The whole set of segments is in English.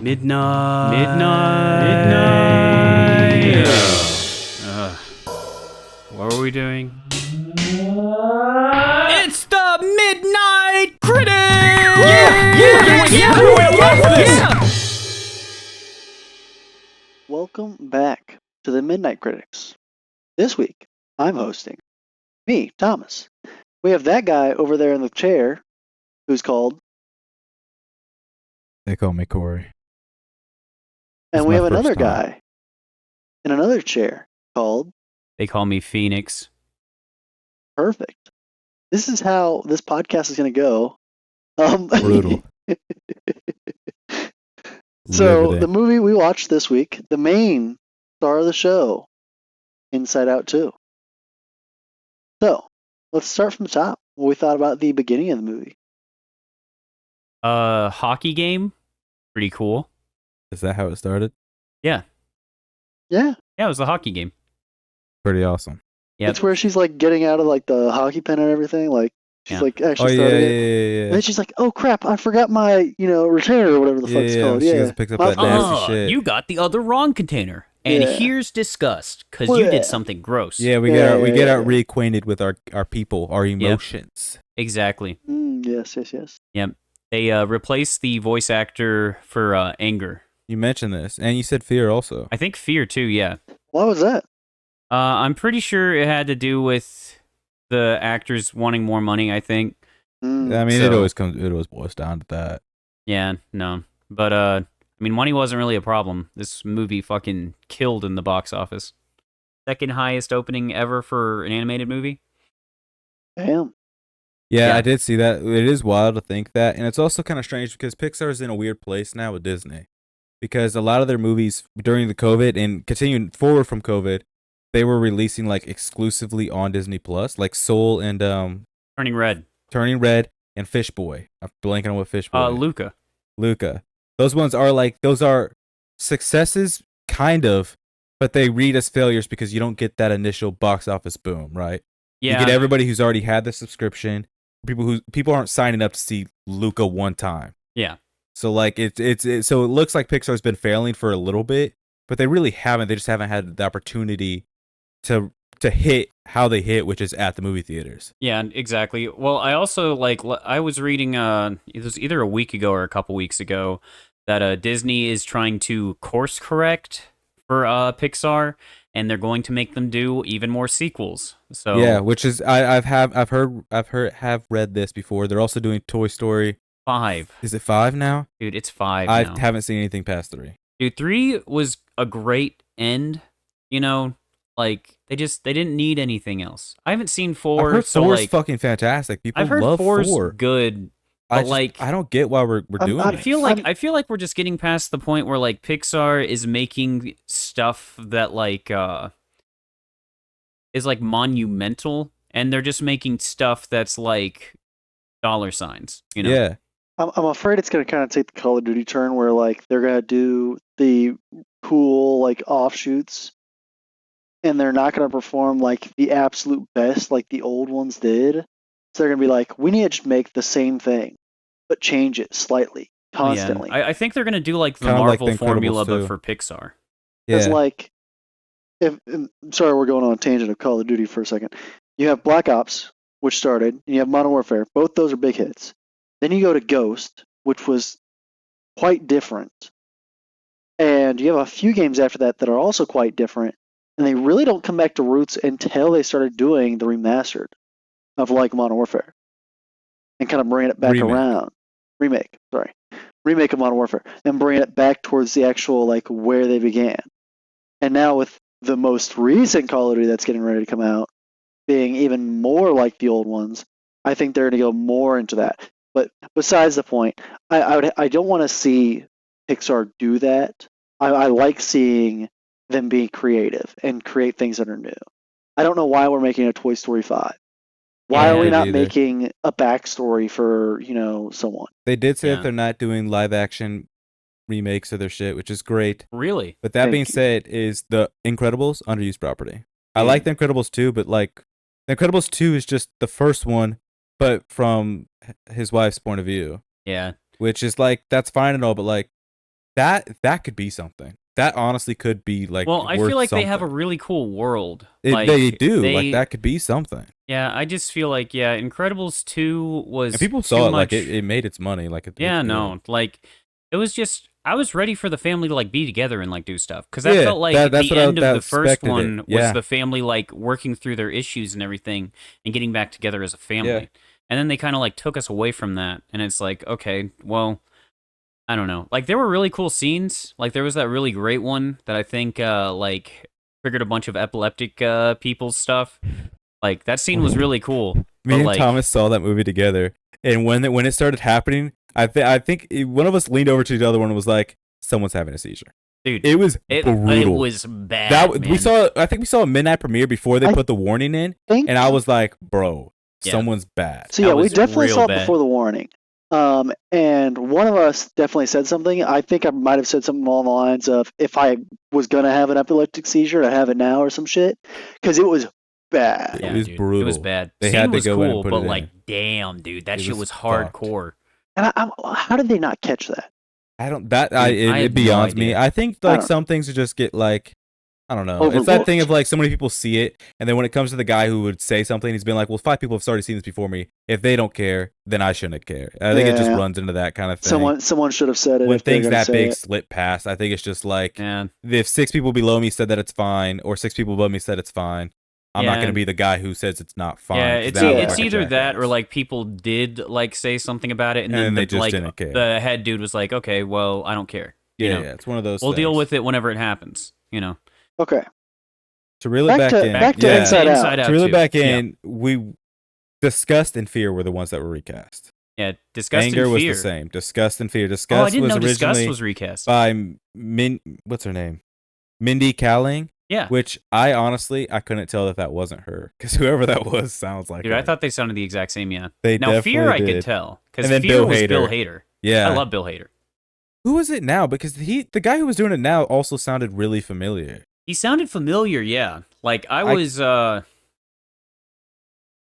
Midnight. What were we doing? It's the Midnight Critic! Yeah! Welcome back to the Midnight Critics. This week, I'm hosting. Me, Thomas. We have that guy over there in the chair, who's called... They call me Corey. And It's we my have another first time. guy in another chair called... They call me Phoenix. Perfect. This is how this podcast is going to go. Brutal. So, the movie we watched this week, the main star of the show, Inside Out 2. So, let's start from the top. What we thought about the beginning of the movie. Hockey game. Pretty cool. Is that how it started? Yeah. Yeah. Yeah, it was the hockey game. Pretty awesome. Yeah. It's where she's like getting out of like the hockey pen and everything. Like, she's Yeah. like Oh actually yeah, starting yeah, it. yeah. And then she's like, "Oh crap! I forgot my, retainer or whatever the fuck it's called." She Yeah, goes and picks up My that fault. nasty shit. You got the other wrong container. And Yeah. here's disgust, because Well, you yeah. did something gross. Yeah, we Yeah, get yeah. reacquainted with our people, our emotions. Exactly. Yes. They replaced the voice actor for Anger. You mentioned this, and you said fear also. I think Fear too, yeah. Why was that? I'm pretty sure it had to do with the actors wanting more money, I think. Mm. I mean, So- it always boils down to that. Yeah, no. But, I mean, money wasn't really a problem. This movie fucking killed in the box office. Second highest opening ever for an animated movie. Damn. Yeah, Yeah. I did see that. It is wild to think that, and it's also kind of strange because Pixar's in a weird place now with Disney, because a lot of their movies during the COVID and continuing forward from COVID, they were releasing like exclusively on Disney Plus, like Soul and Turning Red. Turning Red and Fish Boy. I'm blanking on what Fish Boy. Luca. Luca. Those ones are those are successes, kind of, but they read as failures because you don't get that initial box office boom, right? Yeah. You get everybody who's already had the subscription. People aren't signing up to see Luca one time. Yeah. So like so it looks like Pixar's been failing for a little bit, but they really haven't. They just haven't had the opportunity to hit how they hit, which is at the movie theaters. Yeah, exactly. Well, I also, I was reading, it was either a week ago or a couple weeks ago, that Disney is trying to course correct for Pixar, and they're going to make them do even more sequels. So Yeah, which is I've read this before. They're also doing Toy Story 5. Is it 5 now? Dude, it's 5 I now. haven't seen anything past 3. Dude, 3 was a great end, like, they didn't need anything else. I haven't seen 4, I've heard so, 4's fucking fantastic. People I've heard love 4's 4. good, but, I don't get why we're doing I it. feel like we're just getting past the point where like Pixar is making stuff that is like monumental, and they're just making stuff that's like dollar signs, Yeah. I'm afraid it's going to kind of take the Call of Duty turn where like they're going to do the cool like offshoots, and they're not going to perform like the absolute best like the old ones did. So they're going to be like, we need to just make the same thing, but change it slightly, constantly. I think they're gonna do like the Kinda like Marvel The Incredibles formula, but too. for Pixar. Because Yeah. like, sorry, we're going on a tangent of Call of Duty for a second. You have Black Ops, which started, and you have Modern Warfare. Both those are big hits. Then you go to Ghost, which was quite different. And you have a few games after that that are also quite different. And they really don't come back to roots until they started doing the remastered of like Modern Warfare. And kind of bringing it back around. Remake of Modern Warfare. And bringing it back towards the actual like where they began. And now with the most recent Call of Duty that's getting ready to come out being even more like the old ones, I think they're going to go more into that. But besides the point, I don't want to see Pixar do that. I like seeing them be creative and create things that are new. I don't know why we're making a Toy Story 5. Why Yeah, are we me not neither. making a backstory for, someone? They did say Yeah. that they're not doing live action remakes of their shit, which is great. Really? But that Thank being you. said, is the Incredibles underused property. I Yeah. like the Incredibles 2, but like the Incredibles 2 is just the first one, but from his wife's point of view, Yeah. which is like that's fine and all, but like that could be something. That honestly could be like Well, I worth feel like something. they have a really cool world. They do. Like that could be something. Yeah, I just feel like Incredibles 2 was And people too saw it much. like it made its money. Like it's Yeah, good. no, like it was just I was ready for the family to like be together and like do stuff because that Yeah, felt like that's the what I end of the first expected it. one was Yeah. the family like working through their issues and everything and getting back together as a family. Yeah. And then they kind of like took us away from that, and it's like, okay, well, I don't know. Like there were really cool scenes. Like there was that really great one that I think like triggered a bunch of epileptic people's stuff. Like that scene was really cool. Me but, and like, Thomas saw that movie together, and when it started happening, I think one of us leaned over to the other one and was like, "Someone's having a seizure." dude, It was brutal. It was bad. That man. we saw. I think we saw a midnight premiere before they I put the warning in, think and I was like, "Bro, Yeah. someone's bad." so. that Yeah, we was definitely real saw it bad. before the warning. And one of us definitely said something. I think I might have said something along the lines of, "If I was gonna have an epileptic seizure, I have it now," or some shit, because it was bad. It was dude, brutal. It was bad. They Scene had to was go in and cool, put but it like, in. damn, dude, that It shit was was fucked. hardcore. And how did they not catch that? I don't. That I it had no beyonds me. idea. I think I like don't some things would just get like, I don't know. It's that thing of like so many people see it, and then when it comes to the guy who would say something, he's been like, "Well, 5 people have started seeing this before me. If they don't care, then I shouldn't care." I think it just Yeah. runs into that kind of thing. Someone should have said it. When if they're things gonna that say big it. slip past, I think it's just like Yeah. if 6 people below me said that it's fine, or 6 people above me said it's fine, I'm not Yeah. going to be the guy who says it's not fine. Yeah, 'cause it's then I look it's like a either that or jackass. like people did like say something about it, and And then then they the, just like didn't care. the head dude was like, okay, well, I don't care. Yeah, you know, yeah, it's one of those. we'll deal things. with it whenever it happens. You know, Okay, To reel it Back back to- in, back to yeah. Inside Out. To reel it too. back Yeah. in, we Disgust and Fear were the ones that were recast. Yeah, Disgust Anger and was Fear. the same. Disgust and Fear. Oh, I Disgust didn't was know Disgust originally was recast. by what's her name? Mindy Kaling. Yeah, Which I honestly I couldn't tell that wasn't her because whoever that was sounds like dude, her. I thought they sounded the exact same. Yeah. They Now definitely Fear, I did. could tell because And then Fear Bill was Bill Hader. Hader. Yeah. I love Bill Hader. Who is it now? Because the guy who was doing it now also sounded really familiar. He sounded familiar. Yeah, like I was. Yeah,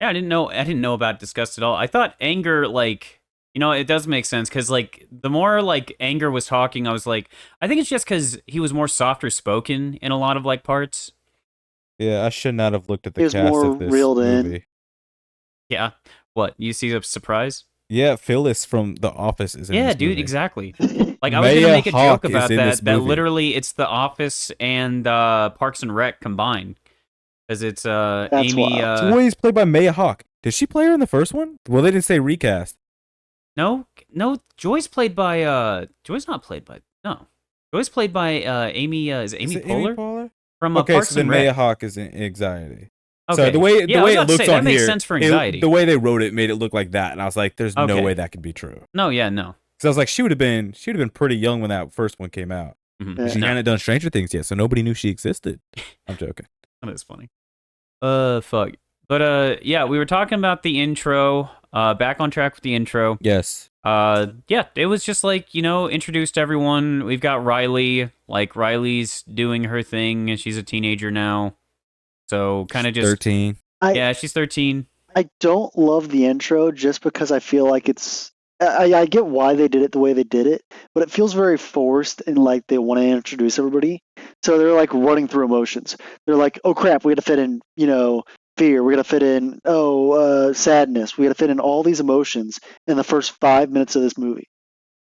I didn't know about Disgust at all. I thought Anger, like, you know, it does make sense because like the more like Anger was talking, I was like, I think it's just because he was more softer spoken in a lot of like parts. Yeah, I should not have looked at He the was cast more of this reeled in. movie. Yeah. What, you see a surprise? Yeah, Phyllis from The Office is in Yeah, this dude, movie. exactly. Like I was gonna Maya make a Hawke joke is about in this that. That movie. literally, it's The Office and Parks and Rec combined, because it's That's Amy. wild. So Joy's played by Maya Hawke. Did she play her in the first one? Well, they didn't say recast. No, Joy's played by Joy's not played by Joy's played by Amy. Is it Amy it Poehler from Okay, Parks so then and Maya Rec? Hawke is in Anxiety. Okay. So the way Yeah, I was it about to looks say, on that makes here, sense for Anxiety. the way they wrote it made it look like that, and I was like, "There's no Okay. way that could be true." No, yeah, no. So I was like, she would have been pretty young when that first one came out. Mhm. Yeah. She No, hadn't done Stranger Things yet, so nobody knew she existed. I'm joking. that is funny. Fuck. But yeah, we were talking about the intro. Back on track with the intro. Yes. Yeah, it was just like, you know, introduced everyone. We've got Riley. Like Riley's doing her thing, and she's a teenager now. So kind of just 13. Yeah, she's 13. I don't love the intro just because I feel like it's. I get why they did it the way they did it, but it feels very forced and like they want to introduce everybody. So they're like running through emotions. They're like, oh crap, we got to fit in, you know, fear. We got to fit in, sadness. We got to fit in all these emotions in the first 5 minutes of this movie.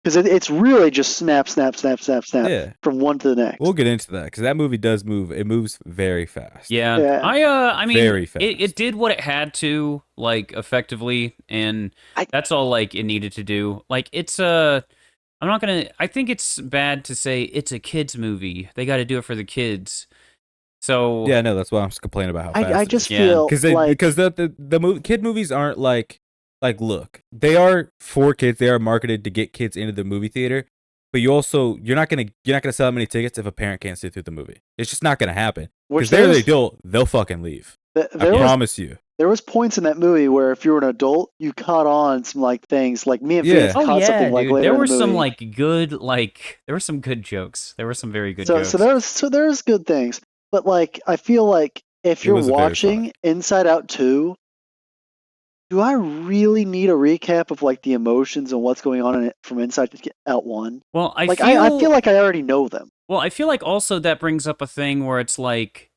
Because it's really just snap, snap, snap, snap, snap Yeah. from one to the next. We'll get into that because that movie does move. It moves very fast. Yeah. Yeah. I mean, Very fast. it did what it had to, like, effectively, and that's all, like, it needed to do. Like, it's I'm not gonna, I think it's bad to say it's a kid's movie. They got to do it for the kids. So Yeah, no, that's why I'm just complaining about how fast I it just Yeah. feel because like because the kid movies aren't like look, they are for kids. They are marketed to get kids into the movie theater, but you're not gonna sell that many tickets if a parent can't sit through the movie. It's just not gonna happen which because they're the there's- adult. They'll fucking leave. I there was promise you. there was points in that movie where if you were an adult, you caught on some like things like me and Yeah. Felix Oh caught yeah, something like dude. later There in were the some movie. there were some good jokes. There were some very good so jokes. so there's good things, but like I feel like if It you're was very watching fun. Inside Out 2, do I really need a recap of like the emotions and what's going on in it from inside to get out one? Well, I feel like I already know them. Well, I feel like also that brings up a thing where it's like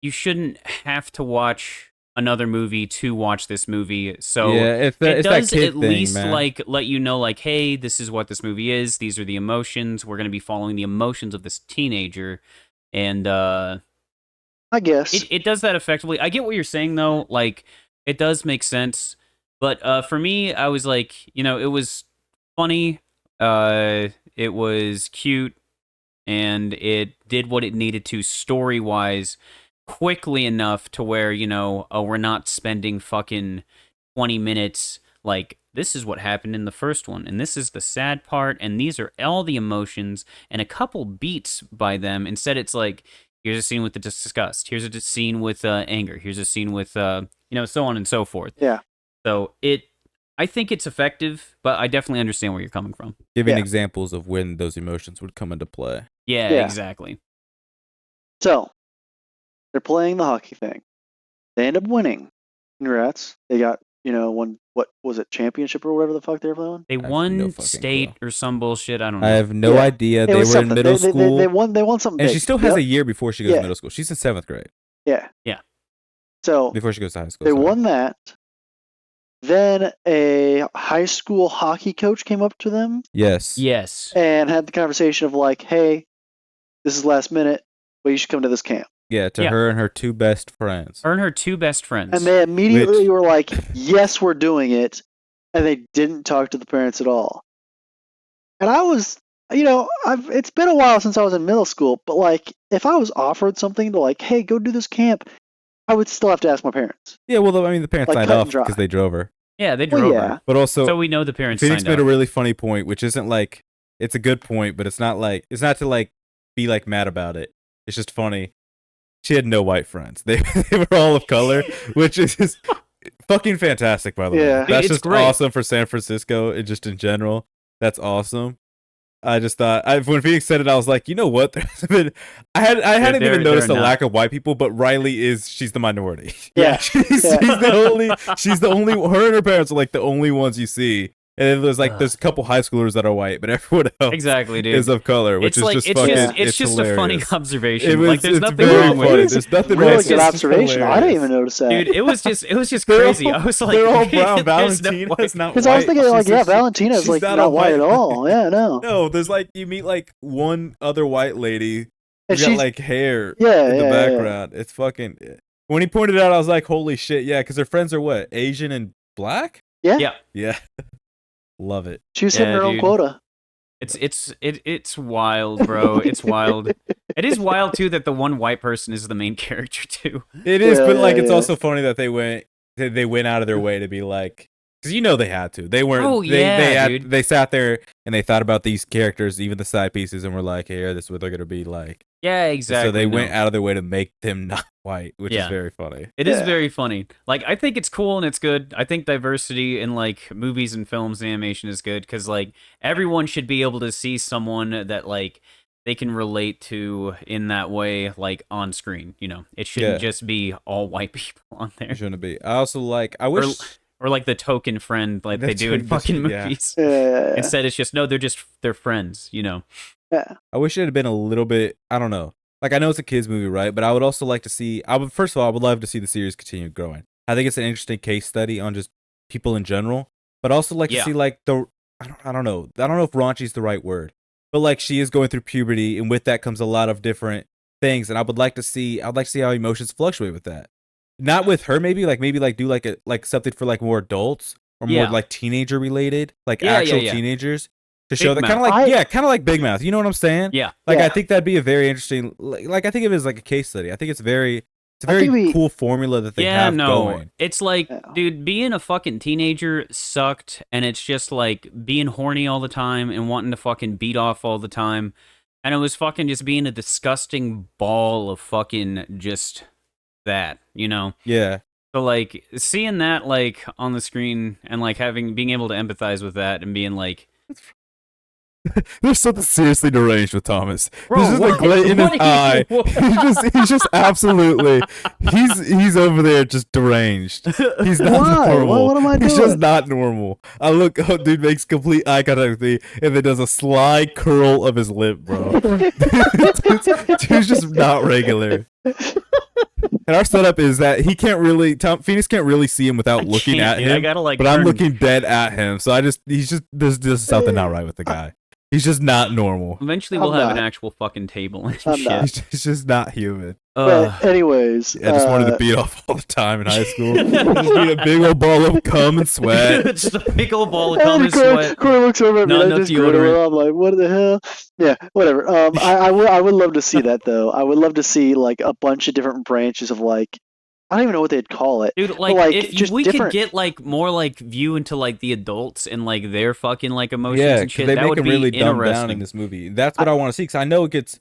you shouldn't have to watch another movie to watch this movie. So Yeah, it's it that does kid at thing, least man. like let you know like, hey, this is what this movie is. These are the emotions. We're going to be following the emotions of this teenager. And I guess. it does that effectively. I get what you're saying though. Like it does make sense. But for me, I was like, it was funny. It was cute, and it did what it needed to story wise quickly enough to where, oh, we're not spending fucking 20 minutes like this is what happened in the first one, and this is the sad part, and these are all the emotions and a couple beats by them. Instead, it's like, here's a scene with the disgust, here's a scene with anger, here's a scene with so on and so forth. Yeah. So I think it's effective, but I definitely understand where you're coming from. Giving Yeah. examples of when those emotions would come into play. Yeah, Yeah. exactly. So they're playing the hockey thing. They end up winning. Congrats. They got, one, what was it, championship or whatever the fuck they were playing? They have won no fucking state or some bullshit. I don't know. I have no Yeah. idea. It They was were in something. middle school. They won something and big. she still has Yep. a year before she goes Yeah. to middle school. She's in 7th grade. Yeah. Yeah. So Before she goes to high school. they sorry. won that. Then a high school hockey coach came up to them Yes. Yes. and had the conversation of like, hey, this is last minute, but you should come to this camp. Yeah, to Yeah. her and her 2 best friends. Her and her 2 best friends. And they immediately Which- were like, yes, we're doing it. And they didn't talk to the parents at all. And I was, it's been a while since I was in middle school, but like, if I was offered something to like, hey, go do this camp, I would still have to ask my parents. Yeah, well, I mean, the parents Like signed cut and off dry. because they drove her. Yeah, they Well, drove yeah. her. But also, So we know the parents Phoenix signed made up. a really funny point, which isn't like, it's a good point, but it's not to like be like mad about it. It's just funny. She had no white friends. They were all of color, which is just fucking fantastic, by the Yeah. way. That's It's just great. awesome for San Francisco and just in general. That's awesome. I just thought when Phoenix said it, I was like, you know what? I hadn't even noticed the lack of white people, but Riley she's the minority. Yeah. she's the only her and her parents are like the only ones you see. And then there's a couple high schoolers that are white, but everyone else Exactly, dude. is of color, which It's is like just it's fucking. just it's just hilarious. a funny observation. It was, like there's it's nothing very wrong with funny. it. There's nothing Really wrong. good It's just observation. I didn't even notice that. Dude, it was just They're crazy. all- I was like, they're all brown. there's no Valentina white is not white. Because I was thinking, She's like, yeah, just- Valentina's she's like not not a white at white- all. Yeah, no. No, there's you meet one other white lady And who's got she's hair Yeah, in the yeah, yeah. background. It's fucking. When he pointed it out, I was like, holy shit, yeah, because their friends are what, Asian and black? Yeah. Yeah. Yeah, love it. She was hitting Yeah, her own dude. quota. It's wild, bro. It's wild. It is wild too that the one white person is the main character too. It is, Yeah, but yeah, it's yeah. also funny that they went out of their way to be like, because they had to. They weren't. Oh, yeah, dude. They sat there and they thought about these characters, even the side pieces, and were like, "Hey, this is what they're gonna be like." Yeah, exactly. So they no. went out of their way to make them not white, which is Yeah. very funny. It is Yeah. very funny. Like, I think it's cool and it's good. I think diversity in like movies and films and animation is good because like everyone should be able to see someone that like they can relate to in that way, like on screen. It shouldn't Yeah. just be all white people on It there, shouldn't be. I also I wish. or like the token friend like they That's do in right, fucking yeah. movies. Yeah. Instead, it's just no, they're friends. Yeah. I wish it had been a little bit. I don't know. I know it's a kids movie, right? But I would also like to see. First of all, I would love to see the series continue growing. I think it's an interesting case study on just people in general. But also like to Yeah. see the. I don't know. I don't know if raunchy's the right word, but she is going through puberty, and with that comes a lot of different things. And I would like to see. I'd like to see how emotions fluctuate with that. Not with her, maybe do a something for more adults or more Yeah. teenager related, Yeah, actual yeah. teenagers. To Big show that kind Mouth. of like Big Mouth. You know what I'm saying? Yeah. I Yeah. think that'd be a very interesting. I think of it as like a case study. I think it's a very cool formula that they have going. It's like, Yeah. dude, being a fucking teenager sucked, and it's just like being horny all the time and wanting to fucking beat off all the time, and it was fucking just being a disgusting ball of fucking just that, Yeah, So like seeing that like on the screen and like being able to empathize with that and being like, There's something seriously deranged with Thomas. Bro, There's just what? a glint in his What eye. are you- He's just absolutely. He's over there just deranged. He's not Why? normal. What am I He's just doing? not normal. I look. Oh, dude makes complete eye contact with me, and then does a sly curl of his lip, bro. Dude's just not regular. And our setup is that he can't really. Phoenix can't really see him without looking at dude, him. I gotta like. But I'm turn- looking dead at him, so he's just there's something not right with the guy. He's just not normal. Eventually, I'm we'll have an not. actual fucking table and I'm shit. not. He's just not human. But anyways, I just wanted to beat off all the time in high school. Just be a big old ball of cum and sweat. Just a big old ball of cum and Corey, sweat. Corey looks over at me. Not I enough just grin a deodorant. little. I'm like, what the hell? Yeah, whatever. I would love to see that though. I would love to see like a bunch of different branches of like, I don't even know what they'd call it. Dude, like, like, if just we could different- get like more like view into like the adults and like their fucking like emotions Yeah, and because shit, they that make would him be really dumb down in interesting. this movie. That's what I want to see. Because I know it gets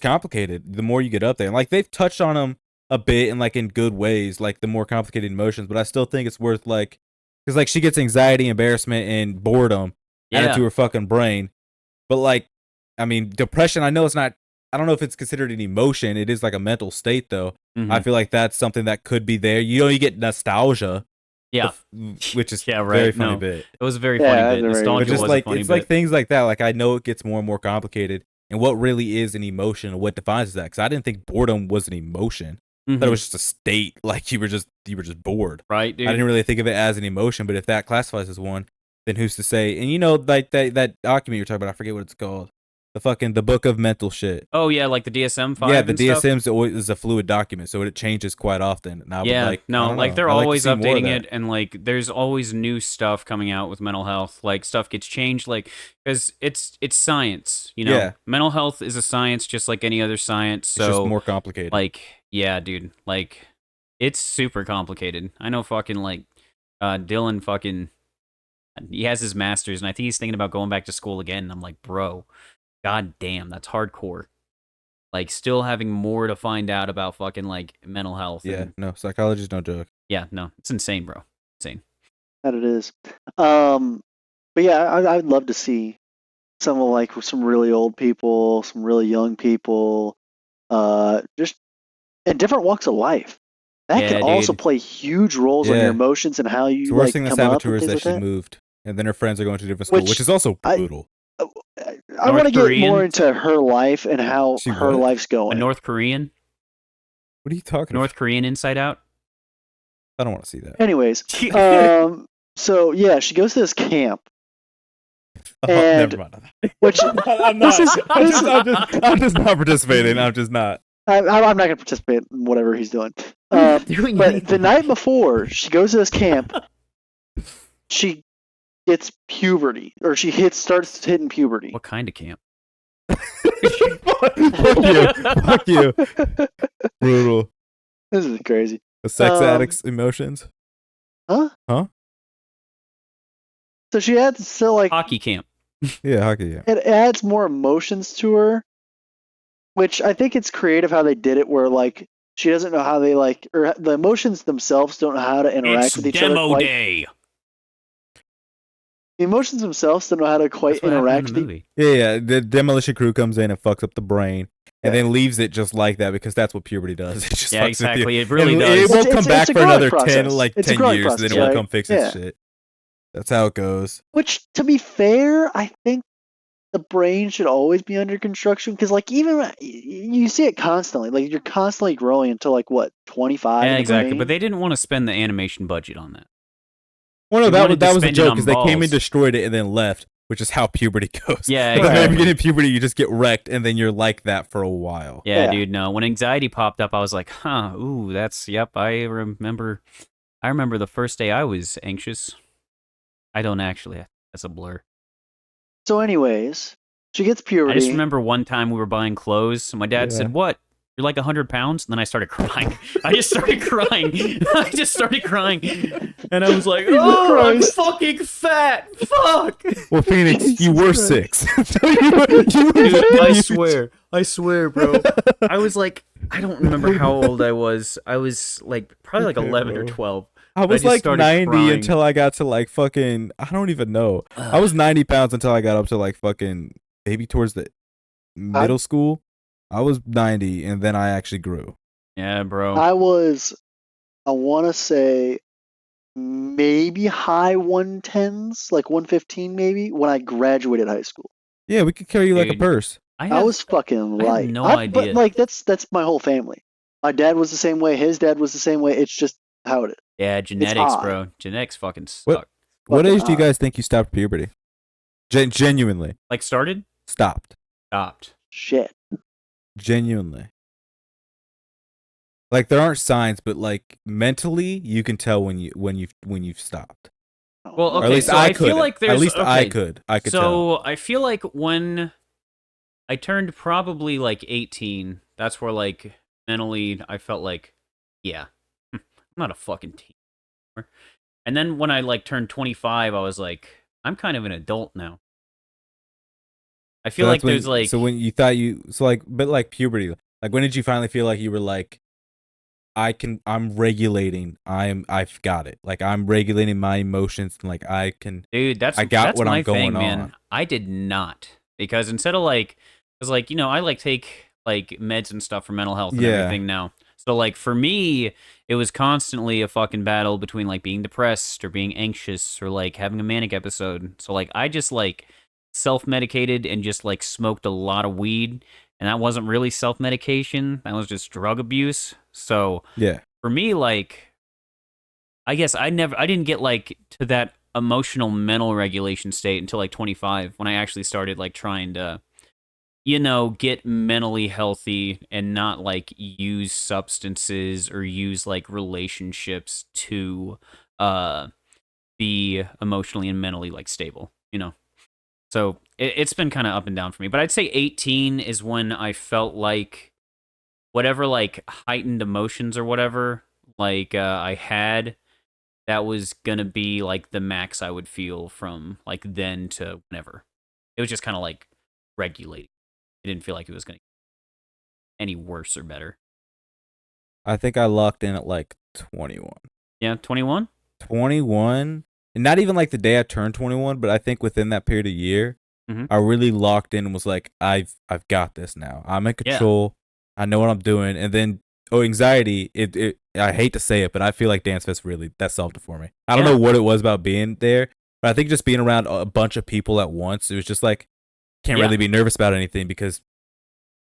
complicated the more you get up there. And like they've touched on them a bit and like in good ways, like the more complicated emotions. But I still think it's worth like, because like she gets anxiety, embarrassment, and boredom added Yeah, to her fucking brain. But like, I mean, depression. I know it's not. I don't know if it's considered an emotion. It is like a mental state, though. Mhm. I feel like that's something that could be there. You know, you get nostalgia, yeah. which is Yeah, very right, funny no. bit. It was a very Yeah, funny that's bit. a very- Nostalgia But just was like a funny it's bit. like things like that. Like I know it gets more and more complicated, and what really is an emotion and what defines that? Because I didn't think boredom was an emotion. I thought Mhm. it was just a state. Like you were just bored. Right, dude. I didn't really think of it as an emotion. But if that classifies as one, then who's to say? And you know, like that document you're talking about, I forget what it's called. The book of mental shit. Oh yeah, like the DSM-5. Yeah, the and stuff? DSM's always is a fluid document, so it changes quite often. And I would Yeah, like, I no, don't like know. they're I'd like to always see more of updating that. it, and like there's always new stuff coming out with mental health. Like stuff gets changed, like because it's science, you know. Yeah. Mental health is a science, just like any other science. It's just So more complicated. like, yeah, dude, like it's super complicated. I know, fucking like, Dylan, fucking, he has his master's, and I think he's thinking about going back to school again. And I'm like, bro, god damn, that's hardcore. Like, still having more to find out about fucking like mental health. yeah, and, no, psychology's no joke. yeah, no, it's insane, bro. Insane. that it is. But yeah, I'd love to see some of like some really old people, some really young people, just in different walks of life. That Yeah, can also dude. play huge roles on Yeah. your emotions and how The you worst like thing come that's up happened to her and is things that like she that. moved, and then her friends are going to a different school, which Which is also I- brutal. I want to get Korean? more into her life and how She her what? life's A going. North Korean? What are you talking North Korean Inside Out? about? I don't want to see that. Anyways, so yeah, she goes to this camp, Oh, and- never mind. which I'm this not. is- I'm just not participating. I'm just not. I'm not going to participate in whatever he's doing. But the night before she goes to this camp, she gets puberty, or starts hitting puberty. What kind of camp? Fuck you. Fuck you. Brutal. This is crazy. The sex Um, addict's emotions. Huh? Huh? So she adds Hockey camp. Yeah, hockey. Yeah. it adds more emotions to her, which I think it's creative how they did it, where like she doesn't know how they like, or the emotions themselves don't know how to interact It's with each demo other. Quite. day. The emotions themselves don't know how to quite That's what happened interact in with the movie. Yeah. The demolition crew comes in and fucks up the brain, and Yeah. then leaves it just like that because that's what puberty does. It just Yeah, fucks with you. exactly. It really And does. It won't It's- come it's back a for another growing 10, process. like It's a 10 growing years, and then process, it won't right? come fix Yeah. its shit. That's how it goes. Which, to be fair, I think the brain should always be under construction, because like even you see it constantly. Like you're constantly growing until like what 25. Yeah, in the exactly. brain? But they didn't want to spend the animation budget on that. Well, no, They wanted to that was a spend it joke on because they came balls. and destroyed it and then left, which is how puberty goes. Yeah, At the very exactly. beginning of puberty, you just get wrecked, and then you're like that for a while. Yeah, Yeah. dude, no. When anxiety popped up, I was like, huh, ooh, yep, I remember the first day I was anxious. I don't actually. That's a blur. So, anyways, she gets puberty. I just remember one time we were buying clothes, and my dad Yeah. said, "What? You're like 100 pounds?" And then I started crying. I just started crying. And I was like, Jesus oh, I'm Christ. fucking fat. Fuck. Well, Phoenix, you Jesus were Christ. 6. So you were Dude, I huge. swear, bro. I was like, I don't remember how old I was. I was like, probably like 11 or 12. I was just like started 90 crying. until I got to like fucking, I don't even know. I was 90 pounds until I got up to like fucking maybe towards the middle school. I was 90 and then I actually grew. Yeah, bro. I want to say maybe high 110s, like 115 maybe, when I graduated high school. Yeah, we could carry you like a Dude, purse. I was fucking I have light. no But idea. like that's my whole family. My dad was the same way. His dad was the same way. It's just how it is. Yeah, genetics, odd. bro. Genetics fucking What suck. what Fucking age do you odd. guys think you stopped puberty? Genuinely Like started, stopped. stopped. Shit. Genuinely. Like there aren't signs, but like mentally, you can tell when you've stopped. Well, Or okay, at least so I I could. feel like there's At least I okay, could. I could tell. So I feel like when I turned probably like 18, that's where like mentally I felt like, yeah, I'm not a fucking teen anymore. And then when I like turned 25, I was like, I'm kind of an adult now. I feel So like that's when, there's like, so when you thought you so like but like puberty, like when did you finally feel like you were like I'm regulating, I've got it, like I'm regulating my emotions and like I can, dude, I got that's what my I'm going thing, man. on. I did not, because instead of like, because like, you know, I like take like meds and stuff for mental health and Yeah. everything now. So like for me, it was constantly a fucking battle between like being depressed or being anxious or like having a manic episode. So like I just like self-medicated and just like smoked a lot of weed, and that wasn't really self-medication. That was just drug abuse. So Yeah. for me, like, I guess I didn't get like to that emotional mental regulation state until like 25, when I actually started like trying to, you know, get mentally healthy and not like use substances or use like relationships to be emotionally and mentally like stable, you know. So it's been kind of up and down for me, but I'd say 18 is when I felt like whatever like heightened emotions or whatever like I had, that was gonna be like the max I would feel from like then to whenever. It was just kind of like regulating. It didn't feel like it was gonna get any worse or better. I think I locked in at like 21. Yeah, 21. 21, and not even like the day I turned 21, but I think within that period of year, Mhm. I really locked in and was like, I've got this now. I'm in Yeah. control. I know what I'm doing. And then anxiety, it I hate to say it, but I feel like Dance Fest really that solved it for me. I don't Yeah. know what it was about being there, but I think just being around a bunch of people at once, it was just like can't Yeah. really be nervous about anything because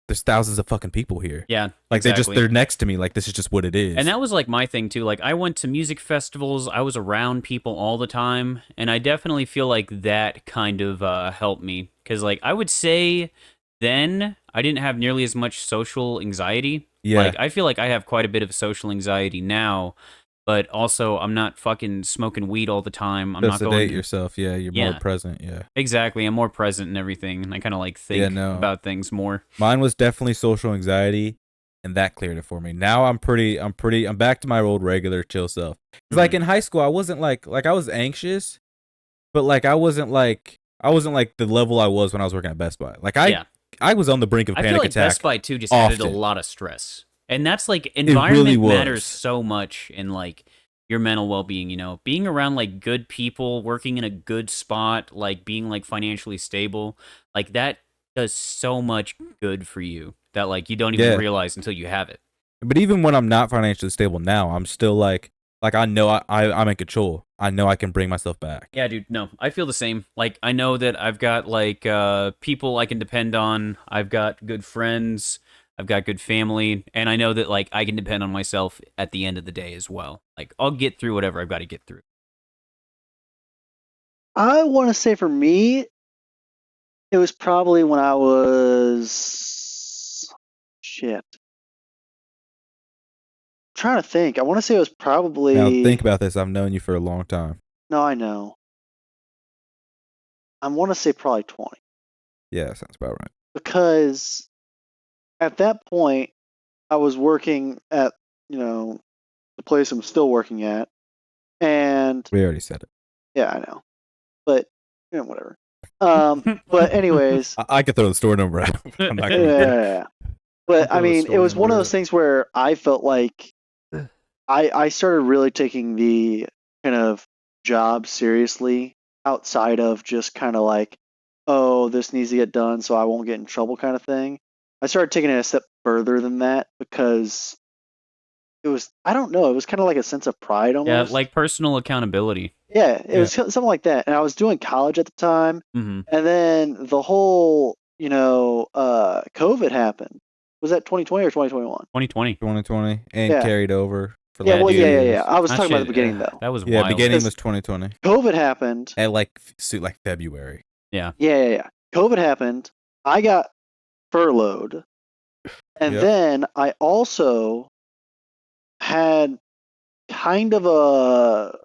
there's thousands of fucking people here. Yeah, Like exactly. they're next to me. Like this is just what it is. And that was like my thing too. Like I went to music festivals, I was around people all the time, and I definitely feel like that kind of helped me, cuz like I would say then I didn't have nearly as much social anxiety. Yeah. Like I feel like I have quite a bit of social anxiety now, but also I'm not fucking smoking weed all the time. I'm to not sedate going yourself. Yeah, you're Yeah. more present. Yeah. Exactly. I'm more present and everything, and I kind of like think Yeah, no. about things more. Mine was definitely social anxiety, and that cleared it for me. Now I'm back to my old regular chill self. 'Cause, like in high school, I wasn't like I was anxious, but like I wasn't like the level I was when I was working at Best Buy. Like I was on the brink of I panic feel like attack. Best Buy too just added a often. lot of stress, and that's like really environment was. matters so much in like your mental well-being. You know, being around like good people, working in a good spot, like being like financially stable, like that does so much good for you that like you don't even Yeah. realize until you have it. But even when I'm not financially stable now, I'm still like I know I'm in control. I know I can bring myself back. Yeah, dude. No, I feel the same. Like I know that I've got like people I can depend on. I've got good friends. I've got good family, and I know that like I can depend on myself at the end of the day as well. Like I'll get through whatever I've got to get through. I want to say for me, it was probably when I was shit. I'm trying to think. I want to say it was probably. Now think about this. I've known you for a long time. No, I know. I want to say probably 20. Yeah, sounds about right. Because at that point, I was working at, the place I'm still working at. And We already said it. yeah, I know. But, whatever. But anyways. I could throw the store number out. I'm not gonna. Yeah. But I Throw the mean, it store was one of number those things where I felt like I started really taking the kind of job seriously outside of just kind of like, oh, this needs to get done so I won't get in trouble kind of thing. I started taking it a step further than that because it was, I don't know, it was kind of like a sense of pride Yeah, almost. like personal accountability. Yeah, it Yeah. was something like that. And I was doing college at the time, Hmm. and then the whole, COVID happened. Was that 2020 or 2021? 2020. 2020 and Yeah. carried over for Yeah, like Yeah, well, two dude. yeah. years. I was That talking about the shit, beginning though. that was Yeah, wild. beginning Because was 2020 COVID happened. at like like February. Yeah. Yeah. COVID happened. I got furloughed. And Yep. then I also had kind of a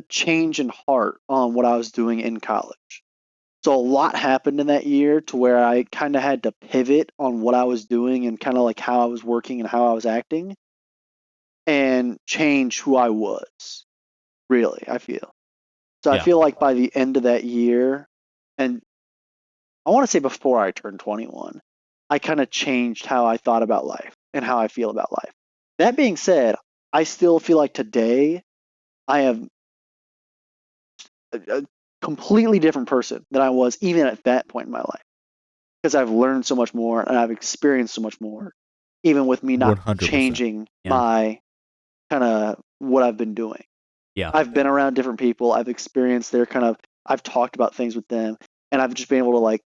change in heart on what I was doing in college. So a lot happened in that year to where I kind of had to pivot on what I was doing and kind of like how I was working and how I was acting and change who I was, really, I feel. So I Yeah. feel like by the end of that year, and I want to say before I turned 21, I kind of changed how I thought about life and how I feel about life. That being said, I still feel like today I am a completely different person than I was even at that point in my life because I've learned so much more and I've experienced so much more, even with me not 100%. changing Yeah. my kind of what I've been doing. Yeah. I've been around different people. I've experienced their kind of, I've talked about things with them, and I've just been able to like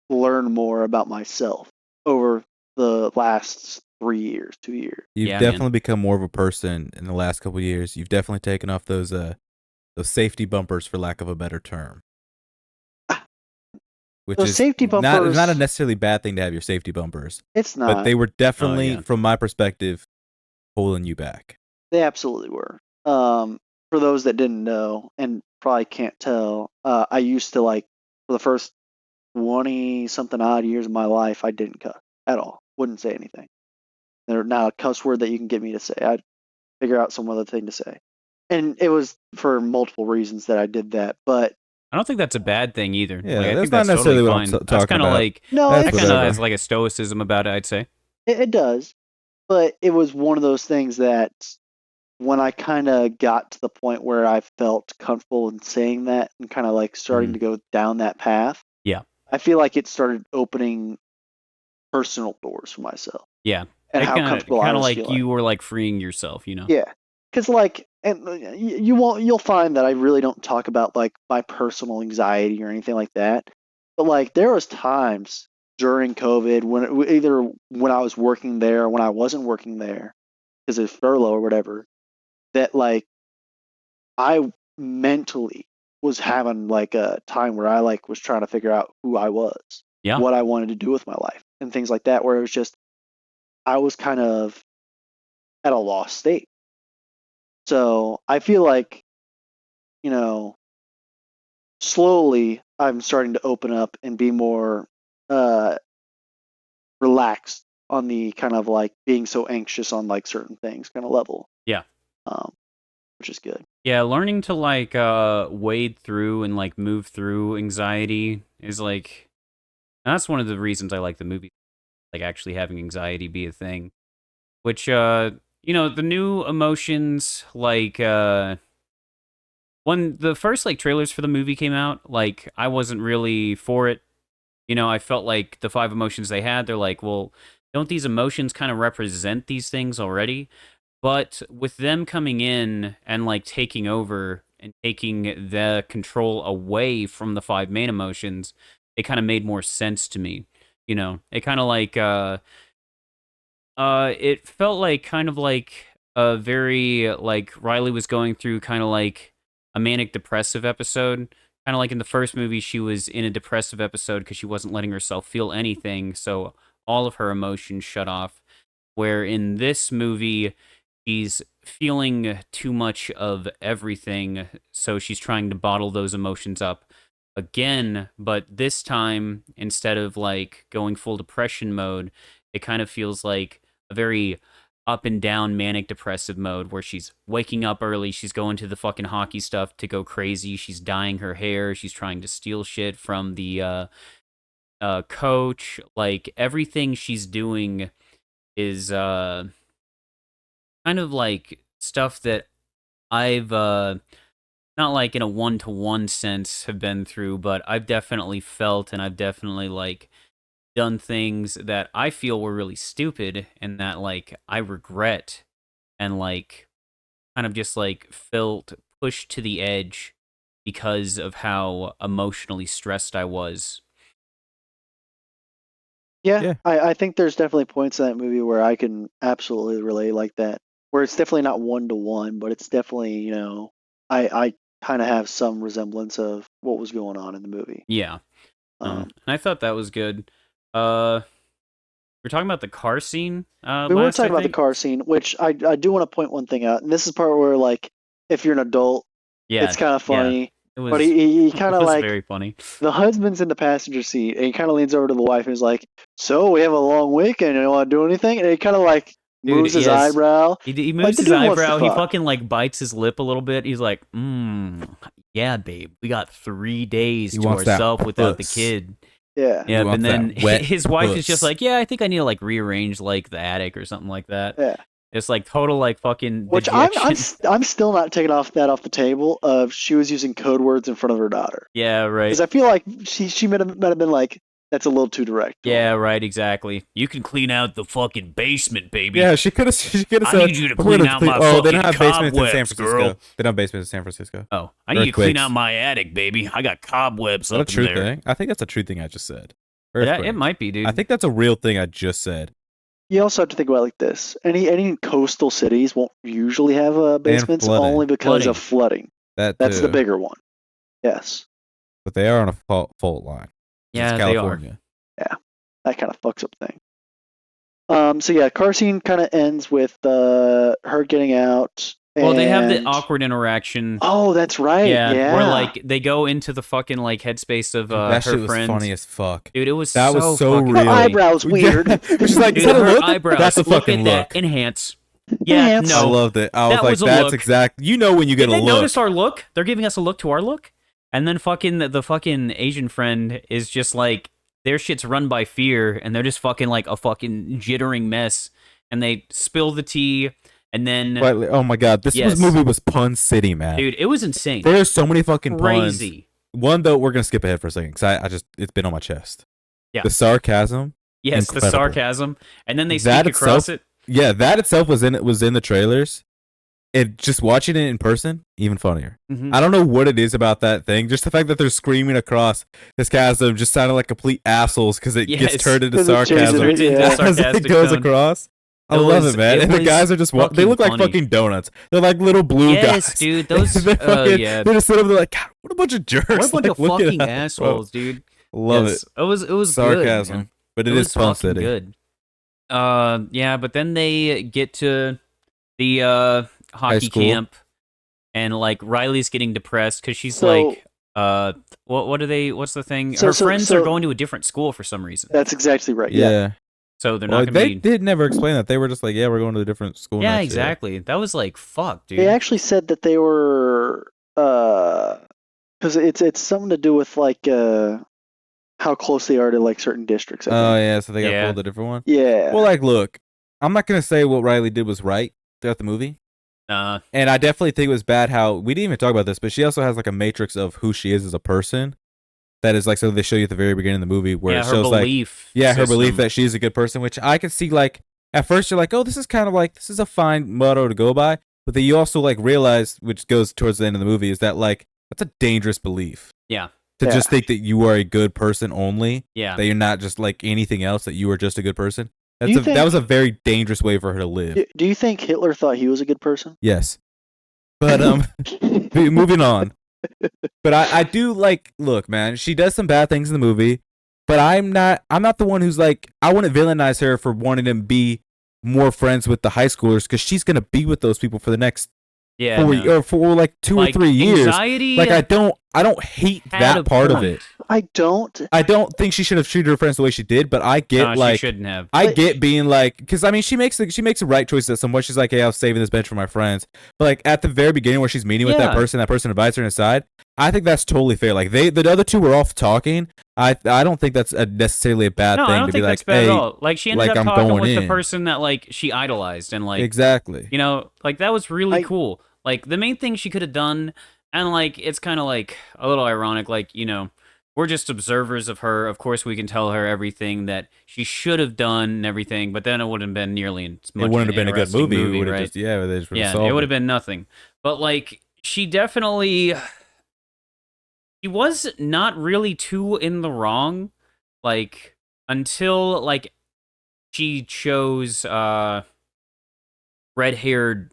learn more about myself over the last 3 years, 2 years. You've Yeah, man. definitely become more of a person in the last couple of years. You've definitely taken off those safety bumpers, for lack of a better term, which Those is safety not a bumpers, necessarily bad thing to have your safety bumpers, it's but not. they were Oh, definitely, yeah. from my perspective, holding you back. They absolutely were. For those that didn't know and probably can't tell, I used to like for the first 20 something odd years of my life, I didn't cuss at all. Wouldn't say anything. They're not a cuss word that you can get me to say. I'd figure out some other thing to say. And it was for multiple reasons that I did that. But I don't think that's a bad thing either. Yeah, Like, I that's think not that's totally necessarily what I'm fine. That's talking kind of about. like no, That's that kind of whatever. has like a stoicism about it, I'd say. it does. But it was one of those things that when I kind of got to the point where I felt comfortable in saying that and kind of like starting Mhm. to go down that path, Yeah. I feel like it started opening personal doors for myself Yeah. and It how kind comfortable of I kind of was like feeling. you were like freeing yourself, you know. Yeah, because like, and you won't, you'll find that I really don't talk about like my personal anxiety or anything like that. But like, there was times during COVID when either when I was working there or when I wasn't working there because of furlough or whatever, that like I mentally was having like a time where I like was trying to figure out who I was, Yeah. what I wanted to do with my life, and things like that. Where it was just I was kind of at a lost state. So I feel like, you know, slowly I'm starting to open up and be more uh, relaxed on the kind of like being so anxious on like certain things kind of level, Yeah. um, which is good. Yeah, learning to like wade through and like move through anxiety is like that's one of the reasons I like the movie, like actually having anxiety be a thing. Which the new emotions like when the first like trailers for the movie came out, like I wasn't really for it. I felt like the five emotions they had, they're like, well, don't these emotions kind of represent these things already? But with them coming in and like taking over and taking the control away from the five main emotions, it kind of made more sense to me. It kind of like it felt like kind of like a very like Riley was going through kind of like a manic depressive episode. Kind of like in the first movie, she was in a depressive episode because she wasn't letting herself feel anything, so all of her emotions shut off. Where in this movie, she's feeling too much of everything, so she's trying to bottle those emotions up again, but this time, instead of like going full depression mode, it kind of feels like a very up and down manic depressive mode where she's waking up early, she's going to the fucking hockey stuff to go crazy, she's dyeing her hair, she's trying to steal shit from the coach. Like everything she's doing is kind of like stuff that I've not like in a one-to-one sense have been through, but I've definitely felt and I've definitely like done things that I feel were really stupid and that like I regret and like kind of just like felt pushed to the edge because of how emotionally stressed I was. Yeah. I think there's definitely points in that movie where I can absolutely relate like that. Where it's definitely not one to one, but it's definitely, I kind of have some resemblance of what was going on in the movie. Yeah. Um, And I thought that was good. We're talking about the car scene we were last, I talking about the think. car scene, which I do want to point one thing out, and this is part where like if you're an adult, Yeah. it's kind of funny. It was, But he it kind of was like very funny. the husband's in the passenger seat, and he kind of leans over to the wife and is like, "So we have a long weekend. You don't want to do anything?" And he kind of like Dude, moves his yes. eyebrow. He Like moves the his dude wants to eyebrow. He fuck. fucking like bites his lip a little bit. He's like, yeah, babe, we got 3 days He to wants that ourselves without the puss. kid. Yeah. Yeah, He but wants then that wet his wife is just puss. like, yeah, I think I need to like rearrange like the attic or something like that. Yeah. It's like total like fucking Which dejection. I'm still not taking that off the table of she was using code words in front of her daughter. Yeah, right. Because I feel like she might have been like, that's a little too direct. Yeah, right, exactly. You can clean out the fucking basement, baby. Yeah, she could have said. I need you to "We're gonna clean out my Oh, they don't fucking have basements in San cobwebs, Francisco. girl. They don't have basements in San Francisco. Oh, I need you to clean Earthquakes. out my attic, baby. I got cobwebs Is that a up in true there. thing? I think that's a true thing I just said. Yeah, Earthquake. it might be, dude. I think that's a real thing I just said. You also have to think about it like this. Any coastal cities won't usually have basements flooding. only because of flooding. That's Too. the bigger one. Yes. But they are on a fault line. Yeah, It's they are. California. That kind of fucks up things. So yeah, car scene kind of ends with her getting out. Well, they have the and- awkward interaction. Oh, that's right. Yeah. Where like they go into the fucking like headspace of that her shit was friends. funny as fuck. Dude, it was That was so fucking real. Her eyebrows weird. She's like, is Dude, that a her look? eyebrows. That's a Look fucking at look. that. Enhance. Yeah, Enhance. I no. loved it. I was That like, was a that's look. exact. You know when you get Did a they look. notice our look? They're giving us a look to our look, and then fucking the fucking Asian friend is just like their shit's run by fear, and they're just fucking like a fucking jittering mess, and they spill the tea, and then But, oh my god, this Yes. movie was pun city, man. dude, it was insane, There's so many fucking puns. crazy. One though, we're gonna skip ahead for a second because I just it's been on my chest. Yeah. The sarcasm. Yes, the Incredible. sarcasm, and then they That speak across itself- it. Yeah, that itself was in the trailers. And just watching it in person, even funnier. Mhm. I don't know what it is about that thing. Just the fact that they're screaming across this chasm just sounded like complete assholes because it Yes. gets turned into 'Cause it changes sarcasm it, yeah. as it sarcastic goes tone. across. I It love was- it, man. it And the was guys are just they fucking look like funny. fucking donuts. They're like little blue Yes, guys. dude, those. they're fucking, Yeah, they're just sitting there like, God, what a bunch of jerks. what a bunch Like, of look at fucking us, bro. assholes, dude. Love Yes, it. It was good, Sarcasm. man. But It it is was Pun fucking City. good. Yeah, but then they get to the hockey school. camp, and like Riley's getting depressed because she's So- like, what are they? What's the thing? So- Her so- friends so- are going to a different school for some reason, That's exactly right. Yeah. Yeah. so they're Well, not going they to be. did never explain that. They were just like, yeah, we're going to a different school. Yeah, next year. exactly. That was like, fuck, dude. They actually said that they were because it's something to do with like how close they are to like certain districts. I Oh, think. yeah. So they got Yeah. pulled a different one. Yeah. Well, like, look, I'm not going to say what Riley did was right throughout the movie. And I definitely think it was bad how we didn't even talk about this, but she also has like a matrix of who she is as a person. That is like something they show you at the very beginning of the movie where yeah, it her shows like, belief. yeah, her belief system. that she's a good person, which I can see like at first you're like, oh, this is kind of like, this is a fine motto to go by. But then you also like realize, which goes towards the end of the movie, is that like, that's a dangerous belief. Yeah. To Yeah. just think that you are a good person only, Yeah. that you're not just like anything else, that you are just a good person. you That think- was a very dangerous way for her to live. Do you think Hitler thought he was a good person? Yes. But moving on. But I do like, look, man, she does some bad things in the movie, but I'm not the one who's like, I wouldn't villainize her for wanting to be more friends with the high schoolers because she's gonna be with those people for the next Yeah. 4 no. or for like 2 Like, or 3 years. Anxiety Like I don't hate had that a part of point. it. I don't. I don't think she should have treated her friends the way she did, but I get No, like she shouldn't have. I But- get being like, because I mean, she makes the right choices at some point. She's like, hey, I was saving this bench for my friends. But like at the very beginning where she's meeting with that Yeah. person invites her inside. I think that's totally fair. Like the other two were off talking, I don't think that's necessarily a bad No, I thing don't to be think that's like, bad at hey, all. Like she ended like up I'm talking going with the in. person that like she idolized, and like Exactly. like that was really I cool. Like the main thing she could have done, and like it's kind of like a little ironic. Like we're just observers of her. Of course, we can tell her everything that she should have done and everything, but then it wouldn't have been nearly as It much of wouldn't an have been a good interesting movie. We movie, would have right? just they just would have Yeah, it solved would it. have been nothing. But like she was not really too in the wrong, like until like she chose red-haired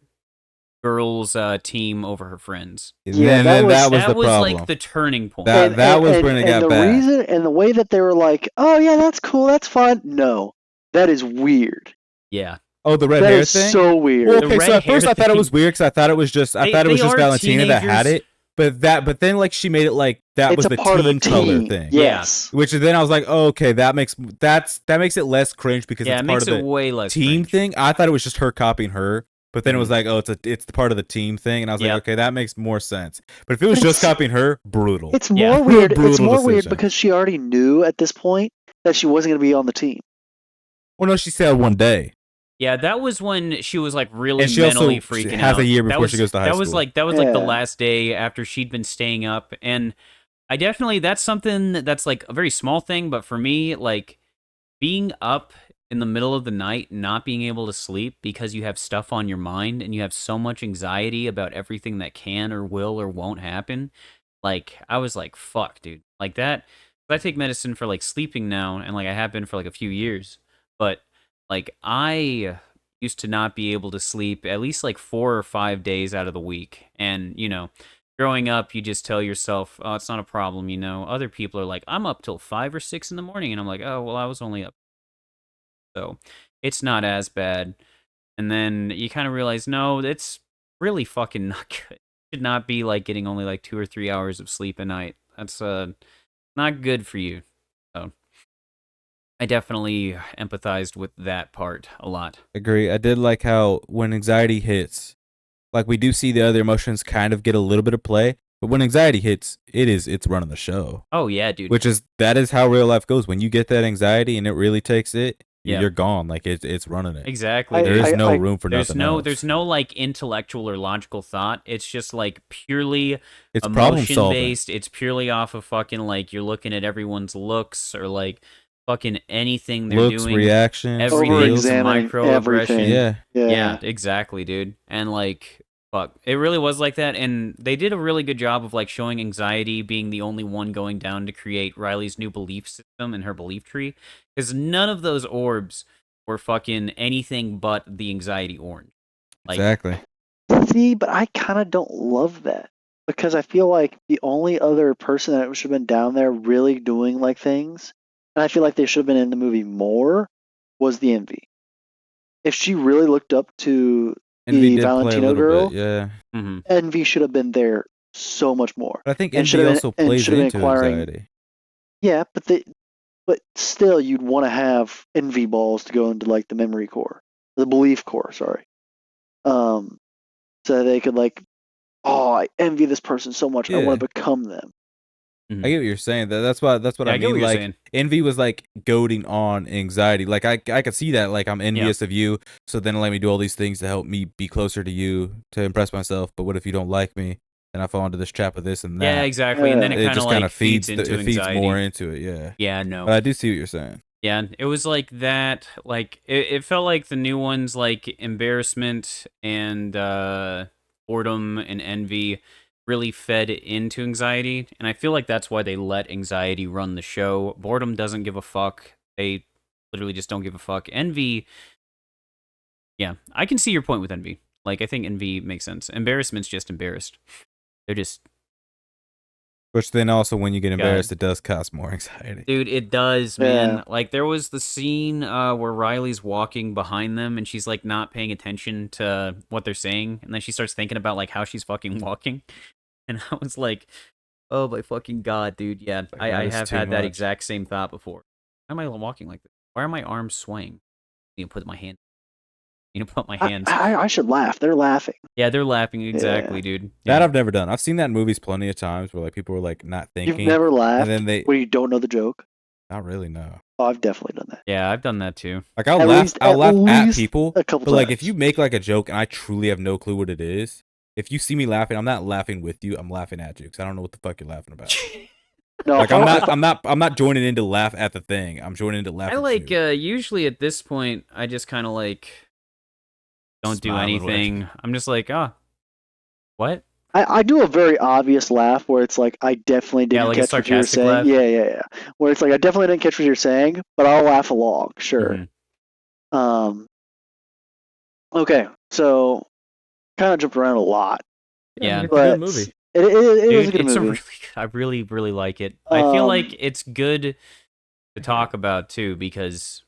girl's team over her friends. And Yeah, then that was That the was like problem. the turning point. That was when it and got the bad. reason and the way that they were like, oh yeah, that's cool, that's fine. No, that is weird. Yeah. Oh, the red That hair is thing. so weird. Well, The okay, so red at first hair I thought it was thing. weird because I thought it was just They are Valentina that had teenagers. it. But then like she made it like that It's was a the part of the team color team. thing. Yes. Which then I was like, oh, okay, that makes it less cringe because Yeah, it's it part makes of it the way less team cringe. thing. I thought it was just her copying her, but then it was Mhm. like, oh, it's the part of the team thing, and I was Yep. like, okay, that makes more sense. But if it was just It's- copying her, brutal. It's Yeah. more weird. It's Brutal more weird decision. because she already knew at this point that she wasn't going to be on the team. Well, no, she said one day, Yeah, that was when she was like really and she mentally also freaking has out. a year That before was she goes to high that school. was like the Yeah. last day after she'd been staying up, and I definitely that's something that's like a very small thing, but for me, like being up in the middle of the night, not being able to sleep because you have stuff on your mind and you have so much anxiety about everything that can or will or won't happen. Like I was like, fuck, dude. Like that. I take medicine for like sleeping now, and like I have been for like a few years, but like I used to not be able to sleep at least like 4 or 5 days out of the week, and growing up, you just tell yourself, oh, it's not a problem. Other people are like, I'm up till 5 or 6 in the morning, and I'm like, oh, well, I was only up, so it's not as bad. And then you kind of realize, no, it's really fucking not good. You should not be like getting only like 2 or 3 hours of sleep a night. That's not good for you. So I definitely empathized with that part a lot. Agree. I did like how when anxiety hits, like we do see the other emotions kind of get a little bit of play, but when anxiety hits, it's running the show. Oh yeah, dude. That is how real life goes. When you get that anxiety and it really takes it, Yeah. you're gone. Like it's running it. Exactly. There dude. is no room for There's nothing no else. there's no like intellectual or logical thought. It's just like purely It's problem emotion solving. based. It's purely off of fucking like you're looking at everyone's looks or like fucking anything they're Looks, doing. reactions, Everything's feels. a Over-examining microaggression. everything. Yeah. Yeah, exactly, dude. And like, fuck, it really was like that. And they did a really good job of like showing anxiety being the only one going down to create Riley's new belief system and her belief tree. Because none of those orbs were fucking anything but the anxiety orange. Like, Exactly. See, but I kind of don't love that because I feel like the only other person that should have been down there really doing like things, and I feel like they should have been in the movie more, was the Envy. If she really looked up to Envy the did play a Valentino little girl, bit, yeah. mhm. Envy should have been there so much more. But I think And should envy have been- also and plays should have been into acquiring- anxiety. Yeah, but still, you'd want to have Envy balls to go into like the memory core, the belief core. Sorry, so they could like, oh, I envy this person so much. I want Yeah. to become them. I get what you're saying. That's what Yeah, I I get what mean. you're Like saying. envy was like goading on anxiety. Like I could see that. Like I'm envious of you, so then let me do all these things to help me be closer to you to impress myself. But what if you don't like me? Then I fall into this trap of this and that. Yeah, exactly. And then Yeah. it It kind of just like feeds into it feeds anxiety. more into it. Yeah. Yeah, no. But I do see what you're saying. Yeah, it was like that. Like it felt like the new ones, like embarrassment and boredom and envy, really fed into anxiety, and I feel like that's why they let anxiety run the show. Boredom doesn't give a fuck. They literally just don't give a fuck. Envy, yeah, I can see your point with envy. Like I think envy makes sense. Embarrassment's just embarrassed. They're just Which then also when you get God. embarrassed, it does cause more anxiety. Dude, it does, man. Yeah. Like there was the scene where Riley's walking behind them and she's like not paying attention to what they're saying, and then she starts thinking about like how she's fucking walking. And I was like, oh my fucking god, dude. Yeah, Like, I that is have too had that much. exact same thought before. Why am I walking like this? Why are my arms swaying? I need to put my hand. You know, put my hands. I should laugh. They're laughing. Yeah, they're laughing exactly, dude. That Yeah. I've never done. I've seen that in movies plenty of times where like people were like not thinking. You've never laughed then they- when you don't know the joke? Not really, no. Oh, I've definitely done that. Yeah, I've done that too. Like I'll At laugh. least- I'll at laugh at least people. a couple But like if times. you make like a joke and I truly have no clue what it is, if you see me laughing, I'm not laughing with you. I'm laughing at you because I don't know what the fuck you're laughing about. No, Like if I- I'm not joining in to laugh at the thing. I'm joining in to laugh. I at like you. usually at this point I just kind of like don't do Smile and wave. anything. I'm just like, ah, what? I do a very obvious laugh where it's like I definitely didn't like a catch what you were sarcastic saying. laugh? Yeah. Where it's like I definitely didn't catch what you're saying, but I'll laugh along. Sure. Mhm. Okay, so kind of jumped around a lot. Yeah. it's a But good movie. It was a Dude, good it's movie. I really like it. I feel like Um, it's good to talk about too because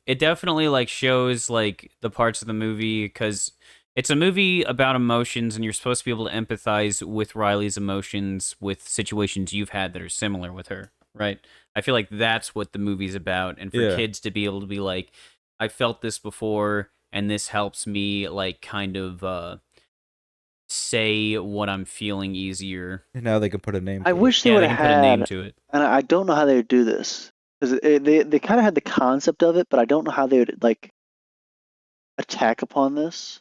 it definitely like shows like the parts of the movie because it's a movie about emotions and you're supposed to be able to empathize with Riley's emotions with situations you've had that are similar with her, right? I feel like that's what the movie's about, and for Yeah. kids to be able to be like, I felt this before and this helps me like kind of say what I'm feeling easier. And now they can put a name. I to it. wish they Yeah, would they have can put a name had, to it. and I don't know how they would do this because they kind of had the concept of it, but I don't know how they would like attack upon this.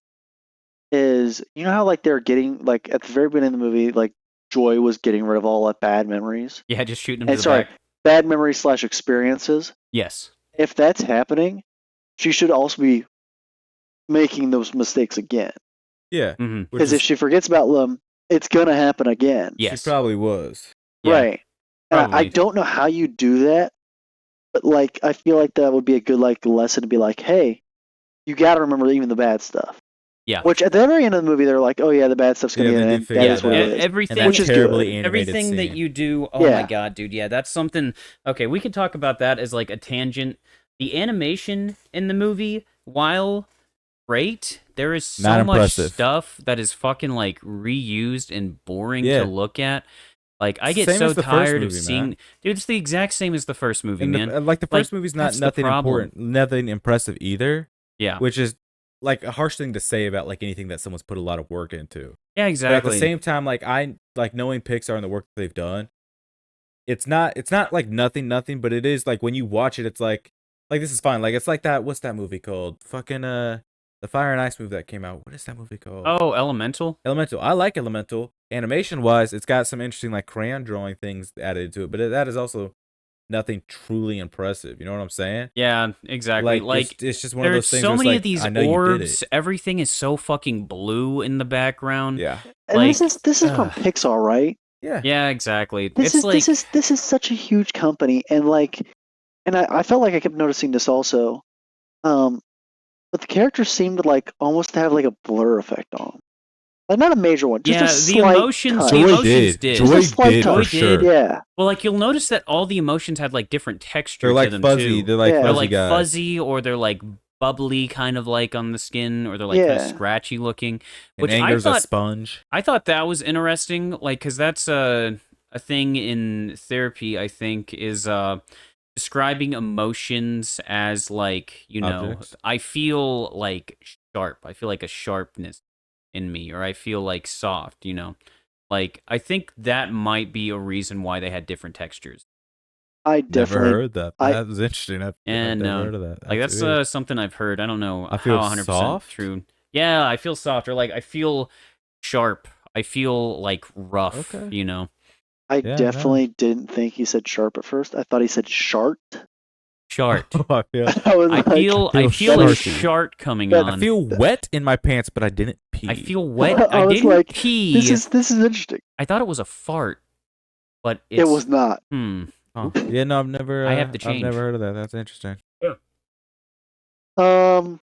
Is you know how like they're getting like at the very beginning of the movie, like Joy was getting rid of all that bad memories. Yeah, just shooting him And to the sorry, back. bad memories / experiences. Yes. If that's happening, she should also be making those mistakes again. Yeah, Mm-hmm. which Because if is- she forgets about them, it's gonna happen again. Yes. she probably was. Yeah, Right. And I probably. don't know how you do that, but like I feel like that would be a good like lesson to be like, hey, you got to remember even the bad stuff. Yeah. Which at the very end of the movie, they're like, oh yeah, the bad stuff's gonna Yeah, be in they it. did That figure is that what out. it is. Everything, And Which that's is terribly good. animated everything scene. that you do. Oh my Yeah. god, dude. Yeah, that's something. Okay, we could talk about that as like a tangent. The animation in the movie, while great, there is so Not much impressive. stuff that is fucking like reused and boring Yeah. to look at. Like I It's get the same so as the first tired of movie, seeing. man. Dude, it's the exact same as the first movie, And man. like the first Like, movie's not that's the nothing problem. important, nothing impressive either. Yeah. Which is like a harsh thing to say about like anything that someone's put a lot of work into. Yeah, But exactly. at the same time, like I like knowing Pixar and the work that they've done. It's not like nothing, but it is like when you watch it, it's like this is fine. Like it's like that. What's that movie called? Fucking the Fire and Ice movie that came out. What is that movie called? Oh, Elemental. Elemental. I like Elemental. Animation wise, it's got some interesting like crayon drawing things added to it, but that is also nothing truly impressive. You know what I'm saying? Yeah, exactly. Like it's just one of there's those things. so where it's many like, of these I know you did orbs. it. Everything is so fucking blue in the background. Yeah. And Like, this is from Pixar, right? Yeah. Yeah, exactly. This It's is like this is such a huge company, and like, and I felt like I kept noticing this also. But the characters seemed to like almost have like a blur effect on them. Like not a major one, just yeah, a the slight emotions. touch. The Joy emotions did. did. Just a Joy slight did for touch. sure. Yeah, Well, like you'll notice that all the emotions had like different texture They're like to them fuzzy. too. They're like Yeah. They're fuzzy like guys. fuzzy, or they're like bubbly, kind of like on the skin, or they're like kind of Yeah. scratchy looking. And Which I anger's a thought sponge. that was interesting, like because that's a thing in therapy. I think is describing emotions as like Objects. I feel like sharp. I feel like a sharpness in me, or I feel like soft. Like I think that might be a reason why they had different textures. I Never definitely. heard that. I- That was interesting. I've And never heard of that. Like that's weird. something I've heard. I don't know I feel how 100% soft? true. Yeah, I feel soft, or like I feel sharp. I feel like rough. Okay. I Yeah, definitely didn't think he said sharp at first. I thought he said shart. Shart. I feel. I was I like, feel feel a sharky. shart coming But on. I feel wet in my pants, but I didn't pee. I feel wet. I I was didn't like, pee. this is interesting. I thought it was a fart, but it's, It was not. Oh. Yeah, no, I've never. I have to I've change. never heard of that. That's interesting. Um.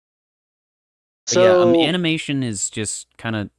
But yeah, So animation is just kind of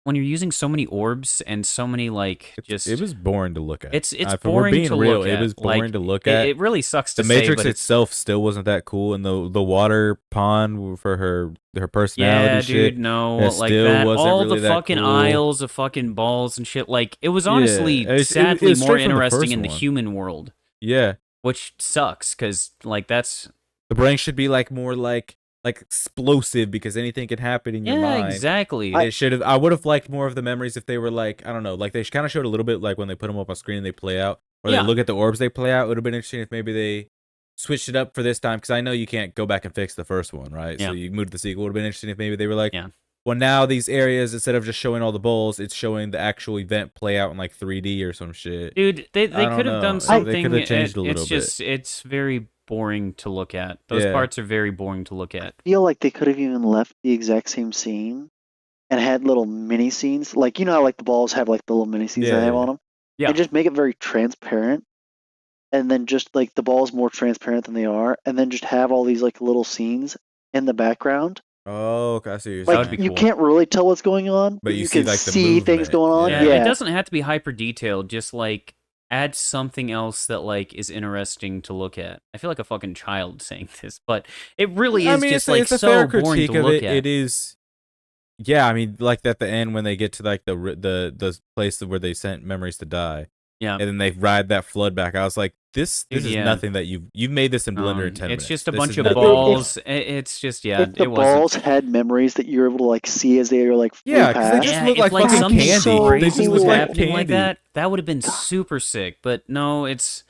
when you're using so many orbs and so many like just It was boring to look at. it's If boring we're being to real, look it at. was boring Like, to look at. It really sucks to The say, Matrix but it's- itself still wasn't that cool, and the water pond for her personality Yeah, shit. dude, no, that like still that. wasn't All really the that fucking cool. aisles of fucking balls and shit. Like it was honestly, Yeah, it sadly, was more straight from the interesting first in the one. human world, Yeah, which sucks because like that's the brain should be like more like like explosive because anything can happen in your Yeah, mind. exactly. It should have. I would have liked more of the memories if they were like, I don't know, like they kind of showed a little bit like when they put them up on screen and they play out, or Yeah. they look at the orbs they play out. It would have been interesting if maybe they switched it up for this time, because I know you can't go back and fix the first one, right? Yeah. So you moved to the sequel. Would have been interesting if maybe they were like, Yeah. well, now these areas, instead of just showing all the bowls, it's showing the actual event play out in like 3D or some shit. Dude, they don't could have know. done They something. could have changed a little it's just it's very boring to look at. Those Yeah. parts are very boring to look at. I feel like they could have even left the exact same scene and had little mini scenes. Like, you know how like the balls have like the little mini scenes Yeah, they have yeah. on them? Yeah. And just make it very transparent. And then just like the balls more transparent than they are. And then just have all these like little scenes in the background. Oh, okay, I see what you're That would Like, be you cool. can't really tell what's going on, But you you see, can like, the see things movement. going on. Yeah, Yeah. it doesn't have to be hyper detailed. Just like add something else that like is interesting to look at. I feel like a fucking child saying this, but it really is just like it's a so fair boring critique to of look it. at. It is, yeah. I mean, like at the end when they get to like the place where they sent memories to die, Yeah. and then they ride that flood back. I was like, this Dude, is yeah. nothing that you've made this in Blender in 10 minutes. It's just a This bunch is of nothing. balls. It's just If the it wasn't. balls had memories that you're able to like see as they are like flew Yeah, 'cause they past, just Yeah, look if like like fucking something candy. so They crazy just was look like happening like candy. that would have been super sick. But no, it's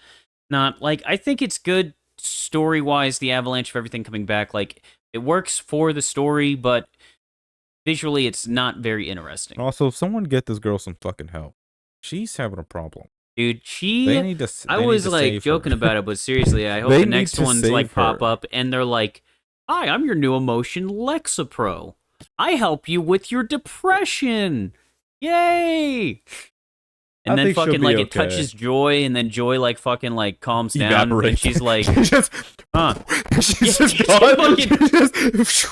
not. Like I think it's good story wise. The avalanche of everything coming back, like it works for the story, but visually, it's not very interesting. Also, someone get this girl some fucking help. She's having a problem. Dude, They need to. I they need was to like save joking her. about it, but seriously, I hope They the need next to ones like save pop her. up and they're like, "Hi, I'm your new emotion, Lexapro. I help you with your depression. Yay!" And I then think she'll fucking be like it okay. touches Joy, and then Joy like fucking like calms down, and Evaporates. she's like, She just, "Huh." she's Yeah, just she's gone. fucking- She's just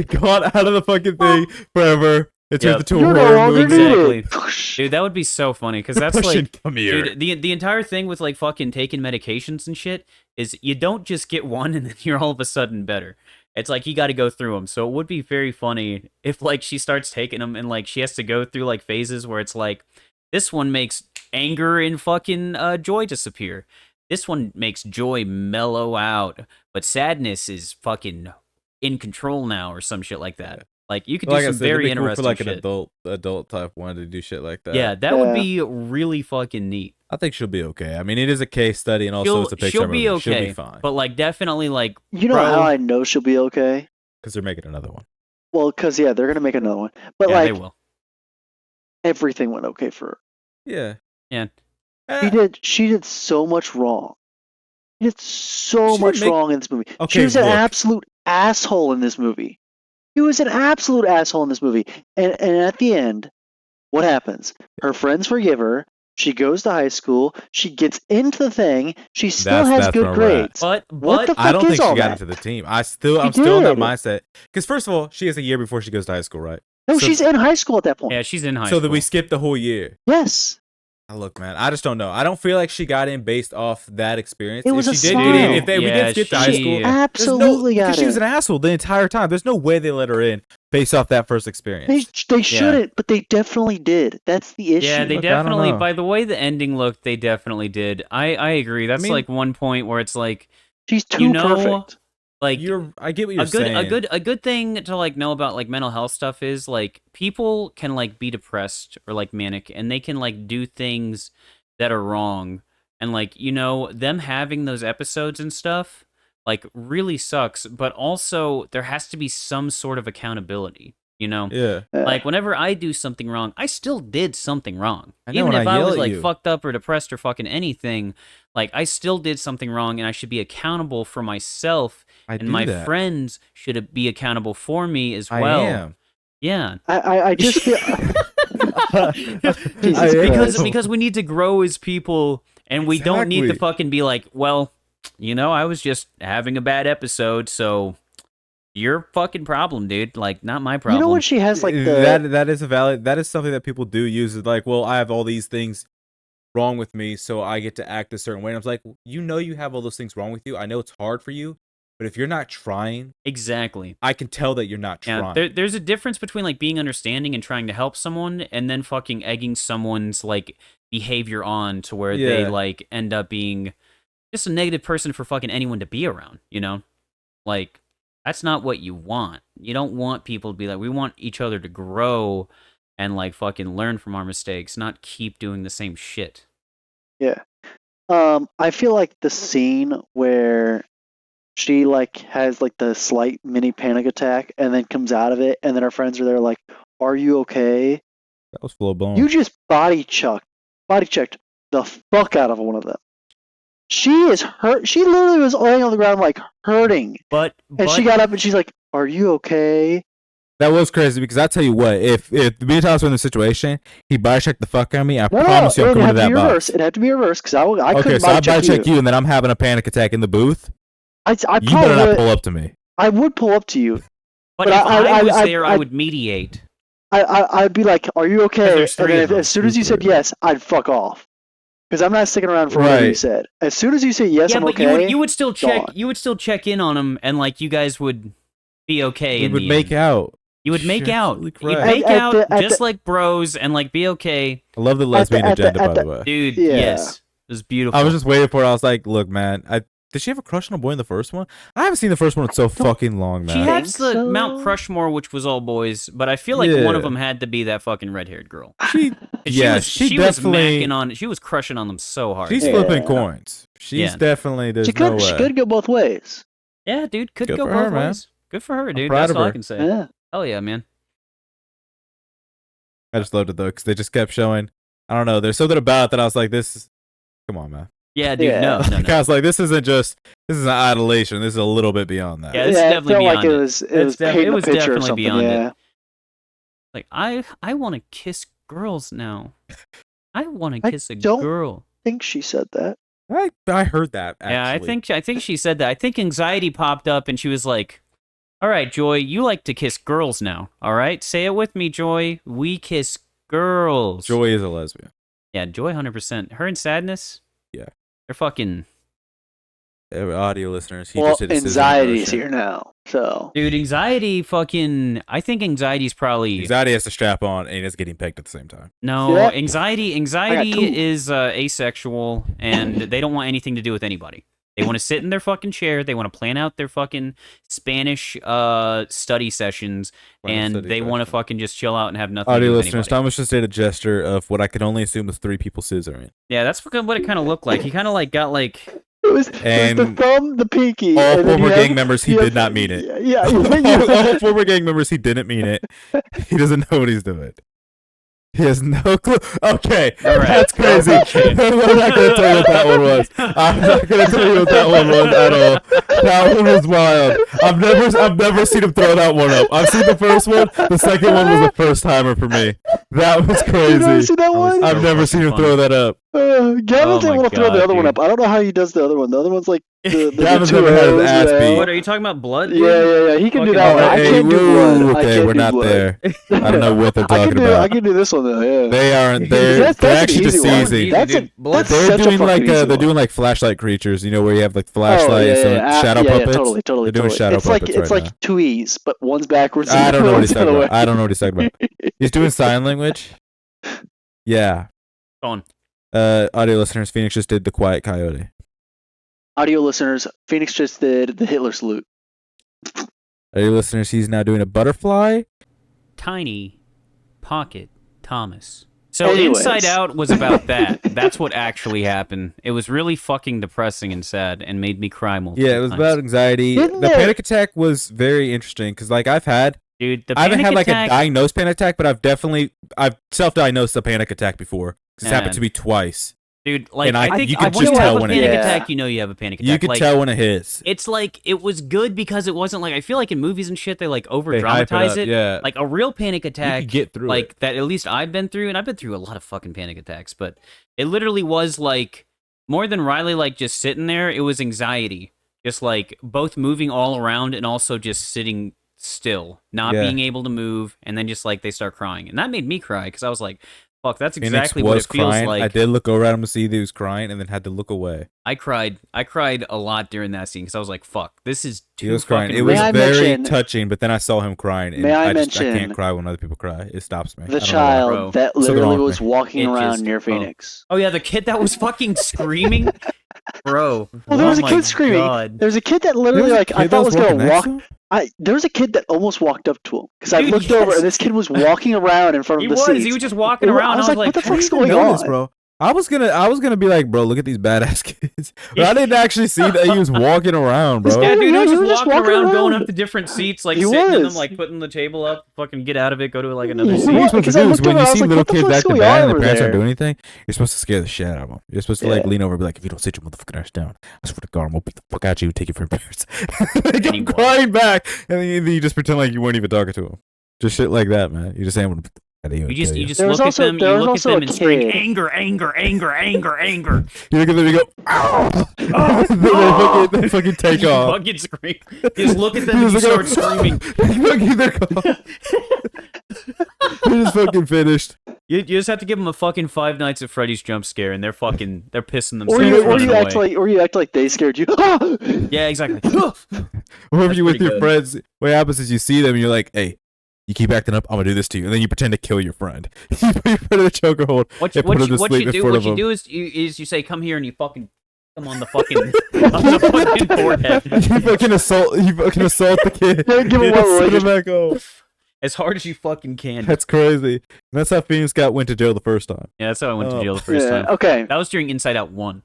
gone out of the fucking thing forever. It turns Yep. into a you're no horror longer movie. needed. Dude, that would be so funny because that's Depression, like, come here. dude, the entire thing with like fucking taking medications and shit is you don't just get one and then you're all of a sudden better. It's like you got to go through them. So it would be very funny if like she starts taking them and like she has to go through like phases where it's like this one makes anger and fucking joy disappear. This one makes joy mellow out, but sadness is fucking in control now or some shit like that. Like you could do Like I some said, it'd very be cool interesting for like shit. an adult type one to do shit like that. Yeah, that would Yeah. be really fucking neat. I think she'll be okay. I mean, it is a case study, and also it's a Pixar she'll be movie. okay, She'll be fine but like definitely like You know Bro. how I know she'll be okay? because they're making another one. Well, because yeah, they're gonna make another one. But yeah, like they will. everything went okay for her. Yeah. Yeah. She did so much wrong. She did so She much didn't make- wrong in this movie. Okay, She was an look. absolute asshole in this movie. She was an absolute asshole in this movie. And at the end, what happens? Her friends forgive her. She goes to high school. She gets into the thing. She still has That's good where we're at. grades. But What the I don't fuck is think she all got that? into the team. I'm She still in that did. mindset. Because first of all, she has a year before she goes to high school, right? No, So- she's in high school at that point. yeah, she's in high So school. that we skipped the whole year. Yes. Look, man, I just don't know. I don't feel like she got in based off that experience. It was if a she did smile. get in, if we Yeah, did skip to high she- school, She Yeah. absolutely because got she was in. an asshole the entire time. There's no way they let her in based off that first experience. They shouldn't, but they definitely did. That's the issue. yeah, they Look, I don't definitely. know. By the way the ending looked, they definitely did. I agree. That's mean- like one point where it's like She's too you know, perfect. like I get what you're a good saying. a good thing to like know about like mental health stuff is like people can like be depressed or like manic and they can like do things that are wrong and like you know them having those episodes and stuff like really sucks, but also there has to be some sort of accountability, you know. Yeah. Like whenever I do something wrong, I still did something wrong. I know Even when if I I yell was at like you. fucked up or depressed or fucking anything, like I still did something wrong and I should be accountable for myself I and do my that. friends should be accountable for me as I well. am. Yeah. I just feel. Jesus I am. Christ. because we need to grow as people and we don't need to Exactly. fucking be like, well, you know, I was just having a bad episode, so your fucking problem, dude. Like, not my problem. You know when she has like the that is something that people do use. Is like, well, I have all these things wrong with me, so I get to act a certain way. And I was like, you know, you have all those things wrong with you. I know it's hard for you, but if you're not trying, Exactly. I can tell that you're not Yeah, trying. there's a difference between like being understanding and trying to help someone, and then fucking egging someone's like behavior on to where they Yeah. like end up being just a negative person for fucking anyone to be around. You know, like That's not what you want. You don't want people to be like, we want each other to grow and like fucking learn from our mistakes, not keep doing the same shit. Yeah. I feel like the scene where she like has like the slight mini panic attack and then comes out of it, and then her friends are there like, "Are you okay?" That was full blown. You just body checked the fuck out of one of them. She is hurt. She literally was laying on the ground like hurting, and she got up and she's like, "Are you okay?" That was crazy because I tell you what, if me and Thomas were in the situation, he body checked the fuck out of me. I promise you, I'm coming to that box. It had to be reversed because I okay, couldn't so I body check you, and then I'm having a panic attack in the booth. I you better not pull up to me. I would pull up to you, but if I was there, I would mediate. I'd be like, "Are you okay?" And then as soon as you said yes, I'd fuck off. Because I'm not sticking around for whatever you said. As soon as you say yes, I'm okay. You would still check. You would still check in on him, and like you guys would be okay. We would make out. You would make out. You'd make out just like bros, and like be okay. I love the lesbian agenda, by the way. Dude, yes, it was beautiful. I was just waiting for it. I was like, look, man, did she have a crush on a boy in the first one? I haven't seen the first one in so fucking long, man. She has the Mount Crushmore, which was all boys, but I feel like one of them had to be that fucking red-haired girl. She was macking on. She was crushing on them so hard. She's flipping coins. She's definitely. She could go both ways. Yeah, dude, could go both ways. Good for her, dude. That's all I can say. Yeah. Hell yeah, man. I just loved it though, because they just kept showing. I don't know. There's something about it that I was like, "This is, come on, man." Yeah, dude. No. I was like, "This isn't adulation. This is a little bit beyond that." Yeah, it's definitely beyond like it was definitely beyond it. Like I want to kiss girls now. I want to kiss a girl. I think she said that. I heard that. Actually. Yeah, I think she said that. I think anxiety popped up and she was like, "All right, Joy, you like to kiss girls now. All right, say it with me, Joy. We kiss girls." Joy is a lesbian. Yeah, Joy, 100%. Her and Sadness. Yeah, they're fucking. Audio listeners, anxiety's here now. So, dude, anxiety, fucking. I think anxiety's probably. Anxiety has to strap on and is getting pegged at the same time. No, anxiety is asexual, and they don't want anything to do with anybody. They want to sit in their fucking chair. They want to plan out their fucking Spanish study sessions, and they want to fucking just chill out and have nothing to do with listeners, anybody. Thomas just did a gesture of what I can only assume was 3 people scissoring. Yeah, that's what it kind of looked like. He kind of like got like... It was the thumb, the pinky. All former gang members, he did not mean it. Yeah. All former gang members, he didn't mean it. He doesn't know what he's doing. He has no clue. Okay, right. That's crazy. I'm not going to tell you what that one was. I'm not going to tell you what that one was at all. That one was wild. I've never seen him throw that one up. I've seen the first one. The second one was a first timer for me. That was crazy. You never seen that one? I've never seen him throw that up. Gavin's able to throw the other one up. I don't know how he does the other one. The other one's like Gavin's never had his ass beat. What are you talking about? Blood? Yeah. He can do that one. I can't do blood. Okay, we're not there. I don't know what they're talking about. I can do this one though. Yeah. They aren't. They're actually just easy. They're doing like flashlight creatures. You know where you have like flashlights and shadow puppets. Totally. They're doing shadow puppets. It's like two E's, but one's backwards. I don't know what he's talking about. I don't know what he's talking about. He's doing sign language. Yeah. Go on. Audio listeners, Phoenix just did the Quiet Coyote. Audio listeners, Phoenix just did the Hitler salute. Audio listeners, he's now doing a butterfly. Tiny Pocket Thomas. So Inside Out was about that. That's what actually happened. It was really fucking depressing and sad and made me cry multiple times. Yeah, it was about anxiety. The panic attack was very interesting because like I've had... Dude, I haven't had like a diagnosed panic attack, but I've self-diagnosed a panic attack before. It's happened to me twice. Dude, like, I think you can when just you tell have a when panic it attack, you know you have a panic attack. You can tell when it hits. It's like, it was good because it wasn't like, I feel like in movies and shit, they like over-dramatize it. Yeah. Like, a real panic attack, you can get through like, it. that at least I've been through, and I've been through a lot of fucking panic attacks, but it literally was like, more than Riley, like, just sitting there, it was anxiety. Just like, both moving all around and also just sitting still, not being able to move, and then just like, they start crying. And that made me cry, because I was like, fuck, that's exactly what it feels like. I did look over at him to see that he was crying, and then had to look away. I cried a lot during that scene because I was like, "Fuck, this is too." He was crying. It was very touching, but then I saw him crying, and I can't cry when other people cry. It stops me. The child that literally was walking around near Phoenix. Oh yeah, the kid that was fucking screaming, bro. Well, there was a kid screaming. There was a kid that literally like I thought was gonna walk. There was a kid that almost walked up to him because I Dude, looked over yes. and this kid was walking around in front He of the was. seats. He was just walking around. I was like, what the I didn't fuck's even going notice, on? bro. I was gonna be like, bro, look at these badass kids. But I didn't actually see that he was walking around, bro. Yeah, dude, he Yeah, was he just was just walking walking around, going around. up to different seats, like He sitting in them, was. like putting the table up, fucking get out of it, go to like another Yeah. seat. What you're supposed to Because I do is looked when over, you I was see like, little what the kids fuck's acting going bad on and their over parents aren't there? doing anything, you're supposed to scare the shit out of them. You're supposed to like Yeah. lean over and be like, if you don't sit your motherfucking ass down, I swear to God, I'm gonna beat the fuck out of you and take you for your parents. They And he go crying back, and then you just pretend like you weren't even talking to him. Just shit like that, man. You just saying, I'm gonna beat the fuck out of you. You and just kill you just There was look also- at them, there you was look at also them a and scream kid. anger, anger, anger, anger, anger. You look at them and you go, ow! They fucking take You off. fucking scream. You just look at them and you Just start go, screaming. They're gone. They're just fucking finished. You just have to give them a fucking Five Nights at Freddy's jump scare, and they're pissing Or themselves you running act away. like they scared you. Yeah, exactly. Or if That's you're with pretty your good. friends, what happens is you see them and you're like, hey, you keep acting up, I'm gonna do this to you. And then you pretend to kill your friend. You put your friend in the choker hold What and put him to what sleep you in do front what of you him. do is you say, come here, and you fucking come on the fucking on the fucking forehead You fucking assault the kid. Yeah, give him You one send leg. him back home. as hard as you fucking can. That's crazy. And that's how Phoenix Scott went to jail the first time. Yeah, that's how I went to Oh. jail the first Yeah, time. okay. That was during Inside Out 1.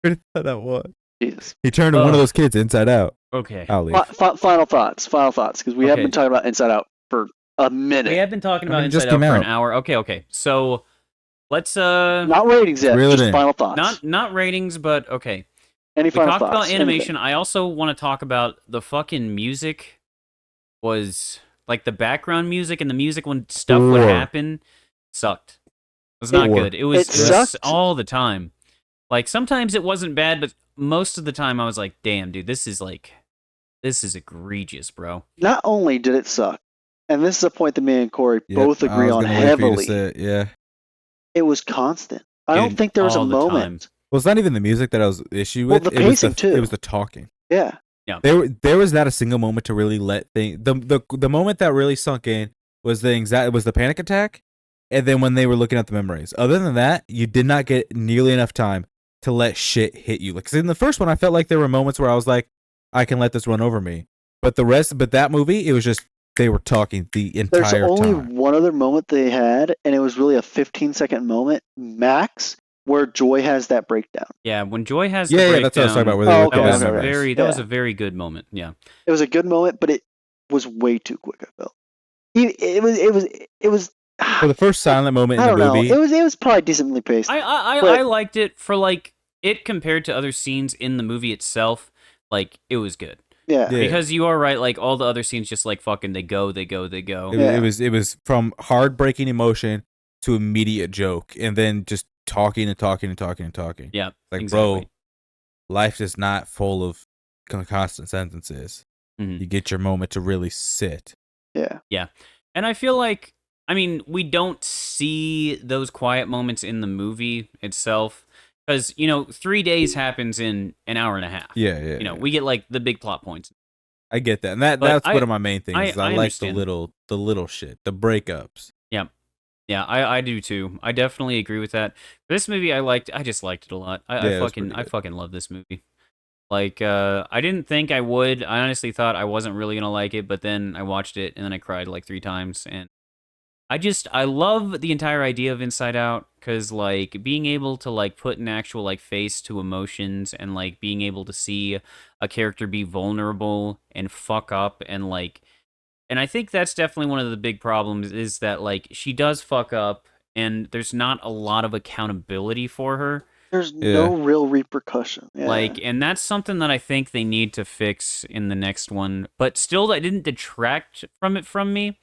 That was. Jesus. He turned one of Ugh. those kids inside out. Okay. I'll leave. Final thoughts, because we have Okay. been talking about Inside Out for a minute. We have been talking about I mean, it just Inside Out came for an out. hour. Okay. So let's Not ratings yet, Reel it just in. final thoughts. not ratings, but okay. Any We final talked thoughts? about animation. Anything. I also want to talk about the fucking music. Was like the background music and the music when stuff would Sure. happen sucked. It was not Sure. good. It was It sucked. all the time. Like sometimes it wasn't bad, but most of the time I was like, "Damn, dude, this is egregious, bro." Not only did it suck, and this is a point that me and Corey Yep, both I agree was on gonna wait for you to heavily. say it, yeah. It was constant. I don't Dude, think there was a all the moment. time. Well, it's not even the music that I was issue Well, with. the it was pacing, too. It was the talking. Yeah. There was not a single moment to really let the moment that really sunk in was the panic attack, and then when they were looking at the memories. Other than that, you did not get nearly enough time to let shit hit you. Like 'cause in the first one, I felt like there were moments where I was like, I can let this run over me. But that movie, it was just they were talking the There's entire only time. one other moment they had, and it was really a 15-second moment max where Joy has that breakdown. Yeah, when Joy has Yeah, the yeah, breakdown, that's what I was talking about. Where Oh, they were okay, that talking was about okay, memories. that was Yeah. a very good moment. Yeah. It was a good moment, but it was way too quick. I felt. It was. For the first silent moment I in don't the know. movie, It was probably decently paced. I But- liked it for like it compared to other scenes in the movie itself. Like it was good Yeah. Yeah. because you are right. Like all the other scenes, just like fucking they go. Yeah. it was from heartbreaking emotion to immediate joke, and then just talking and talking and talking and talking. Yeah, Like, exactly. bro, life is not full of constant sentences. Mhm. You get your moment to really sit. Yeah. And I feel like, I mean, we don't see those quiet moments in the movie itself because 3 days happens in an hour and a half. Yeah. We get like the big plot points. I get that, and But that's one I- of my main things. I is I like the understand. little shit, the breakups. Yeah, I do too. I definitely agree with that. This movie, I just liked it a lot. Yeah, it was pretty I good. fucking love this movie. Like, I didn't think I would. I honestly thought I wasn't really gonna like it, but then I watched it and then I cried like 3 times. And I love the entire idea of Inside Out because like being able to like put an actual like face to emotions and like being able to see a character be vulnerable and fuck up and like. And I think that's definitely one of the big problems is that like she does fuck up and there's not a lot of accountability for her. There's no real repercussion. Yeah. Like, and that's something that I think they need to fix in the next one. But still, that didn't detract from me.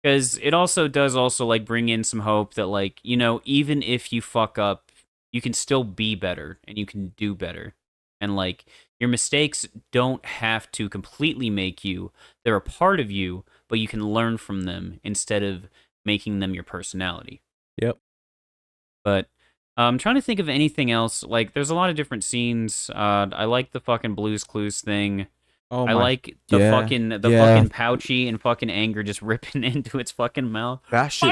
Because it also does like bring in some hope that like, even if you fuck up, you can still be better and you can do better. And like your mistakes don't have to completely make you. They're a part of you, but you can learn from them instead of making them your personality. Yep. But I'm trying to think of anything else. Like there's a lot of different scenes. I like the fucking Blue's Clues thing. Oh I like the yeah, fucking yeah. fucking Pouchy and fucking anger just ripping into its fucking mouth. that shit.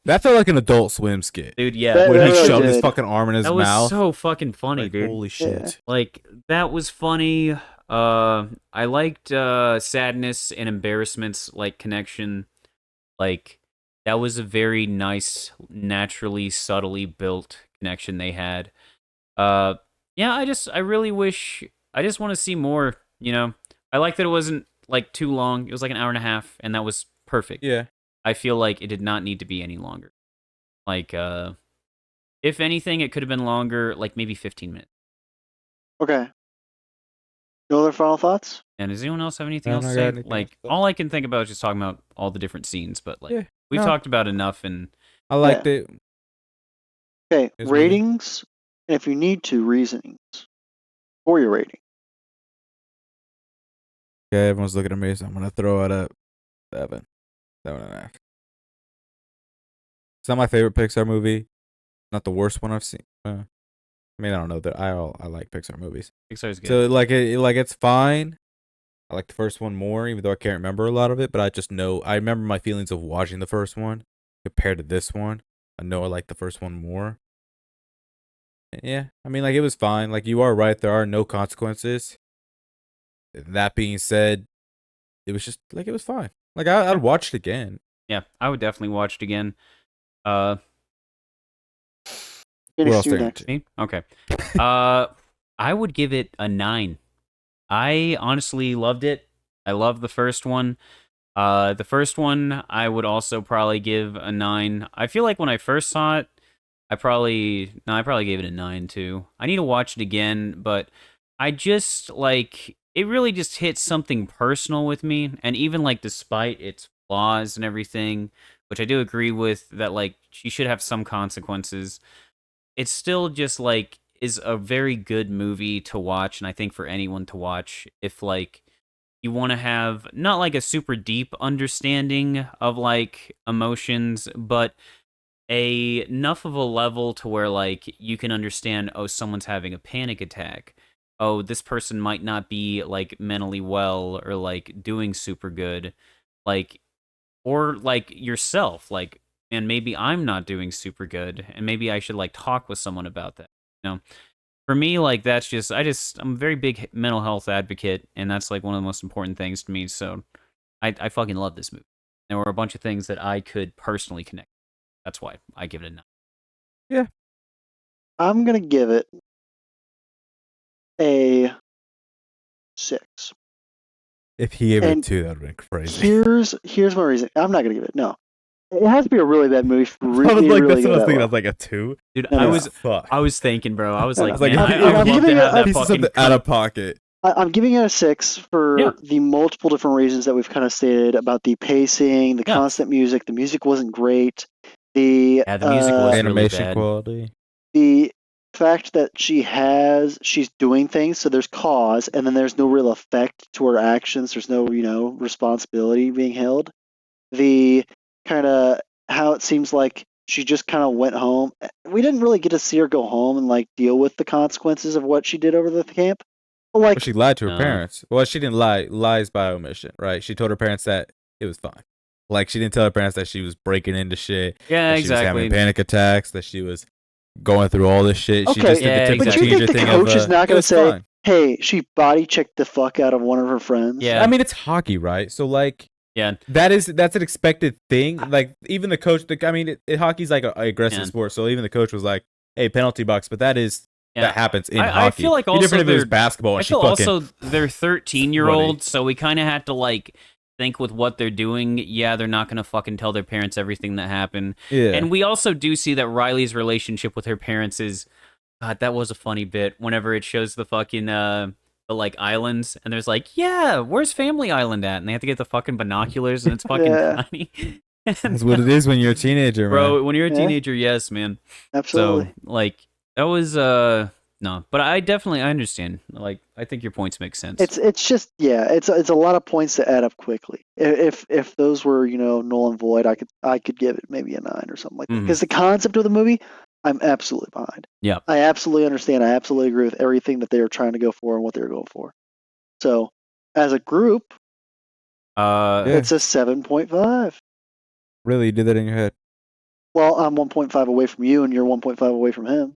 That felt like an Adult Swim skit. Dude, yeah. That- When that he really shoved his did. fucking arm in his That was mouth. so fucking funny, Like, dude. holy shit. Like that was funny. I liked sadness and embarrassment's like connection. Like that was a very nice, naturally, subtly built connection they had. Uh, yeah, I really wish. I just want to see more. You know, I like that it wasn't like too long. It was like an hour and a half, and that was perfect. Yeah. I feel like it did not need to be any longer. Like, if anything, it could have been longer, like maybe 15 minutes. Okay. No other final thoughts? And does anyone else have anything I else don't to got say? anything else Like, to say. all I can think about is just talking about all the different scenes, but like, Yeah. we've No, talked about enough, and I liked it. Okay, Here's what it is. ratings, and if you need to, reasonings for your rating. Okay, everyone's looking at me, so I'm gonna throw it up 7, 7.5. It's not my favorite Pixar movie. Not the worst one I've seen. I mean, I don't know that I like Pixar movies. Pixar's good. So like it's fine. I like the first one more, even though I can't remember a lot of it. But I just know I remember my feelings of watching the first one compared to this one. I know I like the first one more. Yeah, I mean, like it was fine. Like you are right, there are no consequences. That being said, it was just like it was fine. Like I'd watch it again. Yeah, I would definitely watch it again. Uh, Phoenix, else you there? next. me? Okay. I would give it a 9. I honestly loved it. I loved the first one. The first one I would also probably give a 9. I feel like when I first saw it, I probably gave it a 9 too. I need to watch it again, but I just like it really just hits something personal with me, and even like despite its flaws and everything, which I do agree with that like she should have some consequences. It's still just like is a very good movie to watch, and I think for anyone to watch if like you want to have not like a super deep understanding of like emotions, but enough of a level to where like you can understand, oh, someone's having a panic attack, oh, this person might not be like mentally well or like doing super good, like, or like yourself, like, and maybe I'm not doing super good and maybe I should like talk with someone about that, you know. For me, like that's just I'm a very big mental health advocate, and that's like one of the most important things to me. So I fucking love this movie. There were a bunch of things that I could personally connect. That's why I give it a 9. Yeah. I'm gonna give it a 6. If he gave it a And 2, that would have been crazy. Here's my reason. I'm not gonna give it. No, it has to be a really bad movie for I was me like, really that's what I go was that thinking. I low. was like a 2. Dude, No, no, no. Fuck. I was thinking, bro. I was No, like, no. Like, man, if I you would love giving to it have a that piece of fucking something out of pocket. I'm giving it a 6 for Yeah. the multiple different reasons that we've kind of stated about the pacing, the Yeah. constant music. The music wasn't great. The Yeah, the music was really Animation bad. quality. the fact that she's doing things, so there's cause, and then there's no real effect to her actions. There's no responsibility being held. The kind of how it seems like she just kind of went home. We didn't really get to see her go home and like deal with the consequences of what she did over the camp. But, like, Well, she lied to her No. parents. Well, she didn't lie. Lies by omission, right? She told her parents that it was fine. Like, she didn't tell her parents that she was breaking into shit. Yeah, that she was exactly. having panic attacks. That she was going through all this shit. She Okay, just did Yeah, the typical but you exactly. think teenager the thing coach of, is not it going to was say, fine. "Hey, she body checked the fuck out of one of her friends"? Yeah. I mean, it's hockey, right? So, like, Yeah. that's an expected thing. Like, even the coach, hockey's like an aggressive Yeah. sport. So even the coach was like, "Hey, penalty box," but that Yeah. happens in I hockey. feel like It'd be also different if it was they're- basketball and I she feel fucking also they're 13-year-olds, so we kind of had to like think with what they're doing. Yeah, they're not gonna fucking tell their parents everything that happened. yeah. And we also do see that Riley's relationship with her parents is, God, that was a funny bit. Whenever it shows the fucking the like islands, and there's like, yeah, where's Family Island at? And they have to get the fucking binoculars, and it's fucking Yeah. tiny. That's what it is when you're a teenager, man. Bro, when you're a Yeah. teenager, yes, man. Absolutely. So like that was no, but I understand. Like I think your points make sense. It's just it's a lot of points to add up quickly. If those were null and void, I could give it maybe a 9 or something like that. Mhm. Because the concept of the movie, I'm absolutely behind. Yeah. I absolutely understand. I absolutely agree with everything that they were trying to go for and what they were going for. So as a group, Yeah. it's a 7.5. Really, you did that in your head. Well, I'm 1.5 away from you, and you're 1.5 away from him.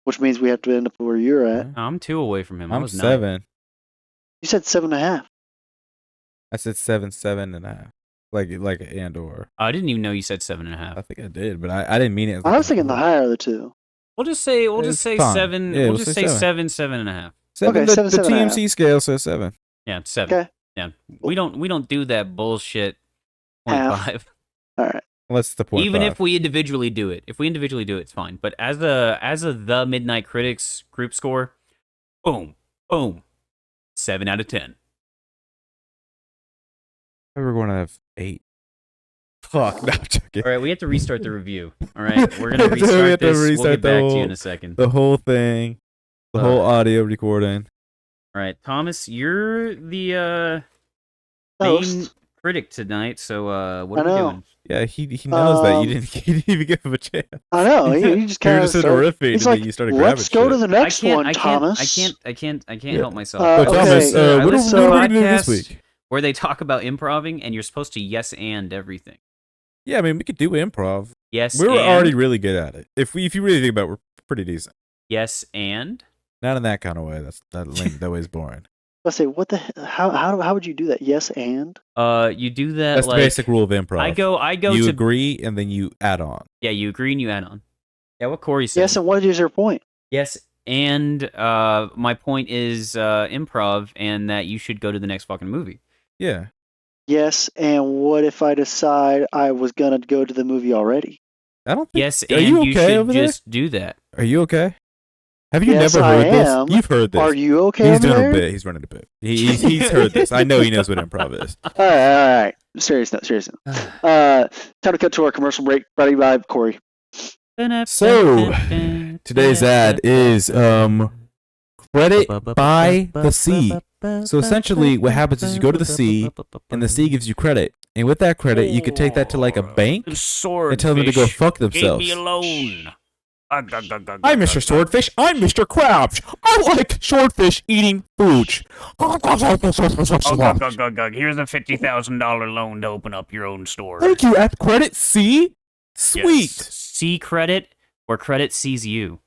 which means we have to end up where you're at. I'm 2 away from him. I I'm was 9. 7. You said 7.5. I said 7.5. Like and or. I didn't even know you said I 7.5. think I did, but I didn't mean it. As I was thinking the higher of the two. We'll just say It's 7. fine. Yeah, we'll we'll just say say 7. 7.5. 7. Okay, the 7.5. TMC scale says 7. Yeah, 7. Okay. Yeah, we don't do that bullshit. Half. 0.5. All right. What's the point? Even if we individually do it, it's fine. But as the Midnight Critics group score, boom, 7 out of 10. we're going to have 8. Fuck, no, I'm joking. All right, we have to restart the review. All right, we're gonna We restart have to this. We'll restart get back to you whole- in a second. The whole thing, the whole audio recording. All right, Thomas, you're the main Host. critic tonight. So what I are we know. doing? Yeah, he knows that Um, you didn't even give him a chance. I know. He just You were kind just of in a riff feed He's and like, then you started grabbing let's go to shit. the next one, I Thomas. can't Yeah. help myself. Uh, So okay. Thomas, I what are listen we to going to do this podcasts week? where they talk about improving, and you're supposed to yes and everything. Yeah, I mean we could do improv. Yes, We were and, already really good at it. If you really think about it, we're pretty decent. yes and. Not in that kind of way. That way's boring. Let's say, what the how would you do that? Yes, and You do that. That's like, the basic rule of improv. I go you to agree and then you add on. Yeah, you agree and you add on. Yeah, what Corey said. yes, and what is your point? Yes, and my point is improv, and that you should go to the next fucking movie. Yeah. Yes, and what if I decide I was gonna go to the movie already? I don't think. Yes, Are and you you okay should over there? just do that. Are you okay? Have you Yes, never heard I this? am. You've heard this. Are you okay He's over doing there? a bit. He's running a bit. He's heard this. I know he knows what improv is. All right. Serious note. Time to cut to our commercial break. Brought by Corey. So, today's ad is credit by the sea. So essentially, what happens is you go to the sea, and the sea gives you credit. And with that credit, you can take that to like a bank and tell them to go fuck themselves. Leave me alone. I'm Mr. Swordfish. I'm Mr. Krabs. I like swordfish eating food. Here's a $50,000 loan to open up your own store. Thank you. At credit C. Sweet. Yes. See credit, or credit sees you.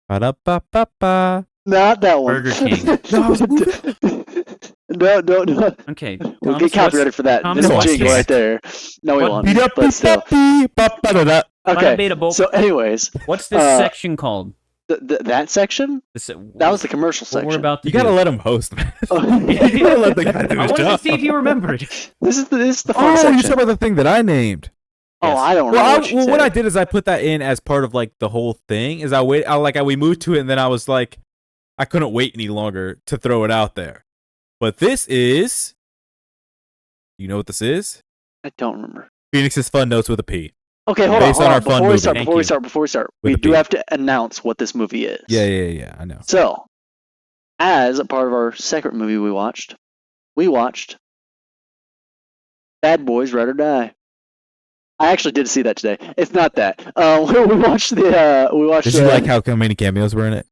Ba-da-ba-ba-ba. Not that one. Burger King. No. Okay, We'll Thomas, get copyrighted for that. Thomas, This what's jingle this? right there. No, we What- won't. Beat up, But still. ba-da-da. Okay. Debatable. So, anyways, What's this section called? that section, This, that was the commercial what section. we're about to You do. gotta let him host, man. Oh. You gotta let the guy do I his wanted to job. see if you remembered. This is the fun Oh, you're section. talking about the thing that I named. Oh, Yes. I don't know. Well, what you what I said. did is I put that in as part of like the whole thing. Is we moved to it, and then I was like, I couldn't wait any longer to throw it out there. But this is, you know what this is? I don't remember. Phoenix's Fun Notes with a P. Okay, hold Based on. on our fun movie. Thank Before you. we start, With we a do P. have to announce what this movie is. Yeah, I know. So, as a part of our second movie we watched Bad Boys Ride or Die. I actually did see that today. It's not that. We watched the. Did you like how many cameos were in it?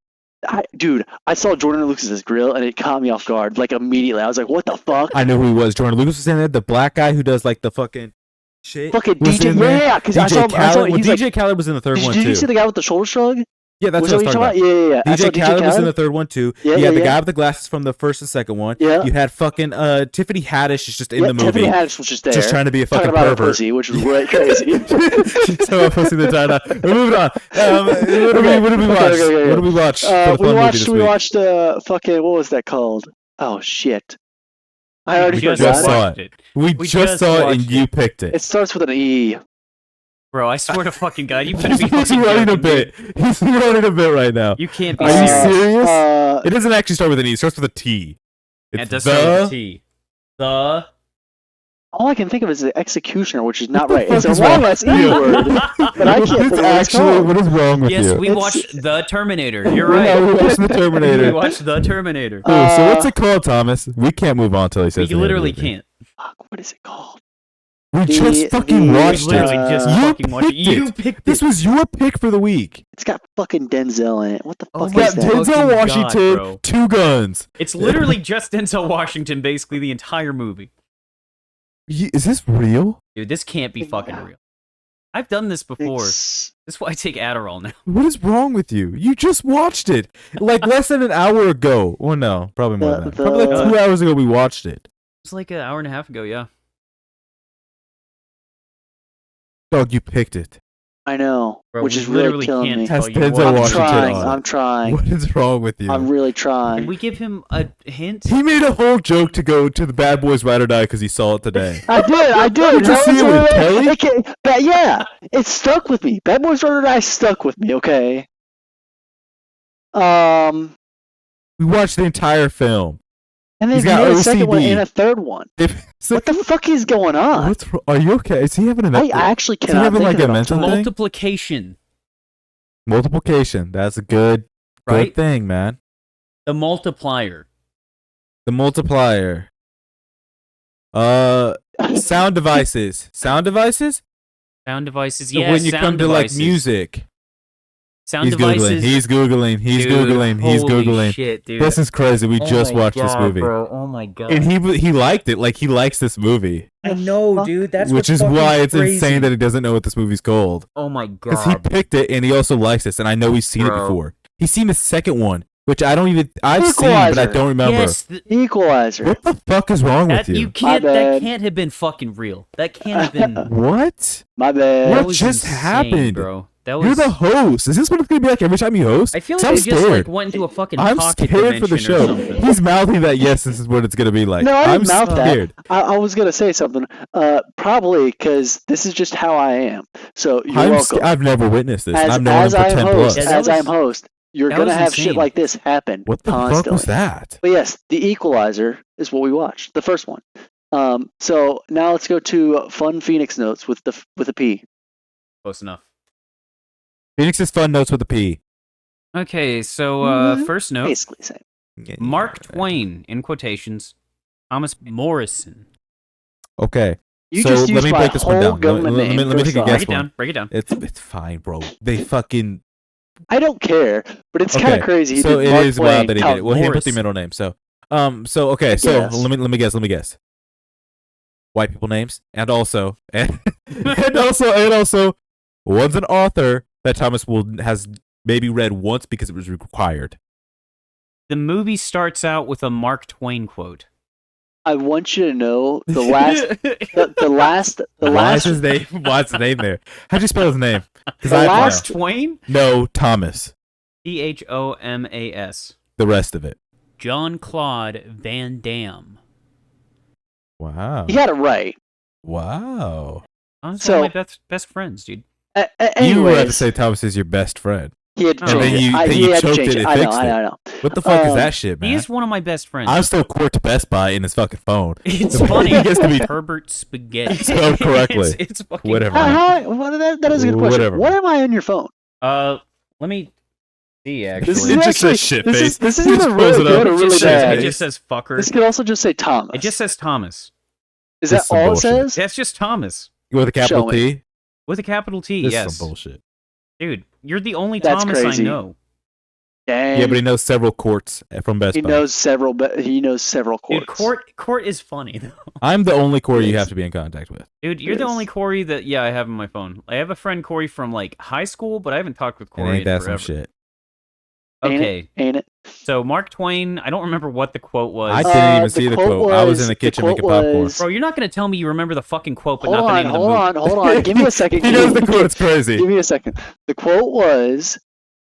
Dude, I saw Jordan Lucas's grill and it caught me off guard. Like immediately, I was like, "What the fuck?" I know who he was. Jordan Lucas was in there. The black guy who does like the fucking shit. Fucking was DJ, in there. yeah, because I saw. Khaled. Well, He's DJ like, Khaled was in the third one did you too. see the guy with the shoulder shrug? Yeah, that's Was what I that was what talking you're about. talking about? Yeah. I saw DJ Khaled was in the third one too. Yeah, you had yeah, the yeah. guy with the glasses from the first and second one. Yeah. You had fucking Tiffany Haddish is just in the movie, Tiffany Haddish was just there. just trying to be a talking fucking about her pervert. pussy, which was really crazy. She's so pussy the time. We're moving on. What did we watch? Okay. What did we watch? For the fun movie this we week? watched fucking, what was that called? Oh shit. I already We just forgot. saw watched it. it. We we just just saw it and watched you it. picked it. It starts with an E. Bro, I swear to fucking God, you better He's be fucking running a joking, bit. dude. He's running a bit right now. You can't be Are you serious. serious? It doesn't actually start with an E. It starts with a T. It It's does start with a T. The. All I can think of is the executioner, which is not What right. the It's fuck a is wrong long ass E with you? word. But I can't think of what it's called. What is wrong with Yes, you? we It's- watched The Terminator. You're Yeah, right. we watched The Terminator. We watched The Terminator. Cool, so what's it called, Thomas? We can't move on until he says We the name of the literally movie. can't. Fuck, what is it called? We The- just fucking the- We watched literally it. just You fucking watched it. picked it. You picked This it. was your pick for the week. It's got fucking Denzel in it. What the Oh fuck my is Got that? God. Denzel Fucking Washington, bro. 2 guns. It's literally just Denzel Washington, basically the entire movie. Is this real? Dude, this can't be fucking real. I've done this before. It's- That's why I take Adderall now. What is wrong with you? You just watched it like less than an hour ago. Well, no, probably more than that. Probably like 2 hours ago we watched it. It was like an hour and a half ago, yeah. Dog, you picked it. I know, Bro, which we is really literally killing can't me. tell Has you Denzel what. I'm Washington trying. on it. I'm trying. What is wrong with you? I'm really Can trying. we give him a hint? He made a whole joke to go to the Bad Boys Ride or Die because he saw it today. I did. Did you see it with Kelly? Yeah, it stuck with me. Bad Boys Run or Die stuck with me. Okay. We watched the entire film. And He's they got made a second one OCD. and a third one. What the fuck is going on? Are you okay? Is he having an? I actually he cannot having, think like, of a it off mental the top. thing? Multiplication, Multiplication. That's a good right? thing, man. The multiplier. The multiplier. Sound devices. Sound devices. Sound devices. So Yeah, when you sound come devices. to like music, Sound he's devices. googling. He's googling. He's Dude, googling. He's holy googling. Shit, dude. This is crazy. We Oh just my watched this God, movie, bro. Oh my god. and he liked it. Like he likes this movie, I know, dude. That's which what's is why fucking it's crazy. insane that he doesn't know what this movie's called. Oh my Because he god. picked it, and he also likes this, and I know he's seen it Bro. before. He's seen the second one, which I've seen, but I Equalizer. don't remember. Yes, Equalizer. What the fuck is wrong with that you? can't. My That bad. can't have been fucking real. That can't have been. What? My bad. What That was just insane, happened? bro? That You're was. the host. Is this what it's gonna be like every time you host? I feel 'Cause like I'm they just scared. like went into a fucking I'm pocket scared for the dimension or show. something. He's mouthing that. Yes, this is what it's gonna be like. No, I I'm didn't mouth scared. that. I was gonna say something. Probably because this is just how I am. So you're I'm welcome. I've never witnessed this. As, I've known him as for I am 10 host, plus. Yeah, that as I am was- host, you're that gonna was have shit insane. like this happen What the constantly. fuck was that? But yes, the Equalizer is what we watched, the first one. So now let's go to Fun Phoenix Notes with a P. Close enough. Phoenix's fun notes with a P. Okay, so Mhm. first note: Basically the same. Mark Twain in quotations. Thomas Morrison. Okay. You So just let used me my break this one whole down. government Let me- name. let me first take a off. guess. Break it down. Break it down. It's fine, bro. They fucking I don't care, but it's kind of crazy. He So did it Mark is Twain, wild that he did Count it. Well, he didn't put the Morrison. middle name. So okay. So Yes. let me guess. White people names, and also and also one's an author that Thomas has maybe read once because it was required. The movie starts out with a Mark Twain quote. I want you to know the last Why is his name? Why's the name there? How'd you spell his name? 'Cause The I don't last- know. Twain? No, Thomas. Thomas. The rest of it. John Claude Van Damme. Wow. He had it right. Wow. Honestly, So- one of my best friends, dude. You were about to Anyways, say Thomas is your best friend. he had to Oh. change And then it. you- I- then he you had to choked change it it. and I know, fixed I it. know, I know. What the fuck is Um, that shit, man? He is one of my best friends. I'm still court to Best Buy in his fucking phone. It's The funny. he gets to be Herbert Spaghetti. spelled correctly. It's fucking Whatever. funny. Well, that is a good question. Whatever. What am I on your phone? Let me see, actually. This is It just actually- says shit this face. is- this is He either just pulls really it up. good or it, really just says, bad. it just says fucker. This could also just say Thomas. It just says Thomas. Is This that is some all bullshit. it says? That's just Thomas. With a capital Show me. T? With a capital T, This yes. is some bullshit. Dude, you're the only That's Thomas crazy. I know. Dang. Yeah, but he knows several courts from Best he Buy. knows several. He knows several Dude, courts. Court is funny, though. I'm the only Corey you Yes. have to be in contact with. Dude, you're It the is. only Corey that, I have on my phone. I have a friend, Corey, from, like, high school, but I haven't talked with And Corey ain't in that forever. some shit? Okay, Ain't it? so Mark Twain, I don't remember what the quote was. I didn't even the see the quote quote. I was in was- the the kitchen quote making popcorn. was- Bro, you're not going to tell me you remember the fucking quote, but Hold not the name on, of the hold movie. on, hold on. Give me a second. He knows the quote. It's crazy. Give me a second. The quote was,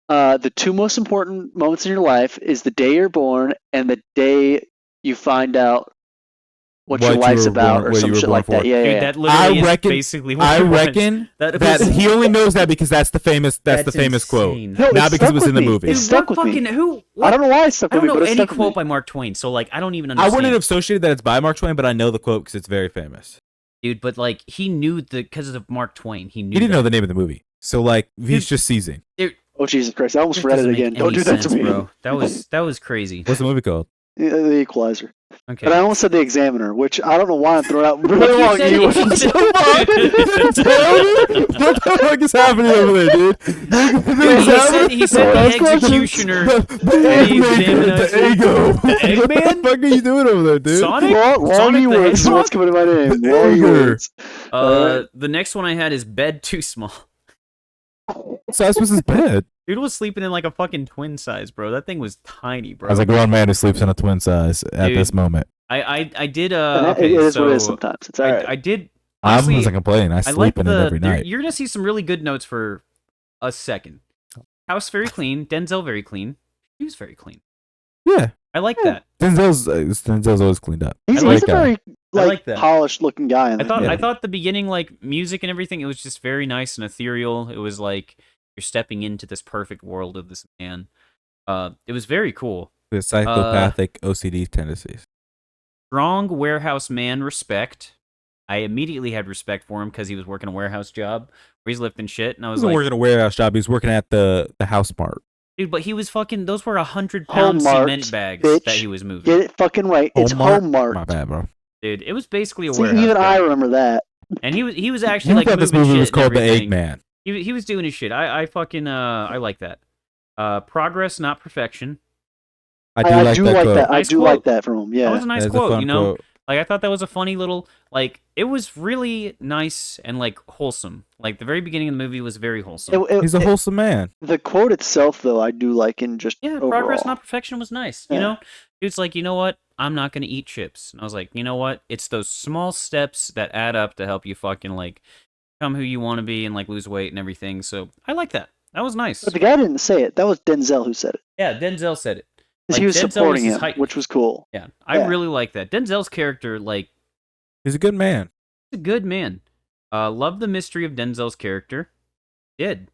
"The two most important moments in your life is the day you're born and the day you find out what your What you life's were about, born- or what some you were shit born like that." for. Yeah, Dude, yeah. that literally I reckon- is basically what I it was. reckon That that was- he only knows that because that's the famous quote. insane. No, Not it because it stuck was with in the me. movie. It Dude, stuck what with me. fucking who? I What? don't know why it stuck I with don't me, know but it any stuck with quote me. by Mark Twain, so like I don't even I understand. wouldn't have associated that it's by Mark Twain, but I know the quote because it's very famous. Dude, but like he knew because of Mark Twain, he knew. He didn't that. know the name of the movie, so like he's Dude. just seizing. Oh Jesus Christ! I almost This read it doesn't make again. Don't any do that to sense, me, bro. That was crazy. What's the movie called? The Equalizer. Okay. But I almost said the Examiner, which I don't know why I'm throwing out really You long said- E you words. said- What the fuck is happening over there, dude? Dude, he said the executioner. The ego. What Eggman? the fuck are you doing over there, dude? Sonic? Long Sonic E the words is Hedgehog? what's coming to my name. The Long E Egger. words. Alright. The next one I had is Bed Too Small. Size was his bed. Dude was sleeping in like a fucking twin size, bro. That thing was tiny, bro. As a grown man who sleeps in a twin size at Dude, this moment. I did It is what it is sometimes. It's alright. I did I honestly, wasn't complaining. I I sleep like in it every night. You're gonna see some really good notes for a second. House very clean, Denzel very clean. He was very clean. Yeah. I like Yeah. that. Denzel's always cleaned up. He's I like a that. very I like that. polished looking guy. In I the thought the beginning, like music and everything, it was just very nice and ethereal. It was like you're stepping into this perfect world of this man. It was very cool. With psychopathic OCD tendencies. Strong warehouse man respect. I immediately had respect for him because he was working a warehouse job where he's lifting shit, and I He was wasn't like, working a warehouse job. He was working at the house mart. dude, but he was fucking. Those were 100-pound Hallmark, cement bags bitch. that he was moving. Get it fucking right. It's Hallmark. My bad, bro. Dude, it was basically a See, warehouse. even I job. remember that. And he was actually You like thought this moving movie shit was and called The everything. Eggman. He was doing his shit. I fucking I like that. Progress, not perfection. I I do like quote. that. I Nice do quote. like that from him. That Yeah. was a nice That is a quote, fun you know. quote. Like I thought that was a funny little like it was really nice and like wholesome. Like the very beginning of the movie was very wholesome. He's a wholesome man. The quote itself, though, I do like in just Yeah, overall. progress, not perfection was nice. You Yeah. know, dude's like, you know what? I'm not gonna eat chips. And I was like, you know what? It's those small steps that add up to help you fucking like become who you want to be and like lose weight and everything. So I like that. That was nice. But the guy didn't say it. That was Denzel who said it. Yeah, Denzel said it. 'Cause Like, he was Denzel supporting was his him, height- which was cool. Yeah, I Yeah. really like that. Denzel's character, like, He's a good man. he's a good man. Love the mystery of Denzel's character. I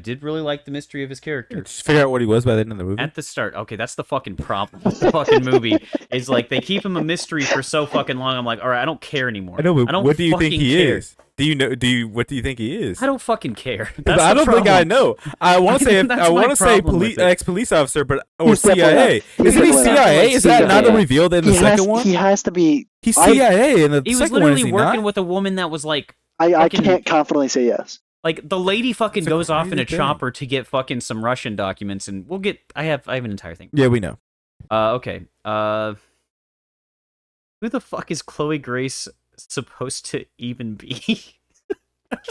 did really like the mystery of his character. Just figure out what he was by the end of the movie. At the start, okay, that's the fucking problem with the fucking movie. Is like they keep him a mystery for so fucking long. I'm like, all right, I don't care anymore. I know, but don't what do you think fucking he care. is? Do you know? What do you think he is? I don't fucking care. But That's I the don't think I problem. know. I want to say That's I my want to say problem with it. ex-police officer, but or He's definitely CIA. not. He's Isn't he definitely not. CIA? Is that not CIA. revealed in the second one? He has to be. He's I- CIA in the He was second one. Is literally he working not? with a woman that was like I fucking- can't confidently say yes. Like the lady fucking It's a goes off in a crazy thing. chopper to get fucking some Russian documents, and we'll get. I have an entire thing. Yeah, we know. Okay. Who the fuck is Chloe Grace supposed to even be?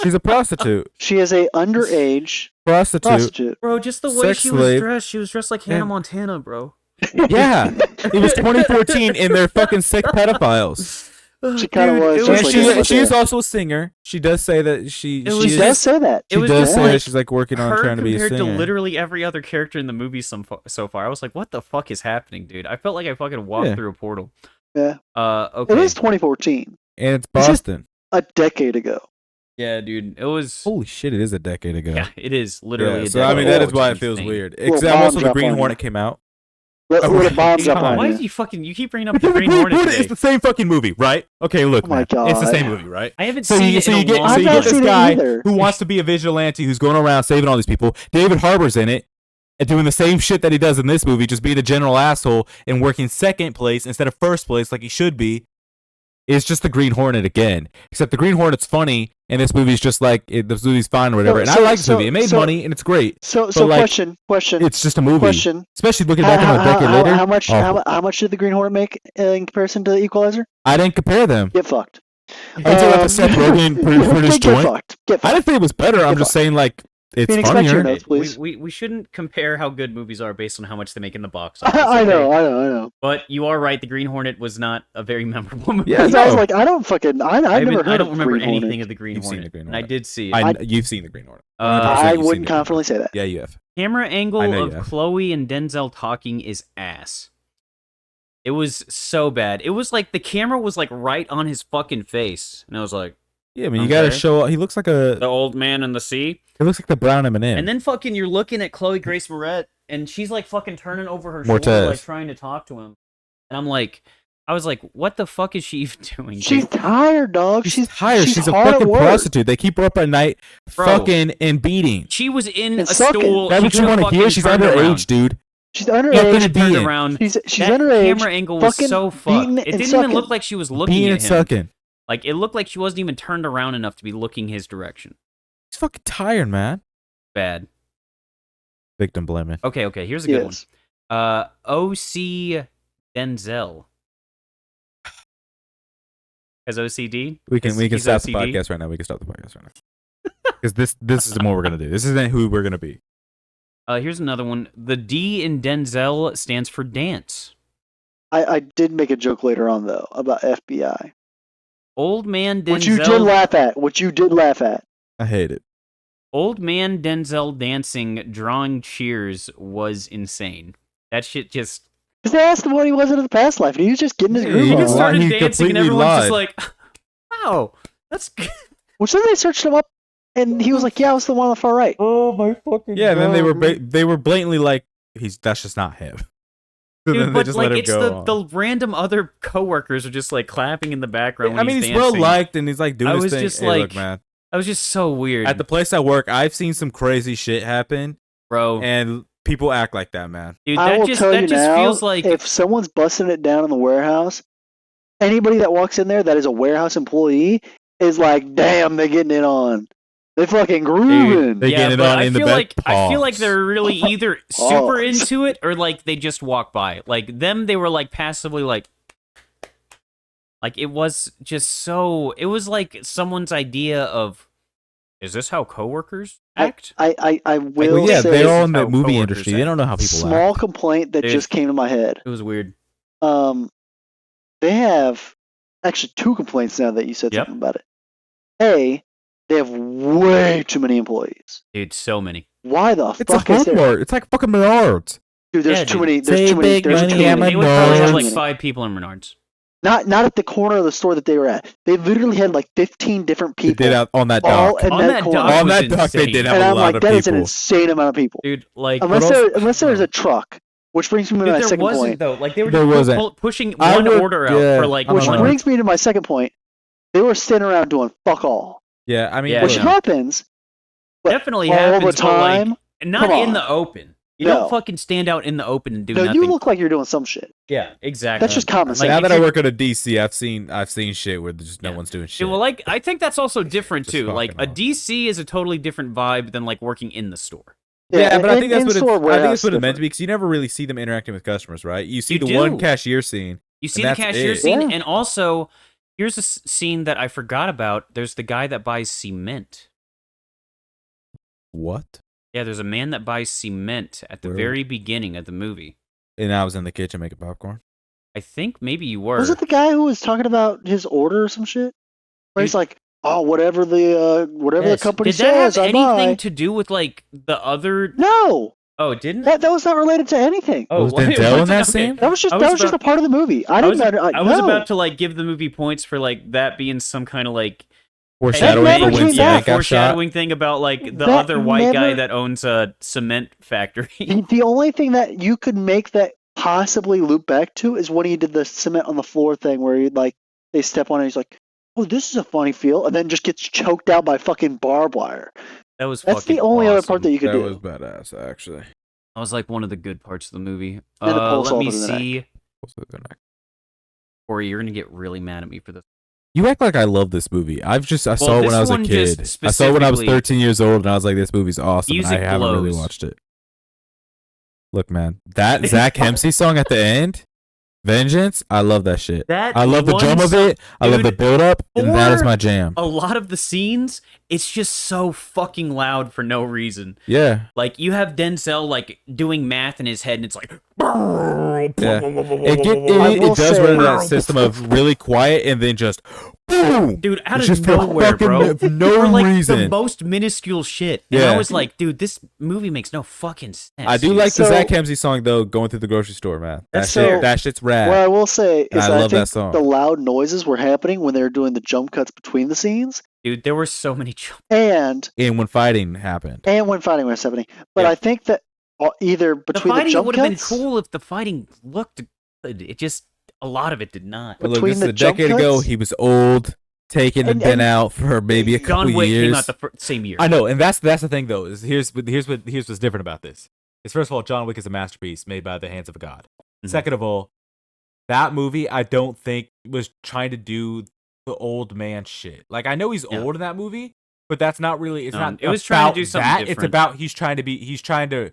She's a prostitute. She is a underage prostitute. Bro, just the way Sex she was slave. dressed. She was dressed like Hannah And- Montana, bro. Yeah, it was 2014, and they're fucking sick pedophiles. She kind of was. It just And like she Hannah she is Montana. also a singer. She does say that she It was She she, does just- say that. it was does just say like that she's like working on her trying to be a compared singer. to literally every other character in the movie so far. I was like, what the fuck is happening, dude? I felt like I fucking walked Yeah. through a portal. Yeah. Okay. It is 2014. And it's It's just- Boston. A decade ago. Yeah, dude. It was. Holy shit! It is a decade ago. Yeah, it is literally. Yeah, a so I mean decade that ago, is why it which feels insane. weird. Little Except bomb also the drop Green on Hornet you. came out. Let a bomb Dude, drop on why you. do you keep bringing up the Green Hornet It's today? the same fucking movie, right? Okay, look, Oh my man. It's the God. same movie, right? I haven't So seen you, it so in you a get long so I've you not get this seen it guy either. who wants to be a vigilante who's going around saving all these people. David Harbour's in it and doing the same shit that he does in this movie, just being a general asshole and working second place instead of first place like he should be. It's just the Green Hornet again. Except the Green Hornet's funny, and this movie's just like this movie's fine or whatever. And I like this movie. It made money, and it's great. So like, question. It's just a movie. Question. Especially looking back on it a decade later. How much? awful. How much did the Green Hornet make in comparison to the Equalizer? I didn't compare them. Get fucked. Are you talking about the Seth Rogen British Get joint? fucked. Get I fucked. didn't think it was better. I'm Get just fucked. saying, like, it's Phoenix, back to your funnier. notes, please. We shouldn't compare how good movies are based on how much they make in the box office. I okay? know. But you are right. The Green Hornet was not a very memorable movie. Yeah, Because I was no. like, I don't fucking. I never heard I don't of remember Green anything Hornet. of the Green You've seen Hornet. the Green And I Hornet. did see it. You've seen the Green Hornet. I 100% you've seen wouldn't the confidently say that. Yeah, you have. Camera angle I know of you have. Chloe and Denzel talking is ass. It was so bad. It was like the camera was like right on his fucking face, and I was like, Yeah, I mean, you gotta Okay. show. He looks like the a. old man in the sea. He looks like the brown M&M. And then fucking you're looking at Chloe Grace Moretz, and she's like fucking turning over her shoulder, Mortez. like trying to talk to him. And I was like, what the fuck is she even doing? She's dude? tired, dog. she's tired. She's a hard at fucking work. prostitute. They keep her up at night, Bro. fucking and beating. She was in And a sucking. stool. That's She what you could've want to hear. fucking She's turned underage, around. dude. She's Nothing underage. to be Turned in. around. She's That underage. camera angle was fucking so fucked. beating It and didn't even sucking. look like she was looking Being at and him. sucking. Like it looked like she wasn't even turned around enough to be looking his direction. He's fucking tired, man. Bad. Victim blaming. Okay. Here's a good Yes. one. OC Denzel. Has OCD? We can He's stop the OCD? podcast right now. We can stop the podcast right now. Because this is what we're gonna do. This isn't who we're gonna be. Here's another one. The D in Denzel stands for dance. I did make a joke later on though about FBI, Old man Denzel. Which you did laugh at. I hate it. Old man Denzel dancing, drawing cheers was insane. That shit just. Because they asked him what he was in his past life, and he was just getting his Yeah, groove he He on. just started He dancing, and completely everyone's just lied. like, "Wow, that's good." Which then they searched him up, and he was like, "Yeah, I was the one on the far right." Oh my fucking Yeah, and then they were blatantly like, that's just not him. So Dude, then they but just like let him it's go the on. random other coworkers are just like clapping in the background. When I mean, he's he's dancing. well liked and he's like doing I his was thing. just Hey, like, look, man. I was just so weird. At the place I work, I've seen some crazy shit happen, bro, and people act like that, man. dude, I that will just tell that you just now, feels like if someone's busting it down in the warehouse, anybody that walks in there that is a warehouse employee is like, "Damn, they're getting it on. They fucking grooving." They get it but on in the bed. I feel like Pause. they're really either super Pause. into it or like they just walk by. Like them, they were like passively like it was just so. It was like someone's idea of, is this how coworkers act? I will Well, yeah, say they're all in how the movie coworkers industry. act. They don't know how people small act. complaint that Dude. just came to my head. It was weird. They have actually two complaints now that you said Yep. something about it. A, they have way too many employees. Dude, so many. Why the It's a fuck is there? homework. It's like fucking Menards. Dude, there's Yeah, too dude. many. There's Say too many. big There's money, too many. I'm a They would probably have Menards. like 5 people in Menards. Not at the corner of the store that they were at. They literally had like 15 different They people did out on that all dock. in On that that corner. dock. On was that dock, they insane. did have And a I'm lot like, of that is an people. insane amount of people. Dude, like Unless there's a truck, which brings me to Dude, my there second wasn't point. though. Like they were There just wasn't. pushing I one would- order out yeah, for like I don't Which know. one. brings me to my second point. They were standing around doing fuck all, Yeah, I mean, Yeah, which yeah. happens. But Definitely all happens, the time. but like not Come in on. the open. You No. don't fucking stand out in the open and do No, nothing. you look like you're doing some shit. Yeah, exactly. That's just common Like, sense. now if that I you're- work at a DC, I've seen shit where just no Yeah. one's doing shit. Dude, well, like I think that's also different Just too. Like fucking a off. DC is a totally different vibe than like working in the store. Yeah, but I think that's what in-store I think warehouse that's what is it's meant to be different. because you never really see them interacting with customers, right? You see You the one do. cashier scene. You see And the that's cashier it. scene, Yeah. and also here's a scene that I forgot about. There's the guy that buys cement. What? Yeah, there's a man that buys cement at the Where- very beginning of the movie. And I was in the kitchen making popcorn. I think maybe you were. Was it the guy who was talking about his order or some shit? Where he's Dude. like, "Oh, whatever the Yes. company Did that says, have I anything buy." to do with like the other? No, Oh, it didn't. that was not related to anything. Oh, Was what- Denzel what in that the- scene? That was just I was just a about- part of the movie. I I was, didn't. I was no. about to like give the movie points for like that being some kind of like Foreshadowing never for when came Sonic back. got shot. foreshadowing thing about like the That other white guy never- that owns a cement factory. The only thing that you could make that possibly loop back to is when he did the cement on the floor thing, where he like they step on it. He's like, "Oh, this is a funny feel," and then just gets choked out by fucking barbed wire. That was That's fucking the only other awesome. part that you could That do. was badass, actually. That was like one of the good parts of the movie. And the pulse Let me off of the neck. see. Corey, you're gonna get really mad at me for this. You act like I love this movie. I saw it when this I was a one kid. just I saw it when I was specifically- 13 years old, and I was like, "This movie's awesome." And I Music haven't really blows. watched it. Look, man, that Zach Hempsey song at the end, "Vengeance." I love that shit. That I love the one drum of song- it. I love the dude, build up, and that is for my jam. A lot of the scenes, it's just so fucking loud for no reason. Yeah, Like you have Denzel like doing math in his head, and it's like, it I will does say- run that system of really quiet and then just boom. dude, out It's of just for nowhere, fucking bro. for no For, like, the reason. most minuscule shit. And Yeah. I was like, dude, this movie makes no fucking sense. I do dude. like the So- Zach Hempsey song though. Going through the grocery store, man. That That's shit. fair. That shit's rad. What I will say And is I I love think that song. the loud noises were happening when they were doing the jump cuts between the scenes, Dude, there were so many jump. and And when fighting happened. when fighting was happening. But Yeah. I think that either The between the fighting jump would have been cuts, cool if the fighting looked good. It just, a lot of it did not. But look, between this is the a jump decade ago. cuts- He was old, taken and been and- out for maybe a couple John Wick years. came out the same year. I know, and that's the thing though. Is here's what's different about this. Is first of all, John Wick is a masterpiece made by the hands of a god. Mhm. Second of all, that movie I don't think was trying to do the old man shit. Like I know he's Yeah. old in that movie, but that's not really. It's No, not. it was trying to about do something that. It's different. about he's trying to.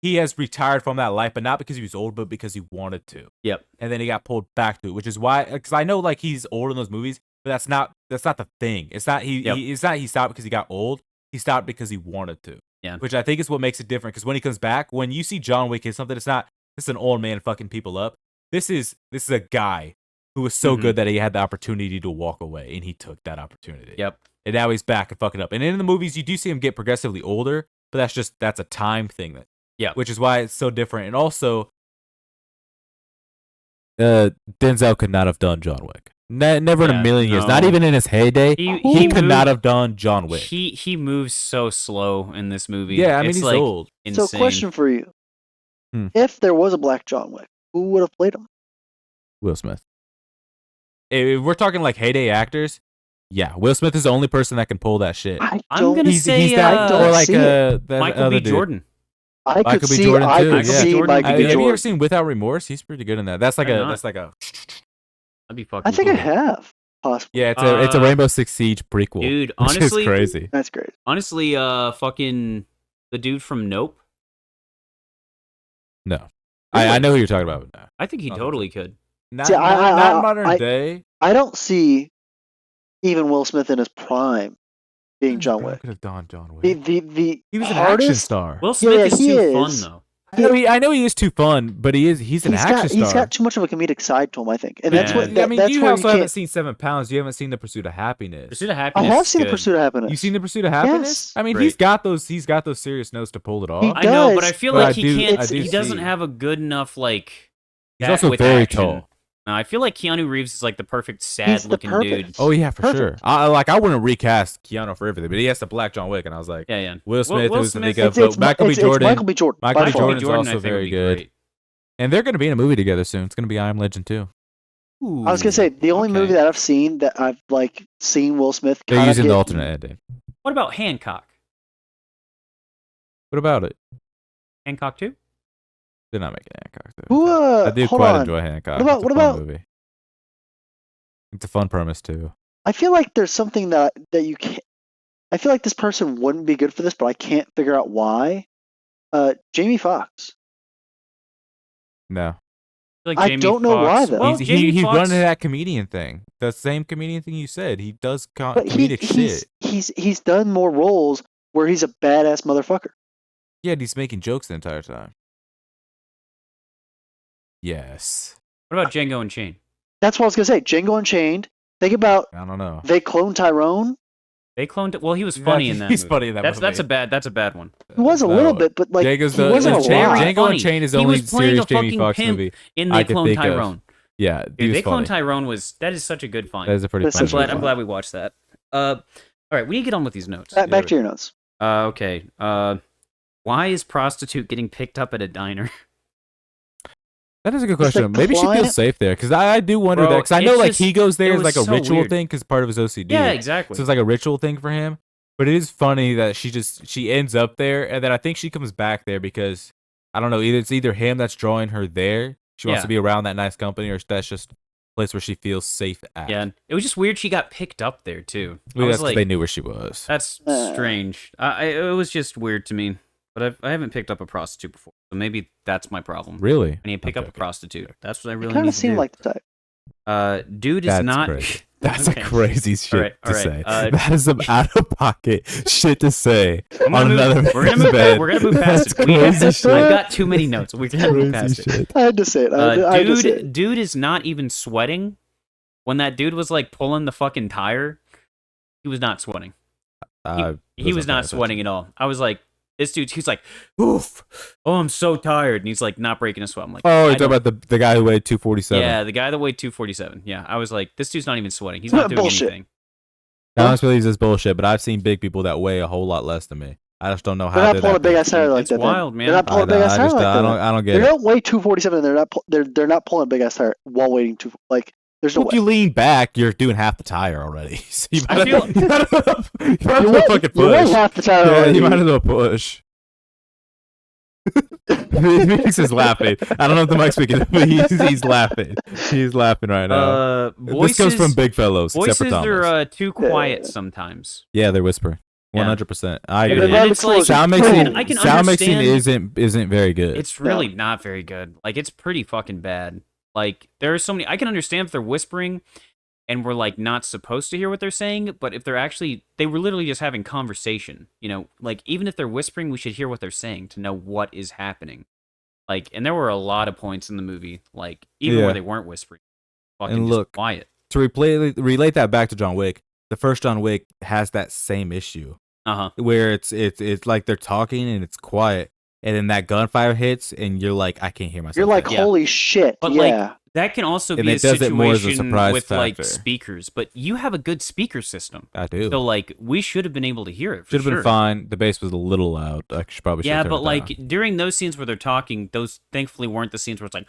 He has retired from that life, but not because he was old, but because he wanted to. Yep. And then he got pulled back to it, which is why, because I know like he's old in those movies, But that's not the thing. It's not Yep. it's not he stopped because he got old. He stopped because he wanted to. Yeah. Which I think is what makes it different. Because when he comes back, when you see John Wick hit something, it's not this is an old man fucking people up. This is a guy who was so good that he had the opportunity to walk away, and he took that opportunity. Yep. And now he's back and fucking up. And in the movies, you do see him get progressively older, but that's a time thing. Which is why it's so different. And also, Denzel could not have done John Wick. Never in a million years. Not even in his heyday. He could not have done John Wick. He moves so slow in this movie. Yeah, I mean, it's he's like old. insane. So, question for you: if there was a black John Wick, who would have played him? Will Smith. If we're talking like heyday actors, yeah, Will Smith is the only person that can pull that shit. I'm gonna say he's that, or like Michael B. Jordan. I could see Jordan too. Michael B. Jordan. Have you ever seen Without Remorse? He's pretty good in that. That's like a. That'd be fucking. I think cool. I have. Possibly. Yeah, it's a Rainbow Six Siege prequel. Dude, which honestly, is crazy. That's great. Honestly, fucking the dude from Nope. No, I know who you're talking about now. I think he totally could. Not modern day. I don't see even Will Smith in his prime being John Wick. Could have done John Wick. He was an action star. Will Smith is he too fun is. though. I know he is too fun, but he's an action star. He's got too much of a comedic side to him, I think, and that's what. I mean, that's you where also you haven't can't. seen 7 Pounds. You haven't seen The Pursuit of Happiness. Pursuit of I Happiness. have seen is The Pursuit of Happiness. You seen The Pursuit of Happiness? Yes. I mean, Great. he's got those serious notes to pull it off. He I know, but does, I feel but like I he do- can't. I do He doesn't see. have a good enough like. He's that also with very action. tall. I feel like Keanu Reeves is like the perfect He's the sad-looking perfect. dude. Oh yeah, for Perfect. sure. I wouldn't recast Keanu for everything, but he has the black John Wick, and I was like, Yeah. Will Smith, Will who's the Smith- big up, but Michael B. It's Jordan. Michael B. Jordan. Michael by B. far. Jordan's Jordan, also I think, very would be good. great. And they're going to be in a movie together soon. It's going to be I Am Legend 2. Ooh, I was gonna say the only okay. movie that I've seen that I've like seen Will Smith. They're kinda using the get- alternate ending. What about Hancock? What about it? Hancock 2? They're not making Hancock. Though. Who? I do Hold quite on. enjoy Hancock. What about- It's a what fun about- movie. It's a fun premise too. I feel like there's something that you can't. I feel like this person wouldn't be good for this, but I can't figure out why. Jamie Foxx. No, Like I Jamie don't know why, Foxx. though. Well, Jamie he's Foxx- running that comedian thing. The same comedian thing you said. He does But comedic shit. he's done more roles where he's a badass motherfucker. Yeah, and he's making jokes the entire time. Yes. What about Django Unchained? That's what I was gonna say. Django Unchained. Think about I don't know. they cloned Tyrone. They cloned it. Well, he was funny in that. He's movie. funny in that That's movie. that's a bad one. He was a little bit, but like Django's he wasn't a lot. Unchained- Django funny. Unchained is the He only was playing serious a Jamie fucking Foxx pimp movie. In I They could Cloned think of. Tyrone. Yeah, he Dude, was They funny. Cloned Tyrone that is such a good find. That is a pretty That's funny such a good movie. I'm glad we watched that. All right, we need to get on with these notes. Back to your notes. Okay. Why is prostitute getting picked up at a diner? That is a good Is the question. Maybe she feels client- safe there because I do wonder Bro, that because I know it's like just- he goes there it as like was a so ritual weird. thing because part of his OCD. Yeah, exactly. So it's like a ritual thing for him. But it is funny that she ends up there and then I think she comes back there because I don't know it's either him that's drawing her there. She wants Yeah. to be around that nice company, or that's just a place where she feels safe at. Yeah, it was just weird. She got picked up there too. Maybe I was that's 'cause like, they knew where she was. that's strange. It was just weird to me. But I haven't picked up a prostitute before, so maybe that's my problem. Really? I need to pick I'm up a joking. prostitute. That's what I really Kind need of to seemed do. like the type. Dude is That's not. crazy. That's Okay. a crazy shit all to right, say. that is some out of pocket shit to say I'm on gonna another move, we're gonna man's move. bed. We're gonna move past That's it. crazy shit. I've got too many notes. We're gonna move past Crazy it. shit. I had to say it. I had to say it. Dude is not even sweating. When that dude was like pulling the fucking tire, he was not sweating. He was not sweating at all. I was like, this dude, he's like, oof, oh, I'm so tired. And he's like, not breaking a sweat. I'm like, Oh, I you're talking about the guy who weighed 247. yeah, the guy that weighed 247. Yeah, I was like, this dude's not even sweating. He's not doing Bullshit. anything. I honestly believe this is bullshit, but I've seen big people that weigh a whole lot less than me. I just don't know how They're not they're pulling a that big big. ass tire like It's that. then. wild, man. They're not pulling a big ass tire like that. I don't They get it. don't weigh 247. They're not pulling a big ass tire while waiting to like. There's no If way. you lean back, you're doing half the tire already. So you I might feel- you might as well You weigh- fucking you weigh push. half the tire Yeah, already. you might as well push. Felix is laughing. I don't know if the mic's speaking, but he's laughing. He's laughing right now. Voices, This comes from big fellows, except for voices Thomas. are too quiet sometimes. Yeah, they're whispering. Yeah. 100%. I Dude, agree. and it's like, Sound I mixing, can sound mixing understand- isn't very good. It's really not very good. Like, it's pretty fucking bad. Like, there are so many. I can understand if they're whispering and we're like not supposed to hear what they're saying, but if they were literally just having conversation, like even if they're whispering, we should hear what they're saying to know what is happening. Like, and there were a lot of points in the movie, like even where they weren't whispering, fucking And just look, quiet. To relate that back to John Wick, the first John Wick has that same issue where it's like they're talking and it's quiet, and then that gunfire hits, and you're like, I can't hear myself. You're like, now. holy shit! But yeah. like that can also And be a it does it more as a situation surprise with like factor. speakers, but you have a good speaker system. I do. So like we should have been able to hear it. Should have been fine. The bass was a little loud. I should probably Yeah, turn but it like down. during those scenes where they're talking, those thankfully weren't the scenes where it's like.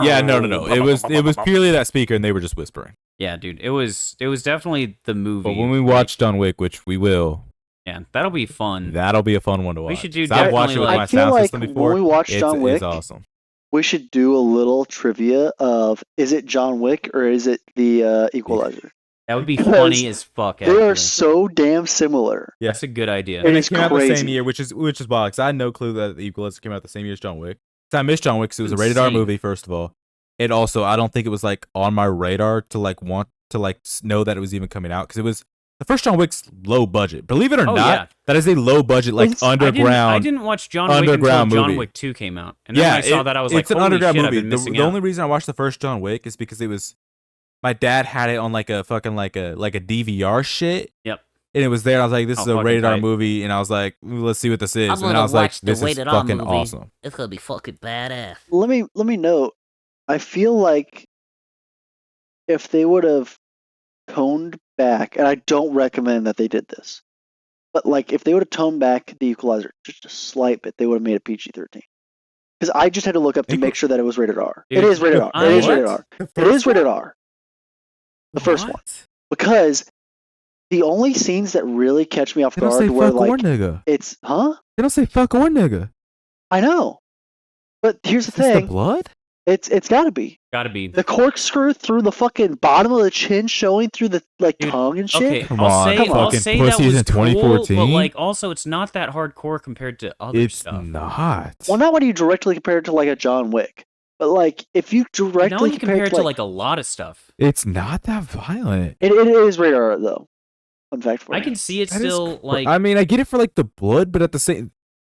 Yeah, no. It was purely that speaker, and they were just whispering. Yeah, dude, it was definitely the movie. But when we watch John Wick, which we will, yeah, that'll be fun. that'll be a fun one to watch. We should do 'Cause I've watched it with definitely, my I feel sound like system before. when we watch John Wick, it's awesome. we should do a little trivia of, is it John Wick or is it the Equalizer? That would be Because funny as fuck. They are Actually. so damn similar. Yeah. That's a good idea. It And is it came out the same crazy. year, which is wild. Because I had no clue that the Equalizer came out the same year as John Wick. 'Cause I missed John Wick because it was a rated R Insane. movie, first of all. And also, I don't think it was like on my radar to like want to like know that it was even coming out, because it was the first John Wick's low budget. Believe it or Oh, not, yeah. that is a low budget like It's- underground. I didn't watch John Wick underground until John movie. Wick 2 came out, and then when I saw that, I was like, it's an "Holy underground shit, movie. I've been The missing only out." reason I watched the first John Wick is because it was my dad had it on like a fucking like a DVR shit. Yep. And it was there. And I was like, "This is a fucking rated R tight. movie," and I was like, "Let's see what this is." I'm And then gonna I was like, watch the "This is rated R fucking movie. awesome." It's gonna be fucking badass. Let me note. I feel like if they would have toned back, and I don't recommend that they did this, but like if they would have toned back the Equalizer just a slight bit, they would have made it PG-13. Because I just had to look up to make sure that it was rated R. Dude, it is rated R. It is rated R. It is rated R. The first one. Because the only scenes that really catch me off They don't guard say were fuck or like nigga. it's They don't say fuck or nigga. I know. But here's the Is this the thing. blood? It's gotta be. Gotta be. The corkscrew through the fucking bottom of the chin showing through the like Dude, tongue and shit. Okay, Come I'll on, say, come I'll on. say that Pussies was in cool, 2014? but like also it's not that hardcore compared to other It's stuff. not. Well, not when you directly compare it to like a John Wick, but like if you Now directly you compare compare it it to like a lot of stuff. It's not that violent. it is rated R though. Fun fact for I you. can see it That is still cr- like I mean, I get it for like the blood, but at the same,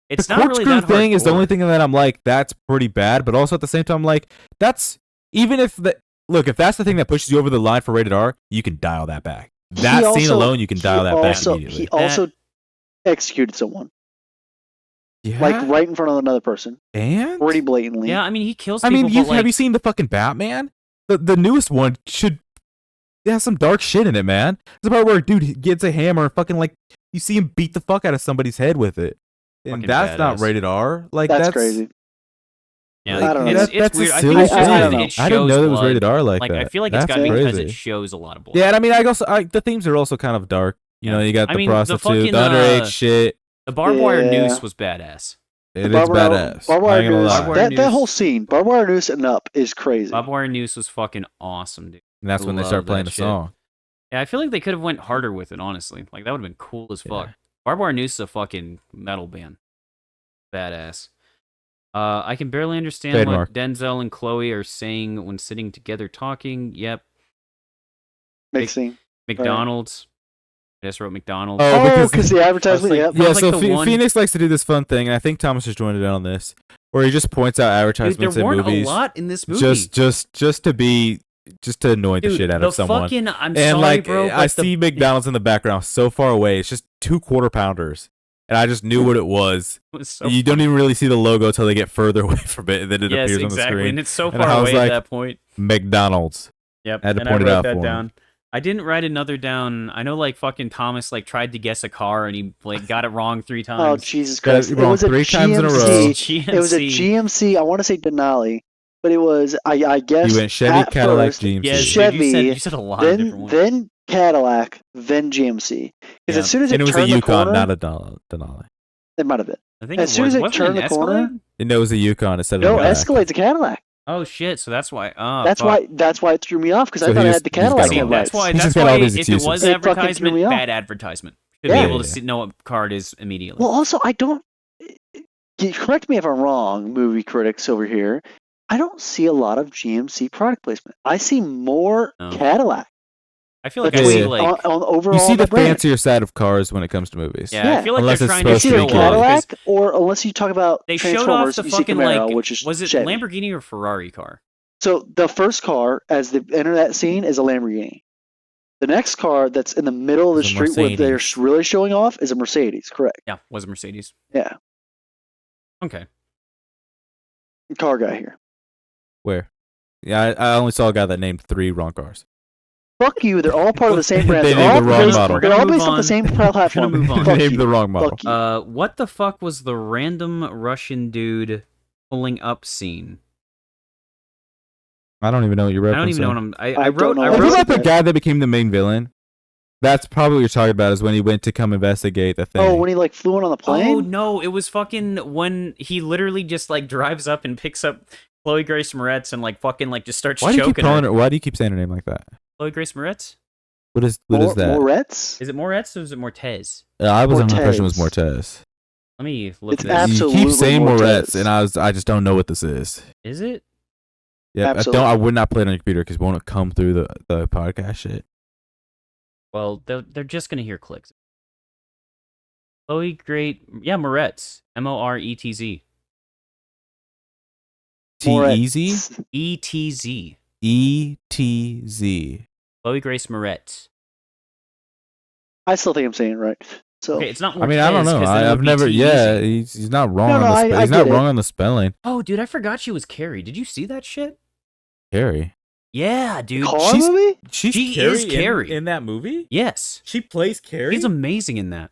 it's the not really corkscrew that thing is the hardcore. only thing that I'm like, that's pretty bad. But also at the same time, like that's even if if that's the thing that pushes you over the line for rated R, you can dial that back. That He scene also- alone, you can dial that back also, immediately. He also executed someone Yeah, like right in front of another person, and pretty blatantly. Yeah, I mean he kills I people. mean, but, like, have you seen the fucking Batman? The newest one should have some dark shit in it, man. There's a part where dude gets a hammer and fucking like you see him beat the fuck out of somebody's head with it, and Fucking that's not badass. rated R. Like that's crazy. Yeah, I don't know. it's, That- it's that's weird. a I silly think it's shit. just I because don't it know. shows I didn't know it was blood. rated R like that. I feel like it's That's gotta be because crazy. it shows a lot of blood. Yeah, and I mean, the themes are also kind of dark. You know, you got I the mean, the prostitute, fucking, the underage shit. The barbed wire Yeah. noose was badass. It is Barbed wire- badass. Barbed I wire ain't gonna noose. lie. Barbed wire That noose. whole scene, barbed wire noose and up, is crazy. Barbed wire noose was fucking awesome, dude. And that's when they Love start playing that the shit. song. Yeah, I feel like they could have went harder with it, honestly. Like that would have been cool as fuck. Yeah. Barbed wire noose is a fucking metal band. Badass. I can barely understand Trademark. what Denzel and Chloe are saying when sitting together talking. Yep. Next scene. McDonald's. I just wrote McDonald's. Oh, Oh, because- because the advertisement. like- Yep. That Yeah, was so like the one- Phoenix likes to do this fun thing, and I think Thomas has joined in on this, where he just points out Dude, advertisements there in weren't movies a lot in this movie. just to annoy the Dude, shit out the of someone. fucking, I'm And sorry, like bro. I but the- see McDonald's in the background so far away. It's just 2 quarter pounders, and I just knew what it was. it was so You don't even really see the logo until they get further away from it, and then it yes, appears on the exactly. screen. And it's so And far I was away like, at that point. McDonald's. Yep. I had to and point I it wrote out that for him. down. I didn't write another down. I know, like fucking Thomas, like tried to guess a car and he like got it wrong 3 Oh times. Jesus Got it Christ! It wrong was a 3 times in a row. GMC. GMC. It was a GMC. I want to say Denali, but it was I guess You went Chevy, at Cadillac, first, GMC. Yes, Chevy, dude, you said a lot of different ones. then Cadillac, then GMC. Because Yeah. as soon as And it it was a turned the Yukon, corner, not a Denali. it might have been. I think as it soon was. as it Wasn't turned an the corner- Escalade? And it was a Yukon instead of No, a Black. Escalade's a Cadillac. Oh shit! So that's why. That's why it threw me off because So I thought he it was- had the he's got Cadillac it wrong. headlights. That's why. He's That's just got why. all these If it excuses. was It fucking threw advertisement, me off. bad advertisement. Should Yeah, be able yeah, to yeah. see, know what car it is immediately. Well, also I don't. Correct me if I'm wrong, movie critics over here. I don't see a lot of GMC product placement. I see more No. Cadillac. I feel like I Between see Yeah. like on overall You see the brand. fancier side of cars when it comes to movies. yeah, Yeah. I feel like Unless they're it's trying to It's supposed to either be show off because Cadillac or unless you talk about they showed off Transformers, the you see fucking Camaro, like which is was it Chevy. Lamborghini or Ferrari car? So the first car, as they enter that scene, is a Lamborghini. The next car that's in the middle of the It's a street where they're Mercedes. really showing off is a Mercedes. Correct. Yeah, was a Mercedes. Yeah. Okay. Car guy here. Where? Yeah, I only saw a guy that named 3 wrong cars. Fuck you. They're all part of the same brand. They They're named all the wrong based, model. They're all We're gonna based move off the on. same We're gonna platform. move on. Fuck Named you. the wrong model. Fuck you. What the fuck was the random Russian dude pulling up scene? I don't even know what you're referencing. I don't even know what I'm. I I don't wrote. know I what If you wrote. it about the is. guy that became the main villain, that's probably what you're talking about. Is when he went to come investigate the thing. Oh, when he like flew in on the plane? Oh no! It was fucking when he literally just like drives up and picks up Chloe Grace Moretz and like fucking like just starts Why do you keep choking calling her. her? Why do you keep saying her name like that? Chloe Grace Moretz? What is that? Moretz? Is it Moretz or is it Mortez? I was under the impression it was Mortez. Mortez. Let me look It's this. absolutely You keep saying Mortez. Moretz, and I just don't know what this is. Is it? Yeah, Absolutely. I would not play it on your computer because it won't come through the podcast shit. Well, they're just gonna hear clicks. Chloe Great, yeah, Moretz, Moretz, T-E-Z? ETZ, E-T-Z. Chloe Grace Moretz. I still think I'm saying it right. So Okay, it's not. I mean, I don't Mortez, know. 'cause then it I've would be never. T-E-Z. Yeah, he's not wrong No, on no, the. I He's get not it. wrong on the spelling. Oh, dude, I forgot she was Carrie. Did you see that shit? Carrie. Yeah, dude. car she's- movie? She is Carrie. in that movie. Yes, She plays Carrie. she's amazing in that.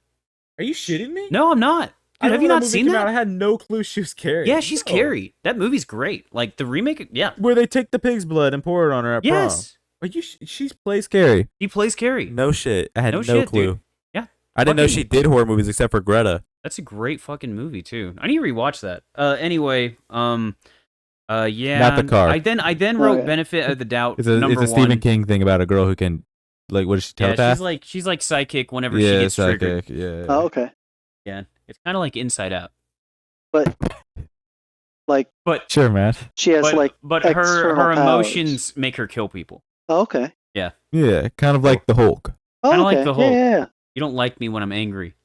Are you shitting me? No, I'm not. Dude, have you not seen that? I had no clue she was Carrie. Yeah, she's Carrie. That movie's great. Like the remake. Yeah. Where they take the pig's blood and pour it on her at Yes, prom. Are you? She plays Carrie. he plays Carrie. No shit. I had No no, shit, clue. dude. Yeah. I didn't know Fucking- she did horror movies except for Greta. That's a great fucking movie too. I need to rewatch that. Anyway, yeah. Not the car. I then wrote Okay. benefit of the doubt. It's a number Stephen one. King thing about a girl who can, like, what is she, Yeah, telepath? she's like psychic whenever Yeah, she gets triggered. psychic. Yeah. Oh, okay. Yeah, it's kind of like Inside Out. But like But Sure, man. she has like but her external powers. emotions make her kill people. oh, okay. Yeah, kind of like the Hulk. Oh, Kinda okay. like the Hulk. Yeah. You don't like me when I'm angry.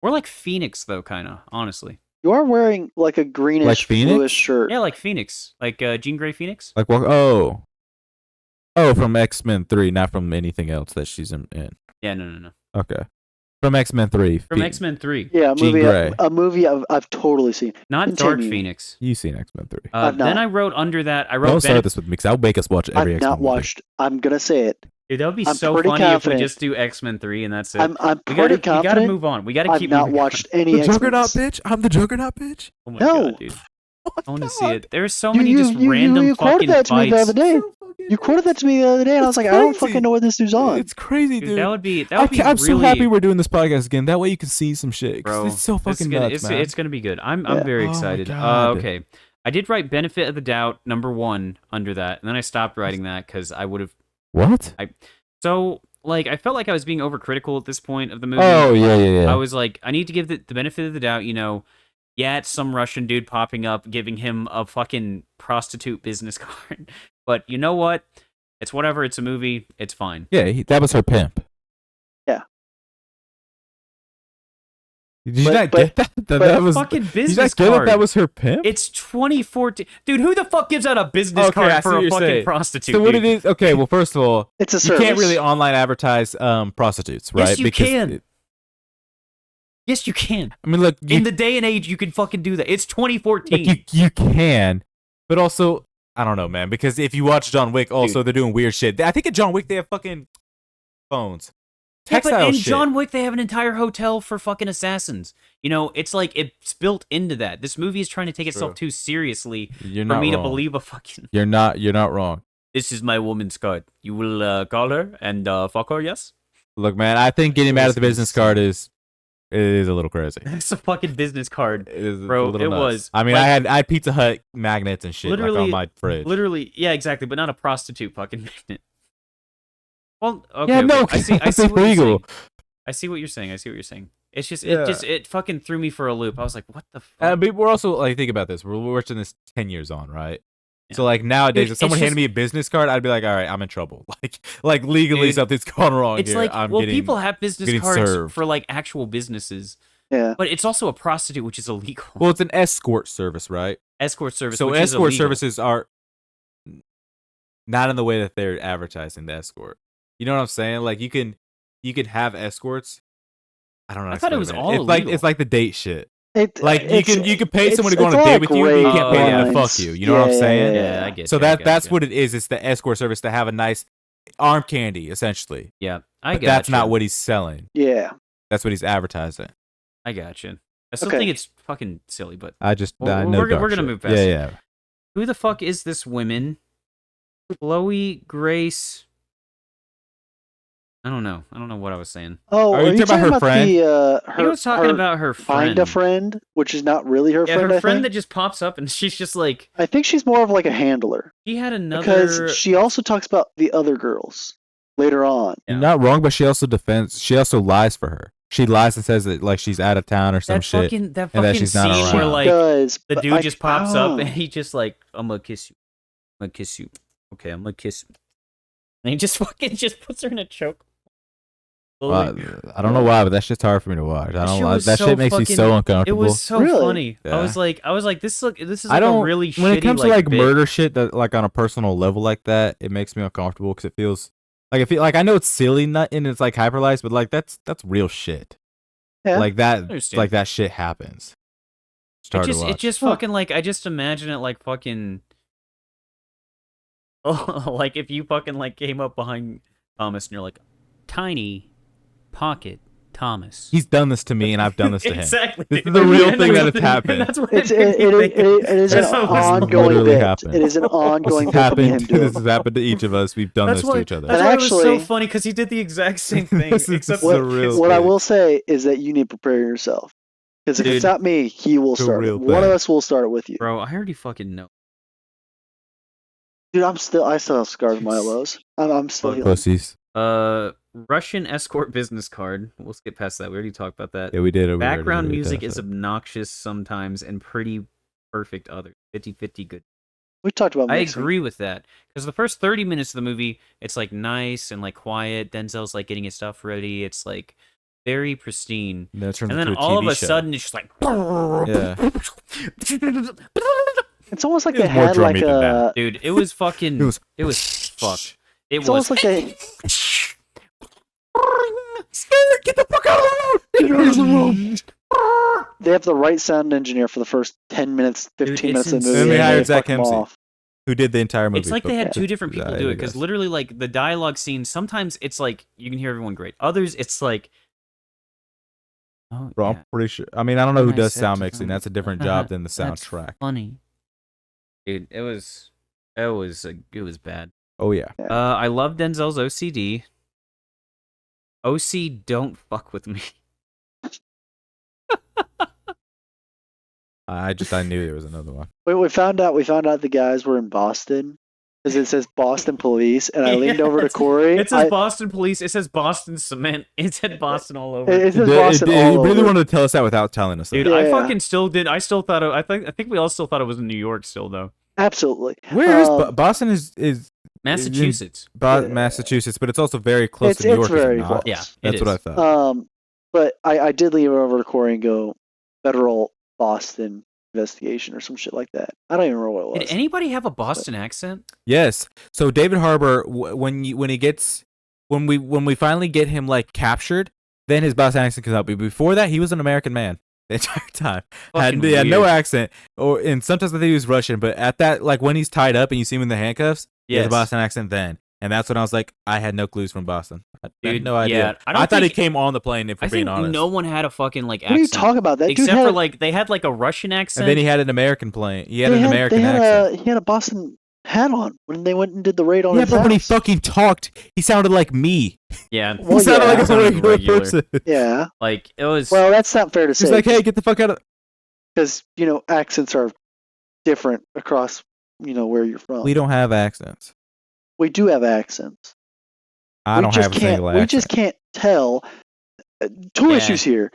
We're like Phoenix though, kind of honestly. You are wearing like a greenish Like Phoenix? bluish shirt. Yeah, like Phoenix, like Jean Grey Phoenix. Like what? Oh, from X-Men 3, not from anything else that she's in. Yeah, no. Okay, from X-Men 3. From X-Men 3, Yeah, Jean Grey. a movie I've totally seen. not Dark Continue. Phoenix. You've seen X-Men 3. I've Then not. I wrote under that. I wrote Don't start benefit. this with me, because I'll make us watch every I've X-Men not movie. watched. I'm gonna say it. Dude, that would be I'm so pretty funny if we confident. just do X-Men 3 and that's it. I'm we pretty gotta confident. move on. We gotta I've keep not moving on. watched any The X-Men. Juggernaut, bitch. I'm the Juggernaut, bitch. Oh my No. god, dude. Oh my I want to see God. it. There's so You- many you- just you- random you quoted fucking that to me the fights. other day. So fucking- You quoted that to me the other day, and I was It's like, I don't crazy. fucking know what this dude's on. It's crazy, Dude, dude. that would be really. I'm so happy we're doing this podcast again. That way you can see some shit. 'Cause Bro, it's so this is fucking gonna, nuts, it's, man. it's gonna be good. I'm Yeah. very Oh my excited. God. Okay, I did write benefit of the doubt number 1 under that, and then I stopped writing that because I would have. What? So like I felt like I was being overcritical at this point of the movie. Oh, yeah. I was like, I need to give the benefit of the doubt. You know, yeah, it's some Russian dude popping up, giving him a fucking prostitute business card. But you know what? It's whatever. It's a movie. It's fine. Yeah, that was her pimp. Yeah. Did you But- not but- get that? That was Fucking Did you business not get card. that was her pimp? It's 2014, dude. Who the fuck gives out a business Okay, I card see for what a you're fucking saying. prostitute? So what dude? it is? Okay, well, first of all, It's a you service. can't really online advertise prostitutes, right? Yes, you Because can. Yes, you can. I mean, look, In the day and age, you can fucking do that. It's 2014. you can, but also I don't know, man. Because if you watch John Wick, also they're doing weird shit. I think in John Wick they have fucking phones. Yeah, but Textile in shit. John Wick, they have an entire hotel for fucking assassins. You know, it's like it's built into that. This movie is trying to take itself too seriously You're for not me to wrong. believe a fucking. You're not wrong. This is my woman's card. You will call her and fuck her. Yes. Look, man, I think getting mad at the business card is a little crazy. That's a fucking business card. It is Bro, a little it nuts. was. I mean, Like- I had Pizza Hut magnets and shit like Literally- on my fridge. Literally, yeah, exactly, but not a prostitute fucking magnet. Well, okay, Yeah, okay. no, I see it's what you're illegal. saying. I see what you're saying. I see what you're saying. It's just, Yeah. it fucking threw me for a loop. I was like, what the fuck? But we're also like, think about this. We're watching this 10 years on, right? So like nowadays, Dude, if someone it's handed me a business card, I'd be like, all right, I'm in trouble. Like legally Dude, something's gone wrong it's here. like, I'm well, getting, people have business getting cards served. for like actual businesses, Yeah. but it's also a prostitute, which is illegal. Well, it's an escort service, right? Escort service, So which is escort illegal. services are not in the way that they're advertising the escort. You know what I'm saying? Like you can have escorts. I don't know. I thought it was all illegal. It's like the date shit. Like You can pay someone to go on a date with you, but you can't pay them to fuck you. You know what I'm saying? Yeah, I get So you, I that's gotcha. what it is. It's the escort service to have a nice arm candy, essentially. Yeah, But that's not what he's selling. Yeah. That's what he's advertising. I got you. I still Okay. think it's fucking silly, but I just Well, know we're dark gonna shit. move past Yeah, it. yeah. who the fuck is this woman? Chloe Grace. I don't know. I don't know what I was saying. Oh, Are you talking about her friend? I was talking about her friend. Find a friend, which is not really her Yeah, friend. her I friend think. that just pops up and she's just like, I think she's more of like a handler she had another. because she also talks about the other girls later on. Yeah. You're not wrong, but she also lies for her. She lies and says that like she's out of town or some that shit. fucking that and that fucking she's not scene around. where like Does the but dude I- just pops up oh. and he just like, I'm gonna kiss you. I'm gonna kiss you. Okay, I'm gonna kiss you. And he just fucking just puts her in a choke. Well, I don't know why, but that shit's hard for me to watch. I don't. was That so shit makes me fucking- so It uncomfortable. was so Really? funny. Yeah. I was like, this is I like don't a really when shitty, it comes to like bit. murder shit that like on a personal level like that, it makes me uncomfortable because it feels like I know it's silly and it's like hyperlized, but like that's real shit. Yeah. Like that, understand. like that shit happens. It's hard to It watch. just fucking like I just imagine it like fucking. Oh, like if you fucking like came up behind Thomas and you're like, tiny pocket Thomas. He's done this to me, and I've done this to him. Exactly. This is the real And thing that that's- has happened. and that's what It's, it it, made me it, think. it is an That's what was ongoing literally bit. happened. It is an ongoing This bit happened. from him doing. This has happened to each of us. We've done That's this why, to each other. That's And why it was so actually- funny because he did the exact same thing. This is except the for real What I thing. will say is that you need to prepare yourself. Because if Dude. it's not me, he will The start it. real One of thing. us will start it with you. Bro, I already fucking know. Dude, I still have scars on my elbows. I'm still healing. Pussies. Russian escort business card. We'll skip past that. We already talked about that. Yeah, we did. Background music is obnoxious sometimes and pretty perfect others. 50-50 good. We talked about I mixing. agree with that. Because the first 30 minutes of the movie, it's like nice and like quiet. Denzel's like getting his stuff ready. It's like very pristine. And then it turns And then into a all of TV a show. sudden it's just like It's almost like It they was more had drummy like than a. that. Dude, it was fucking It was fucked. It It's was almost like they. Get the fuck out of the road! They have the right sound engineer for the first 10 minutes, 15 Dude, minutes it's of the insane. movie. And they and hired fuck Zach 'em Hemsey. off. Who did the entire movie? It's like they had two different people do it because guess. literally, like the dialogue scene, sometimes it's like you can hear everyone great. Others, it's like, oh, Bro, yeah, I'm pretty sure. I mean, I don't know who Nice does sound episode. mixing. That's a different job than the That's soundtrack. funny, dude. It was bad. Oh yeah. I love Denzel's OCD. OC, don't fuck with me. I knew there was another one. We found out the guys were in Boston because it says Boston Police, and I leaned Yeah, over to Corey. It says Boston Police. It says Boston Cement. It said Boston all over. It says It Boston all really over. wanted to tell us that without telling us. Dude, that. I Yeah. fucking still did. I still thought. I think we all still thought it was in New York still though. Absolutely. Where is Um, Boston? Is Massachusetts. Yeah. Massachusetts, but it's also very close It's to New York. is it very not? close. Yeah, That's it what I is. thought. But I did lean over to Corey and go federal Boston investigation or some shit like that. I don't even remember what it was. Did anybody have a Boston accent? Yes. So David Harbour, when we finally get him like captured, then his Boston accent comes out. But before that, he was an American man the entire time. Fucking He had no weird. accent, and sometimes I think he was Russian. But at that, like when he's tied up and you see him in the handcuffs, he has a Yes. Boston accent then. And that's when I was like, I had no clues from Boston. I had Dude, no idea. yeah, I don't I thought he think- came on the plane. If we're I being think honest, no one had a fucking like What are you accent. talking about? That dude Except had, for like they had like a Russian accent. and then he had an American plane. He had they an had- American they had accent. he had a Boston hat on when they went and did the raid on Yeah, his but when he house. fucking talked, he sounded like me. yeah, Well, He sounded yeah. like a Sounded regular person. Yeah. Like it was. Well, that's not fair to say. He's like, hey, get the fuck out of. because accents are different across where you're from. We don't have accents. We do have accents. I we don't just have a can't. single We accent. just can't tell. Two Yeah. issues here.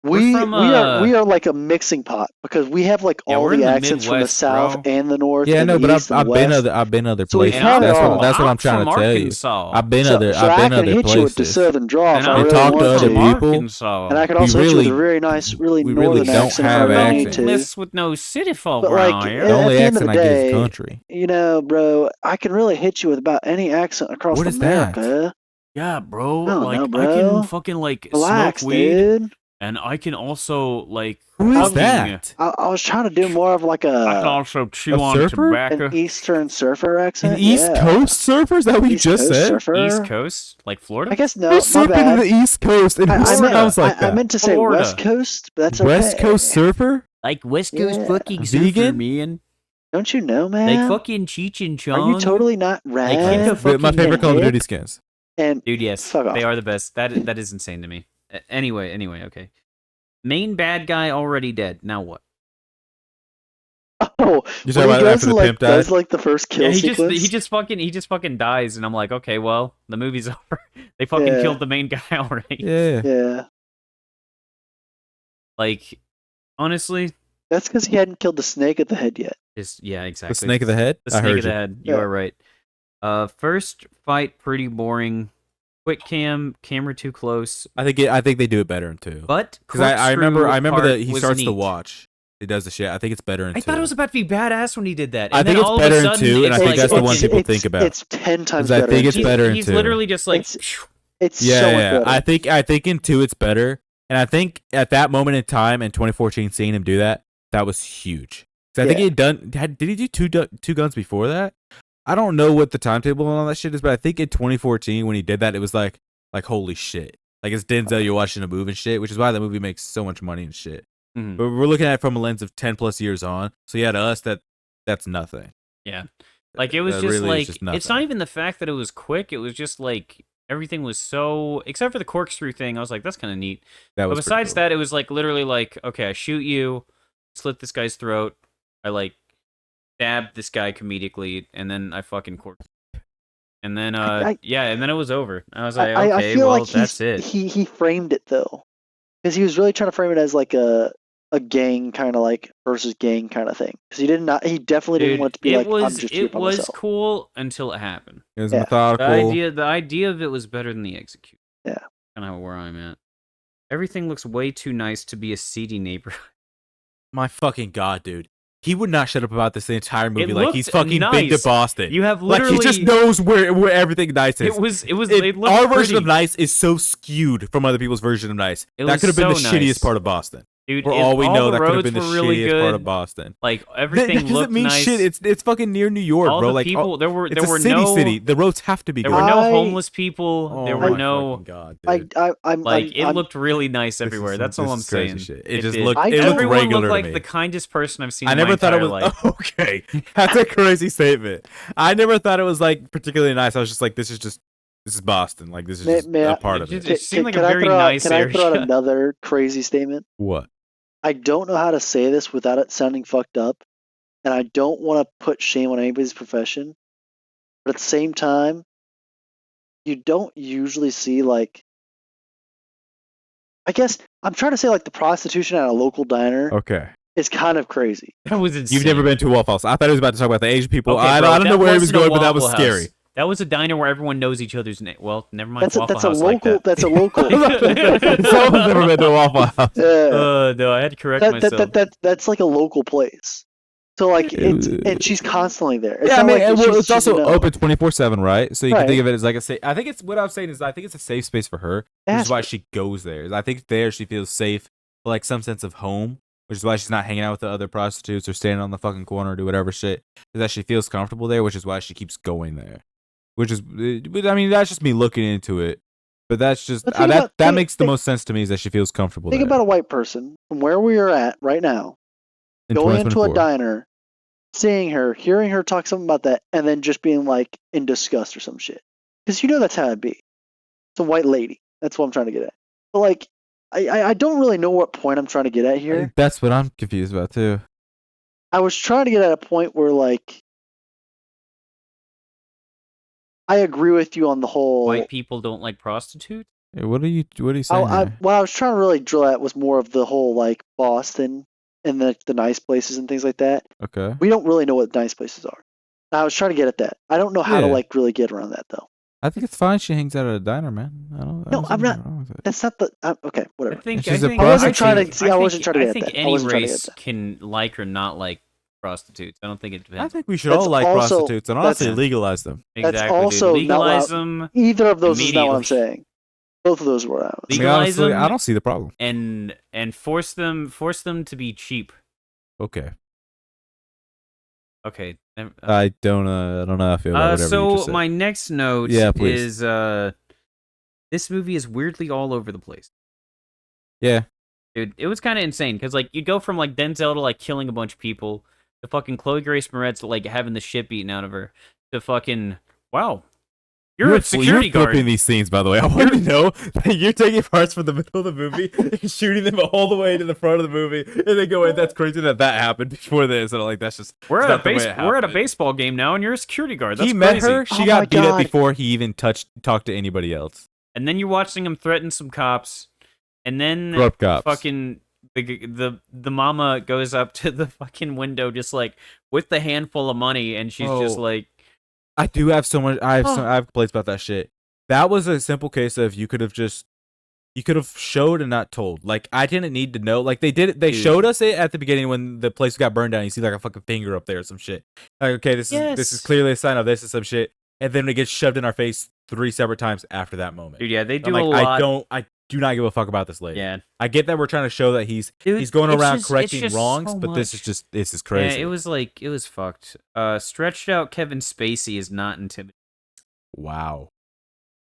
We from, we are like a mixing pot because we have like Yeah, all we're in the the accents from the Midwest, south bro. and the north Yeah, and no, the but east and the west. I've been other So we places. have it all. That's what I'm trying from to tell you. Arkansas. I've been So I I've been can other hit you with the places. southern draw if And I I'm You really talk to want other from to, people. Arkansas. and I can We also hit you with a really- very nice, really we really northern don't accent if I have really don't need accents. to. mess with no city folk But like around The here. at only the end of the accent I get is day, country. you know, bro, I can really hit you with about any accent across What is that? America. Yeah, bro. I don't Like know, I bro. can fucking like Relax, smoke weed, dude. and I can also like Who is fucking- that? I was trying to do more of like I can a also chew A on surfer? tobacco. an Eastern surfer An accent. East yeah. Coast surfer? Is that what you East just Coast said? surfer. East Coast, like Florida. I guess no, Who's my surfing in bad. the East Coast and who I meant, sounds like I that? meant to say Florida. West Coast, but that's West okay. Coast surfer? Like West Coast Yeah. fucking Vegan? surfer, man. Don't you know, Like man? fucking Cheech and Are Chong. you totally not Like, rad? hit the My fucking favorite Call of hip. Duty skins. And Dude, yes, fuck off. they are the best. That is insane to me. Anyway, okay. Main bad guy already dead. Now what? Oh, You when talking he about goes after and the like pimp died? does like the first kill Yeah, sequence. he just fucking dies, and I'm like, okay, well, the movie's over. They fucking Yeah. killed the main guy already. Yeah. Yeah, Like, honestly, that's because he hadn't killed the snake at the head yet. just yeah, exactly. The snake of the head? The I snake heard of the you. head. You Yeah. are right. First fight pretty boring. Quick camera too close. I think they do it better in 2. But Because I remember corkscrew that he part starts was to neat. watch. He does the shit. I think it's better in 2. I thought it was about to be badass when he did that. And I think then it's all of a better in sudden, 2, and I it's think like that's the one fucking- people think about. It's 10 times 'Cause I better. think in it's two. better in He's 2. literally just like, It's Yeah, so much yeah. better. I think in 2 it's better, and I think at that moment in time in 2014, seeing him do that was huge. 'Cause I think did he do two guns before that? I don't know what the timetable and all that shit is, but I think in 2014 when he did that, it was like holy shit. Like it's Denzel, you're watching a move and shit, which is why the movie makes so much money and shit. Mhm. But we're looking at it from a lens of 10 plus years on. So yeah, to us that's nothing. yeah. Like it was That just really like is just it's nothing. not even the fact that it was quick. It was just like everything was so except for the corkscrew thing. I was like, that's kind of neat. That But was besides that, it was like literally like, okay, I shoot you, slit this guy's throat, I like stab this guy comedically, and then I fucking corkscrew. And then yeah, and then it was over. I was like, okay, I feel well, like that's it. He framed it though, because he was really trying to frame it as like a gang kind of like versus gang kind of thing. Because he definitely didn't Dude, want it to be like I'm just here it by was myself. cool until it happened. It was Yeah. methodical. The idea of it was better than the execution. Yeah. Kind of where I'm at. Everything looks way too nice to be a seedy neighborhood. My fucking god, dude. He would not shut up about this the entire movie. It Like he's looked fucking big to nice. Boston. You have like literally he just knows where everything nice is. it looked Our version pretty. of nice is so skewed from other people's version of nice. It That was could have been so the nice. shittiest part of Boston. Dude, For all we know, the that could have roads been the were really shittiest good. part of Boston. Like That everything doesn't looked mean nice. shit. It's fucking near New York, all bro. the Like people, there were it's a no city. The roads have to be there good. were no I- homeless people. Oh there were my no fucking god, dude. I'm like it I'm, looked really nice This is everywhere. some- That's all this I'm is crazy saying. shit. It just did. looked- it looked Everyone regular looked to like me. the kindest person I've seen. I in never my thought it entire was life. okay. That's a crazy statement. I never thought it was like particularly nice. I was just like, this is Boston. Like this is just May a I- part of It it. just seemed like a can I very throw out- nice Can I throw out area. another crazy statement? What? I don't know how to say this without it sounding fucked up, and I don't want to put shame on anybody's profession, but at the same time, you don't usually see like. I guess I'm trying to say like the prostitution at a local diner Okay. is kind of crazy. That was insane. You've never been to a Waffle House. I thought he was about to talk about the Asian people. Okay, I bro, don't know that where he was wasn't a going, but that was Waffle scary. House. That was a diner where everyone knows each other's name. Well, never mind. That's a Waffle House like local. that. That's a local. Someone's never been to a Waffle House. Yeah. No, I had to correct that, myself. that's like a local place. So like it's Ew. and she's constantly there. It's Yeah, I not mean, like and she's- it's she's, also you know, open 24/7, right? So you can Right. think of it as like a safe. I think it's what I'm saying is I think it's a safe space for her, which Yes. is why she goes there. I think there she feels safe, like some sense of home, which is why she's not hanging out with the other prostitutes or standing on the fucking corner or do whatever shit. Is that she feels comfortable there, which is why she keeps going there. Which is, I mean, that's just me looking into it. But that's just But think about- that think- makes the think- most sense to me is that she feels comfortable. Think there. about a white person from where we are at right now, In going into a 2024. diner, seeing her, hearing her talk something about that, and then just being like in disgust or some shit. Because you know that's how it'd be. It's a white lady. That's what I'm trying to get at. But like, I don't really know what point I'm trying to get at here. That's what I'm confused about too. I was trying to get at a point where like, I agree with you on the whole. White people don't like prostitutes. Hey, what are you saying? Here? What I was trying to really drill at was more of the whole like Boston and the nice places and things like that. Okay. We don't really know what nice places are. I was trying to get at that. I don't know how to Yeah. like really get around that though. I think it's fine. She hangs out at a diner, man. I don't No, see I'm anything not. wrong with it. That's not the. Okay, whatever. She's a I wasn't prostitute. trying to see. I wasn't trying to get I at think that. I any wasn't trying to get race at that. can like or not like prostitutes. I don't think it I depends. think we should That's all like also- prostitutes and honestly that's- legalize them. That's Exactly, also dude. not what Legalize them Either of those is not what I'm immediately. saying. Both of those were out. I mean, Legalize honestly, them I don't see the problem. and force them to be cheap. Okay. Okay. I don't know how I feel about whatever you just So said. my next note Yeah, please. is this movie is weirdly all over the place. Yeah. Dude, it was kind of insane because like you'd go from like Denzel to like killing a bunch of people to fucking Chloe Grace Moretz to like having the shit beaten out of her to fucking wow, you're a security You're flipping guard. these scenes, by the way. I want to know that you're taking parts from the middle of the movie and shooting them all the way to the front of the movie, and then going, "That's crazy that happened before this." And I'm like, "That's just We're it's at not the way it we're at a happened." baseball game now, and you're a security guard. That's He met crazy. her. She Oh got my beat up God. before he even talked to anybody else. And then you're watching him threaten some cops, and then Corrupt cops. fucking the mama goes up to the fucking window just like with the handful of money, and she's just Oh. like, I do have so much. I have complaints about that shit. That was a simple case of you could have showed and not told. Like I didn't need to know. Like they did. They Dude. showed us it at the beginning when the place got burned down. You see like a fucking finger up there or some shit. Like okay, this is Yes. clearly a sign of this and some shit. And then it gets shoved in our face 3 separate times after that moment. dude, yeah, they I'm do like, a lot. I do not give a fuck about this lady. Yeah, I get that we're trying to show that he's dude, going it's around just- correcting it's just wrongs, so but this much. is crazy. Yeah, it was fucked. Stretched out Kevin Spacey is not intimidating. Wow.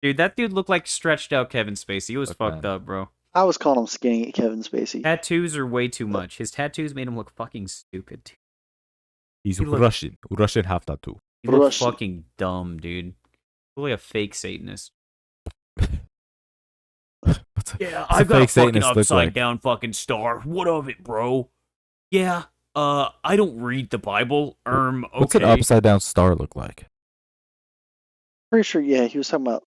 Dude, that dude looked like stretched out Kevin Spacey. It was Okay. fucked up, bro. I was calling him skinny Kevin Spacey. Tattoos are way too much. His tattoos made him look fucking stupid. Dude. He's He looked- Russian half tattoo. He looked Russian. fucking dumb, dude. Really a fake Satanist. What's Yeah, what's a fake Satanist look like? down fucking star. What of it, bro? Yeah, I don't read the Bible. What's an upside down star look like? Pretty sure. Yeah, he was talking about.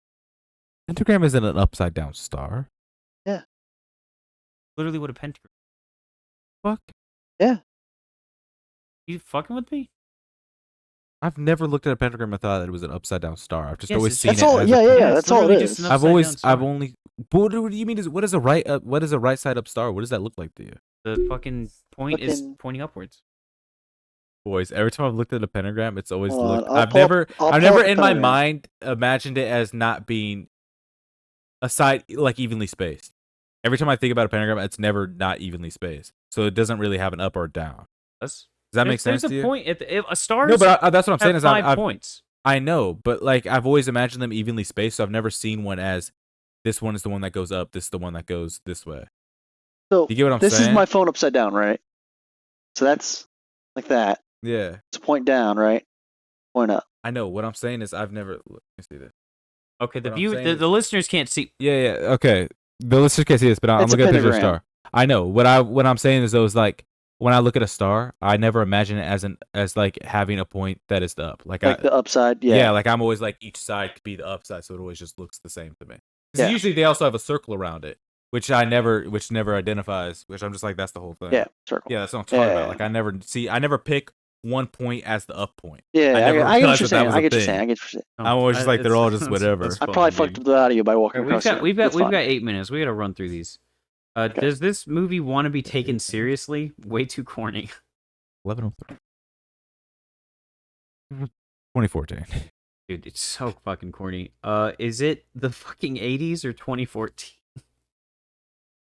Pentagram isn't an upside down star. Literally what a pentagram. Fuck. You fucking with me? I've never looked at a pentagram and thought that it was an upside down star. I've just Yes, always it's- seen That's it all. as Yeah, a yeah, yeah. it's That's all it literally is. just an I've upside always, down star. I've only. What do you mean? What is a right side up star? What does that look like to you, The fucking point is Fucking- pointing upwards. boys? Every time I've looked at a pentagram, it's always Hold on, looked. I'll I've pull up- never, I'll I've pull never up the in my pentagram. mind imagined it as not being a side like evenly spaced. Every time I think about a pentagram, it's never not evenly spaced, so it doesn't really have an up or down. Does Does that make sense There's to a you? point. If a star No, but that's what I'm saying have is 5 I've points. I know, but like I've always imagined them evenly spaced, so I've never seen one as this one is the one that goes up, this is the one that goes this way. So You get what I'm this saying? is my phone upside down, right? So that's like that. Yeah, It's point down, right? Point up. I know. What I'm saying is I've never. Let me see this. Okay, what I'm saying is- the listeners can't see. Yeah. Okay. The listeners can't see this, but I'm It's a looking at a picture of a pentagram. star. I know. What I'm saying is though is like when I look at a star, I never imagine it as like having a point that is the up. Like The upside. yeah. Yeah. Like I'm always like each side could be the upside, so it always just looks the same to me. 'Cause Yeah. usually they also have a circle around it, which never identifies. Which I'm just like that's the whole thing. Yeah. Circle. Yeah, that's what I'm talking Yeah. about. Like I never pick one point as the up point. Yeah. I I, never get what realized you're that saying. was I a get what you're thing. saying. I get what you're saying. I'm always just like they're all just whatever. that's I fine, probably dude. fucked up the audio by walking Alright, across. here. we've That's got fine. 8 minutes. We got to run through these. Okay. Does this movie want to be taken seriously? Way too corny. 1103. 2014. Dude, it's so fucking corny. Is it the fucking 80s or 2014?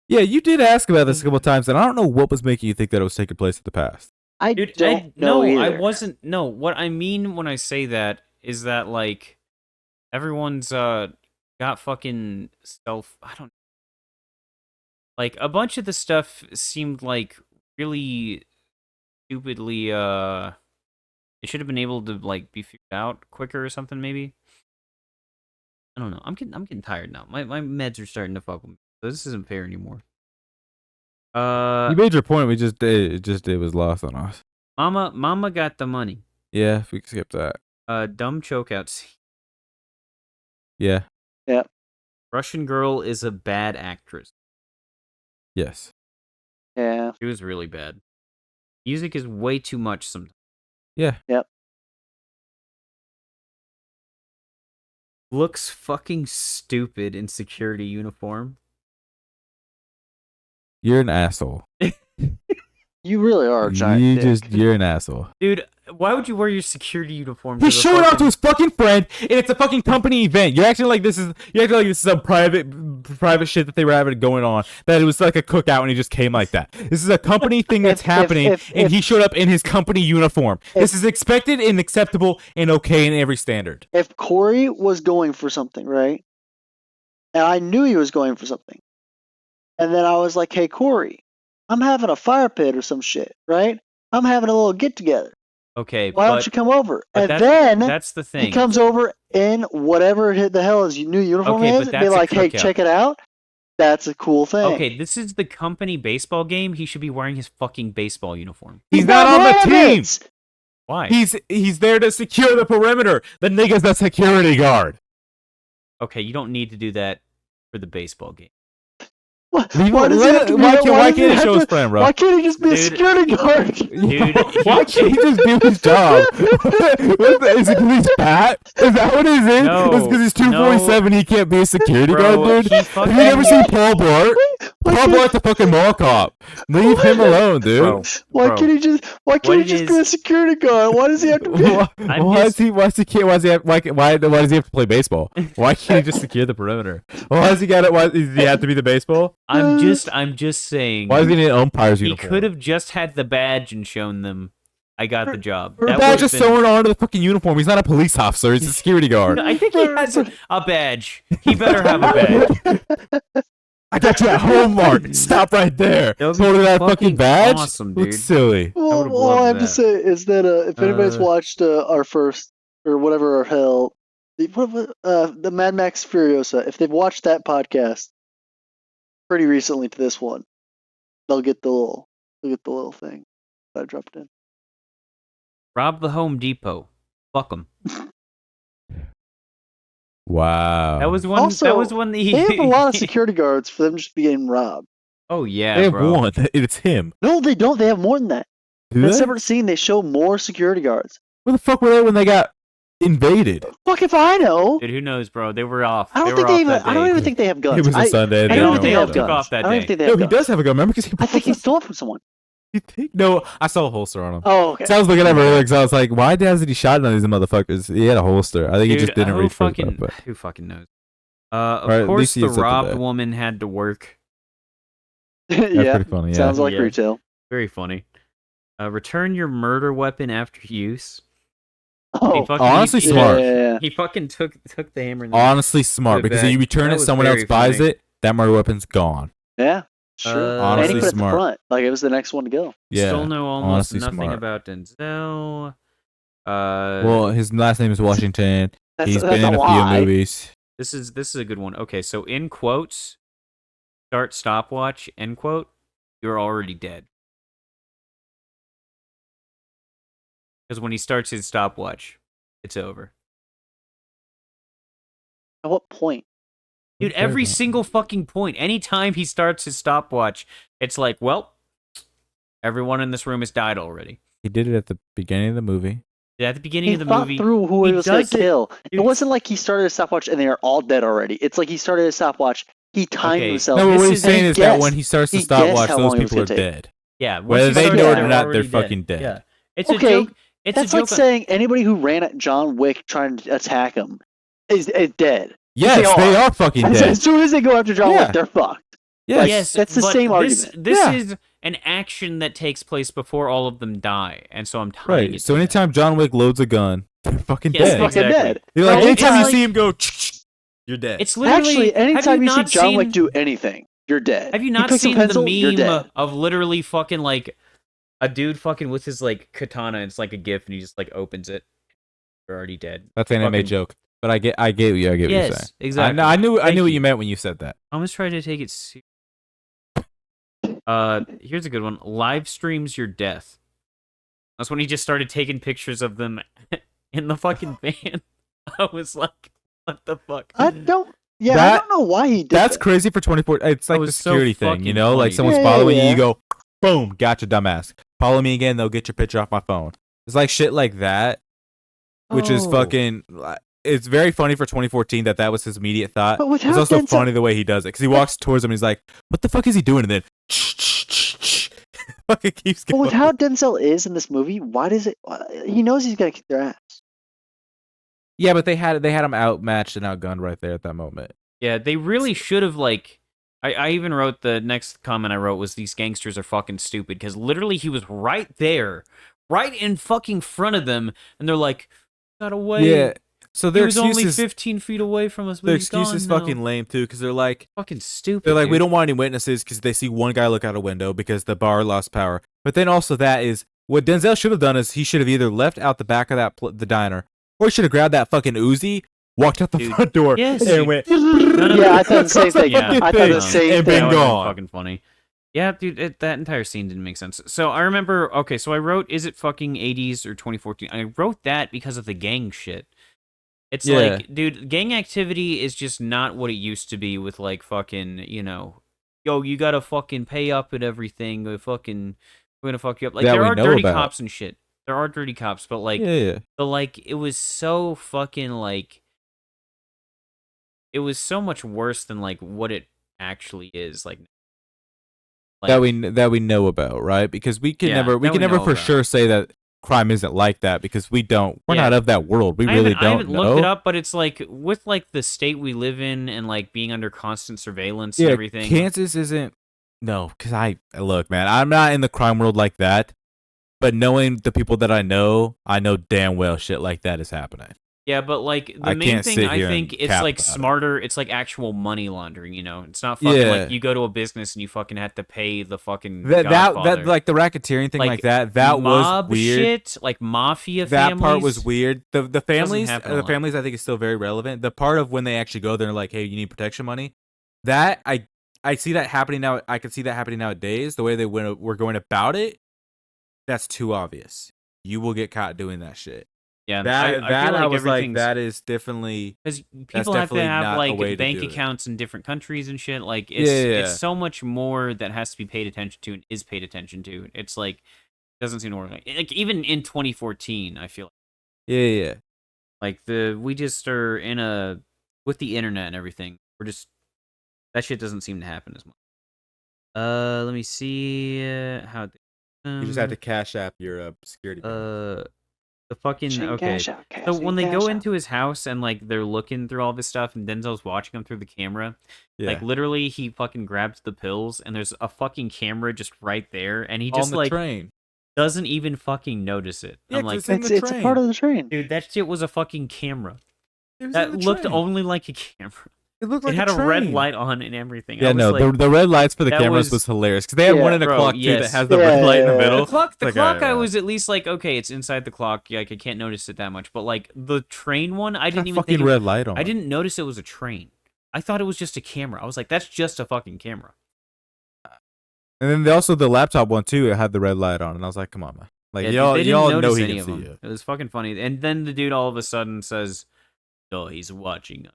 Yeah, you did ask about this a couple times, and I don't know what was making you think that it was taking place in the past. I Dude, don't know no, I either. wasn't. No, what I mean when I say that is that like everyone's got fucking self. I don't like a bunch of the stuff seemed like really stupidly. It should have been able to like be figured out quicker or something. Maybe I don't know. I'm getting tired now. My meds are starting to fuck with me. So this isn't fair anymore. You made your point. We just did. It was lost on us. Mama got the money. Yeah, if we could skip that. Dumb chokeout scene. Yeah. Russian Girl is a bad actress. Yes. Yeah. She was really bad. Music is way too much sometimes. Yeah. Yep. Looks fucking stupid in security uniform. You're an asshole. You really are a giant dick. You're an asshole. Dude, why would you wear your security uniform? He's the showing off fucking- to his fucking friend, and it's a fucking company event. You're acting like this is some private shit that they were having going on. That it was like a cookout, and he just came like that. This is a company thing that's happening, and he showed up in his company uniform. This is expected and acceptable and okay in every standard. If Corey was going for something, right? And I knew he was going for something. And then I was like, hey, Corey, I'm having a fire pit or some shit, right? I'm having a little get together. Okay, Why don't you come over? but And then that's the thing. he comes over in whatever the hell his new uniform Okay, is but and be that's a like, hey, cookout. check it out. That's a cool thing. Okay, this is the company baseball game. He should be wearing his fucking baseball uniform. He's not on the team. Rabbits! Why? He's there to secure the perimeter. The nigga's the security guard. Okay, you don't need to do that for the baseball game. Why Why does he have to be- can't why he does he show have his to- friend, bro? Why can't he just be a Dude. security guard? Dude, Why can't he just do his job? Is it because he's fat? Is that what it is? No, It's because he's 247. He can't be a security Bro, guard, dude. he Have fucking- you never seen Paul Blart? Why Paul can't- Blart's a fucking mall cop. Leave him alone, dude. Bro, Why bro. can't he just? Why What can't he it just be is- a security guard? Why does he have to be? Why, I'm why just- is he? Why does he have? Why does he have to play baseball? Why can't he just secure the perimeter? Why has he got it? Why does he have to be the baseball? I'm just saying. Why does he need an umpire's He uniform? could have just had the badge and shown them, I got the job. The That badge would've is been- sewn onto the fucking uniform. He's not a police officer. He's a security guard. I think he has a badge. He better have a badge. I got you at home, Mark. Stop right there. That would be Holding that fucking fucking badge. awesome, dude. Looks silly. Well, would've all I have loved to that. say is that if anybody's watched our first or whatever our hell, the Mad Max Furiosa, if they've watched that podcast pretty recently to this one, they'll get the little thing that I dropped in. Rob the Home Depot. Fuck him. Wow. That was one. Also, that was one. They have a lot of security guards for them just be getting robbed. Oh yeah, They have bro. one. It's him. No, they don't. They have more than that. Do In a they? separate scene, they show more security guards. Where the fuck were they when they got invaded? Fuck if I know. Dude, who knows, bro? They were off. I don't They think were they off even. that I don't day. even think they have guns. It was a Sunday. I They don't don't even think they know. have Took guns. off that I don't day. even think they No, have he guns. does have a gun. Remember? Because I think he stole it from someone. You think? No, I saw a holster on him. Oh, okay. So I was looking at him earlier because I was like, why hasn't he shot none of these motherfuckers? He had a holster. I think he Dude, just didn't who reach for fucking, it. But Who fucking knows? Of Right, at course, least he the accepted robbed that. woman had to work. that's yeah, pretty funny. Yeah. sounds like Yeah. retail. Very funny. Return your murder weapon after use. Oh, fucking- Honestly, he- smart. Yeah. He fucking took the hammer. And Honestly, smart Put it because back. if you return That it, was someone else very buys funny. it. That murder weapon's gone. Yeah, sure. Honestly, and he put it at smart. the front, like it was the next one to go. Yeah. Still know almost honestly nothing smart. about Denzel. Well, his last name is Washington. That's, He's that's been in a lie. few movies. this is a good one. Okay, so in quotes, start stopwatch. End quote. You're already dead. Because when he starts his stopwatch, it's over. At what point? Dude, cares, every man? single fucking point, anytime he starts his stopwatch, it's like, well, everyone in this room has died already. He did it at the beginning of the movie. At the beginning He of the thought movie, through who he he was going does to it- kill. It Dude. wasn't like he started a stopwatch and they are all dead already. It's like he started a stopwatch. He timed Okay. himself. No, but what this he's is- saying he is that guessed- when he starts the he guessed stopwatch, how those long it was people are gonna take. dead. yeah, once Whether he they starts, know it or they're not, they're already fucking dead. Yeah, it's Okay, a joke. It's That's a like joke. saying anybody who ran at John Wick trying to attack him is dead. Yes, they are fucking As, dead. as soon as they go after John Yeah. Wick, they're fucked. Yes. Yes, that's the but same this, argument. This Yeah. is an action that takes place before all of them die, and so I'm tying Right. it So to that. anytime John Wick loads a gun, they're fucking Yes, dead. Fucking exactly. dead. You're like, Bro, anytime it's you like- see him go, you're dead. It's literally Actually, have anytime you see not John seen- Wick do anything, you're dead. Have you He not picks a seen pencil, you're the dead. meme of literally fucking like a dude fucking with his like katana? It's like a gif, and he just like opens it. You're already dead. That's an anime fucking- joke. But I get what you're saying. Yes, exactly. I knew Thank what you. you meant when you said that. I'm just trying to take it serious. Here's a good one. Live streams your death. That's when he just started taking pictures of them in the fucking van. I was like, what the fuck? I don't Yeah, I That- don't know why he did That's that. crazy for 24. It's like the was so security thing, you fucking know? Like funny. someone's Yeah, following you, yeah. you go, boom, gotcha, dumbass. Follow me again, they'll get your picture off my phone. It's like shit like that, which is Oh. fucking. It's very funny for 2014 that was his immediate thought. But It's without also Denzel, funny the way he does it because he walks towards him and he's like, "What the fuck is he doing?" And then fucking keeps but going. with how Denzel is in this movie, why does it? He knows he's gonna kick their ass. Yeah, but they had him outmatched and outgunned right there at that moment. Yeah, they really should have like. I even wrote the next comment I wrote was these gangsters are fucking stupid because literally he was right there, right in fucking front of them, and they're like, got away. Yeah. So He their was only excuses, 15 feet away from us. But their he's excuse gone is now. fucking lame too because they're like, fucking stupid. we dude. don't want any witnesses because they see one guy look out a window because the bar lost power. But then also that is what Denzel should have done is he should have either left out the back of the diner or he should have grabbed that fucking Uzi, walked out the Dude, front door, yes, and dude. went. Yeah, I thought the same thing. Yeah, I thought the same and thing. been That would've gone. fucking funny. Yeah, dude, that entire scene didn't make sense. So I remember. Okay, so I wrote, "Is it fucking 80s or 2014?" I wrote that because of the gang shit. It's Yeah. like, dude, gang activity is just not what it used to be with like fucking, yo, you gotta fucking pay up and everything. We're gonna fuck you up. Like That there we are know dirty about. cops and shit. There are dirty cops, but like, Yeah. it was so fucking like, it was so much worse than like what it actually is. Like that we know about, right? Because we can Yeah, never that we never know for about. sure say that crime isn't like that because we're Yeah. not of that world. We I really haven't, I don't haven't know. looked it up, but it's like with like the state we live in and like being under constant surveillance and everything. Kansas isn't. No, because I look, man. I'm not in the crime world like that, but knowing the people that I know damn well shit like that is happening. Yeah, but like the I main can't thing sit I here think and it's cap like about it. smarter. It's like actual money laundering. It's not fucking Yeah. like you go to a business and you fucking have to pay the fucking That Godfather. like the racketeering thing like that mob was weird. shit, like mafia That families. part was weird. The families, happen a the lot. families, I think is still very relevant. The part of when they actually go there and like, hey, you need protection money. That I see that happening now. I can see that happening nowadays. The way we're going about it, that's too obvious. You will get caught doing that shit. Yeah, That I feel like I was like, everything's- that is definitely Because people have to definitely have not a way like to bank do it. accounts in different countries and shit. Like Yeah. it's so much more that has to be paid attention to and is paid attention to. It's like doesn't seem to work. Like even in 2014, I feel yeah. like we just are in a with the internet and everything. We're just that shit doesn't seem to happen as much. Let me see how. You just have to cash app your security. The fucking okay. So when they go into his house and like they're looking through all this stuff and Denzel's watching them through the camera, like literally he fucking grabs the pills and there's a fucking camera just right there and he just on the like train. doesn't even fucking notice it. Yeah, I'm like, it's in the it's a train. part of the train. dude, that shit was a fucking camera. It was That in the looked train. only like a camera. It looked It like had a red train. light on and everything. Yeah, I was no, like, the red lights for the that cameras was hilarious because they had Yeah. one in the Bro, clock too yes. that has the red light in the Yeah. middle. The clock, It's like, I alright. was at least like, okay, it's inside the clock. Like I can't notice it that much. But like the train one, I didn't even fucking think red light on. I didn't notice it was a train. I thought it was just a camera. I was like, that's just a fucking camera. And then also the laptop one too. It had the red light on, and I was like, come on, man. Like Yeah, dude, y'all they didn't know notice he any can of see them. you. It was fucking funny. And then the dude all of a sudden says, "Oh, he's watching."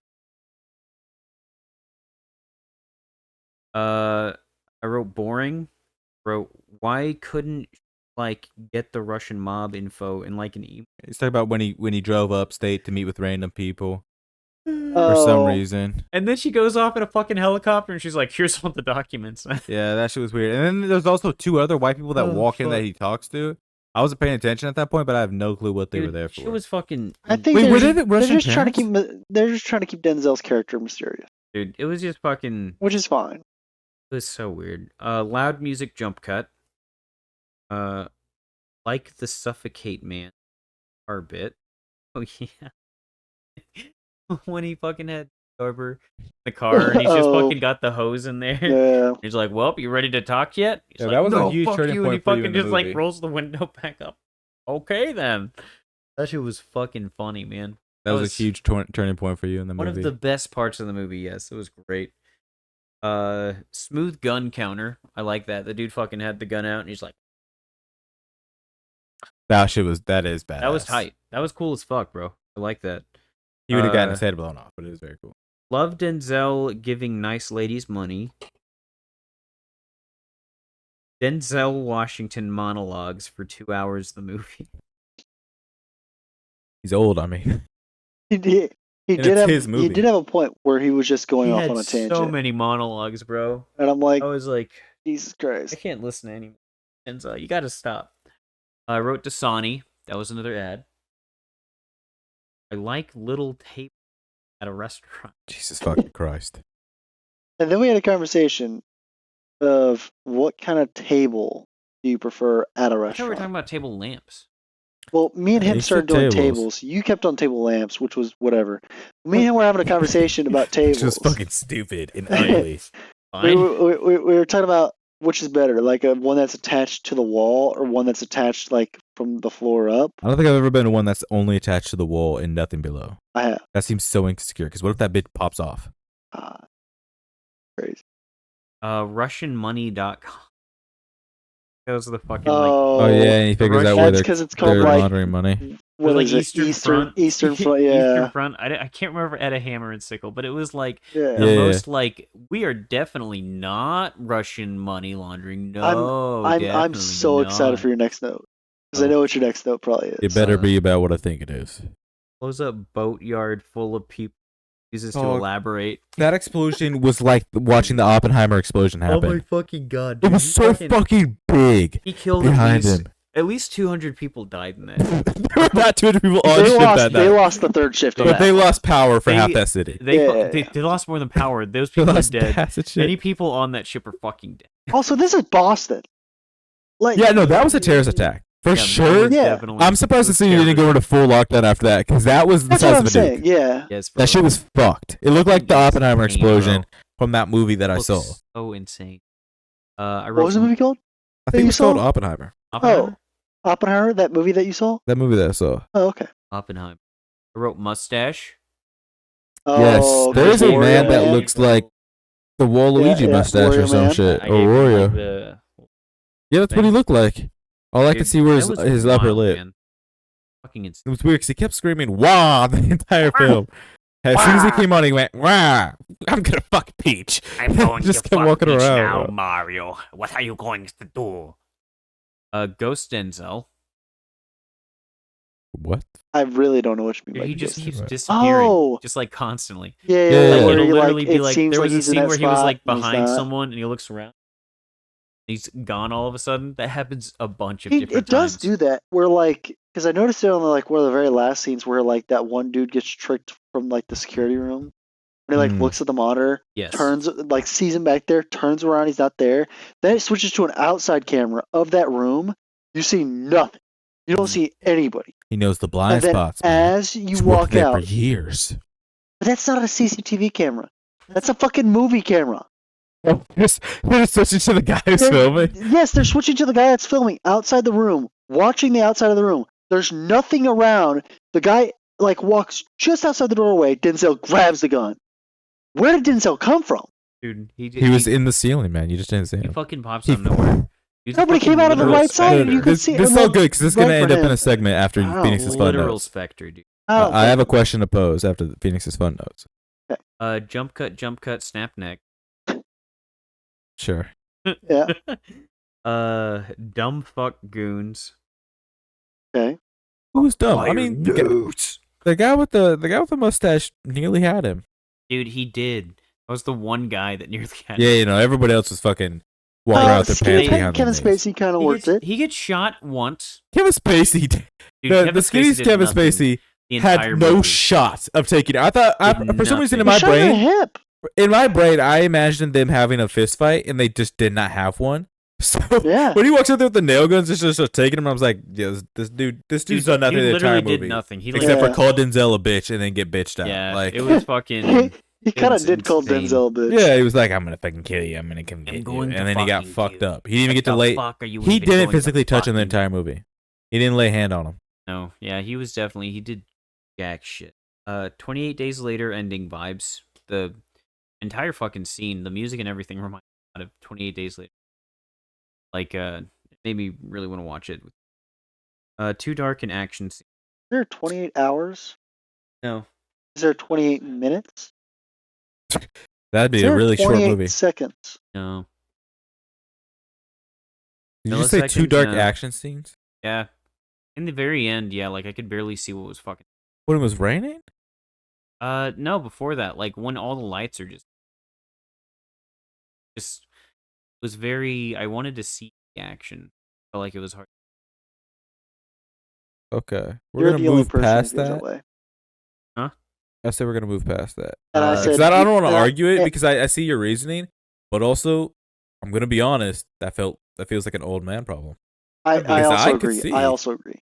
I wrote boring. Wrote why couldn't like get the Russian mob info in like an email? He's talking about when he drove upstate to meet with random people for Oh. some reason. And then she goes off in a fucking helicopter and she's like, "Here's all the documents." Yeah, that shit was weird. And then there's also two other white people that Oh, walk in fuck. that he talks to. I wasn't paying attention at that point, but I have no clue what they were Dude, there for. She was fucking. I think Wait, they're, were just, they Russian they're just trying to parents? keep they're just trying to keep Denzel's character mysterious, Dude, it was just fucking. which is fine. It was so weird. Loud music jump cut. Like the suffocate man, our bit. Oh yeah. When he fucking had Garber in the car and he's just Oh. fucking got the hose in there. Yeah. He's like, "Well, you ready to talk yet?" He's Yeah, like, that was a "No, huge fuck turning you," and he point for you fucking in the just like movie. rolls the window back up. Okay then. That shit was fucking funny, man. That was a huge turning point for you in the One movie. of the best parts of the movie. Yes, it was great. Smooth gun counter. I like that. The dude fucking had the gun out and he's like, that is badass. "That was tight. That was cool as fuck, bro. I like that." He would have gotten Uh, his head blown off, but it was very cool. Love Denzel giving nice ladies money. Denzel Washington monologues for 2 hours. The movie. He's old. I mean, He did. He And did it's have. his He movie. did have a point where he was just going He off had on a tangent, so many monologues, bro. and I'm like, I was like, Jesus I Christ. can't listen to anymore. Denzel, you gotta stop. I wrote Dasani. That was another ad. I like little tape at a restaurant. Jesus fucking Christ. And then we had a conversation of what kind of table do you prefer at a I thought we were restaurant? talking about table lamps. Well, me and Yeah, him you started said doing tables. tables. You kept on table lamps, which was whatever. Me and him were having a conversation about tables. Just fucking stupid and ugly. we, Fine. we were talking about which is better, like a one that's attached to the wall or one that's attached like from the floor up. I don't think I've ever been to one that's only attached to the wall and nothing below. I have. That seems so insecure. Because what if that bit pops off? Crazy. RussianMoney.com. Those are the fucking Oh yeah, and he figures out where that's they're, because it's called they're like laundering money. what like is it? Eastern Front. Eastern Front. Yeah. Eastern Front. I can't remember at a hammer and sickle, but it was like Yeah. the Yeah. most like we are definitely not Russian money laundering. No, I'm definitely so excited not. for your next note because I Oh. know what your next note probably is. It better be about what I think it is. Close up boatyard full of people. Uses to Oh, elaborate. That explosion was like watching the Oppenheimer explosion happen. fucking god! It was so fucking big He killed behind him. at least 200 people died in that. There were not 200 people on shift that They night. lost the third shift. on But that. they lost power for They- half that city. They lost more than power. Those They people are lost dead. acid shit. Many people on that ship are fucking dead. Also, this is Boston. Like, Yeah, no, that was a terrorist attack. For Yeah, sure. was Yeah. definitely- I'm surprised to was see you didn't go into full lockdown after that, because that was the that's what size I'm of a saying. nuke. Yeah. Yes, That shit was fucked. It looked like the Fucking Oppenheimer insane, explosion bro. from that movie that I Looks saw. So insane. I wrote What was the movie called? I that think it you was called saw? Oppenheimer. Oppenheimer. Oppenheimer, that movie that you saw? That movie that I saw. Oh, okay. Oppenheimer. I wrote mustache. Yes, Oh, there is a Wario man that Man. looks like the Waluigi Yeah, mustache or Wario some Man. shit. I Or gave him, Wario. like, the Yeah, that's what he looked like. All I could Dude, see was that his upper wild, lip. man. Fucking insane. It was weird because he kept screaming "Wah" the entire film. As soon as he came on, he went "Wah! I'm gonna fuck Peach." I'm going Just to kept fuck walking Peach around, now, bro. Mario. What are you going to do? Ghost Denzel. What? I really don't know what you mean Dude, by he just this. keeps Right. disappearing, Oh. just like constantly. Yeah, Yeah, yeah, yeah. Like where it'll he, literally like, be it like seems there like was a he's in scene that where he was spot like and he's behind not. someone and he looks around. He's gone all of a sudden. That happens a bunch of It different does times. do that. Where like, because I noticed it on like one of the very last scenes where like that one dude gets tricked from like the security room. When he like Mm. looks at the monitor, Yes. turns like sees him back there, turns around, he's not there. Then it switches to an outside camera of that room. You see nothing. You don't see anybody. He knows the And blind then spots. Man. as you He's worked walk there for out, years. but that's not a CCTV camera. That's a fucking movie camera. They're just switching to the guy who's filming. Yes, they're switching to the guy that's filming outside the room, watching the outside of the room. There's nothing around. The guy like walks just outside the doorway. Denzel grabs the gun. Where did Denzel come from? Dude, He was in the ceiling, man. You just didn't see He him. fucking pops He- out of nowhere. He's a Nobody fucking came out of the literal right side, specter. you could this see- this is well, all good because this is right gonna end for up in him. a segment after Wow. Phoenix's fun Literal notes. specter, dude. I have a question to pose after the Phoenix's fun notes. Jump cut, snap neck. Sure. Yeah. Dumb fuck goons. Okay. Who's dumb? I mean, the guy with the mustache nearly had him. Dude, he did. That was the one guy that nearly had Yeah, him. you know, everybody else was fucking walking around with their Skinny pants Pe- behind Kevin their knees. Spacey kind of He worked gets, it. he gets shot once. Kevin Spacey, Dude, the Kevin skinny Spacey did Kevin nothing Spacey the entire had no movie. shot of taking it. I thought, Did for some reason in nothing. my He shot in the brain, hip. I imagined them having a fist fight, and they just did not have one. So Yeah. when he walks out there with the nail guns, just taking him, I was like, yeah, this dude's done nothing He the entire literally did movie, nothing. He except Yeah. for call Denzel a bitch and then get bitched out. yeah, like, it was fucking. He kind of It's did call insane. Denzel a bitch. yeah, he was like, I'm gonna fucking kill you. I'm gonna come get you, going to and then he got fucking fucked kill up. He didn't even What get to the lay. fuck are you He even didn't going to physically touch him the fucking entire movie. He didn't lay a hand on him. No, yeah, he was definitely he did jack shit. 28 Days Later ending vibes. The entire fucking scene, the music and everything reminded me of 28 Days Later. Like, it made me really want to watch it. Too dark an action scene. Is there 28 hours? No, Is there 28 minutes? That'd be Is a there really short 28 movie. seconds. No. Did you say 2 Milliseconds, dark no. action scenes? Yeah. In the very end, yeah, like I could barely see what was fucking. When it was raining? No, before that, like when all the lights are just was very. I wanted to see the action. Felt like it was hard. Okay. We're You're gonna the only move person who past feels that that. way. I say we're gonna move past that. And I Because said, I don't want to and I- argue it and- because I see your reasoning, but also I'm gonna be honest. That feels like an old man problem. I Because also I could agree. see. I also agree.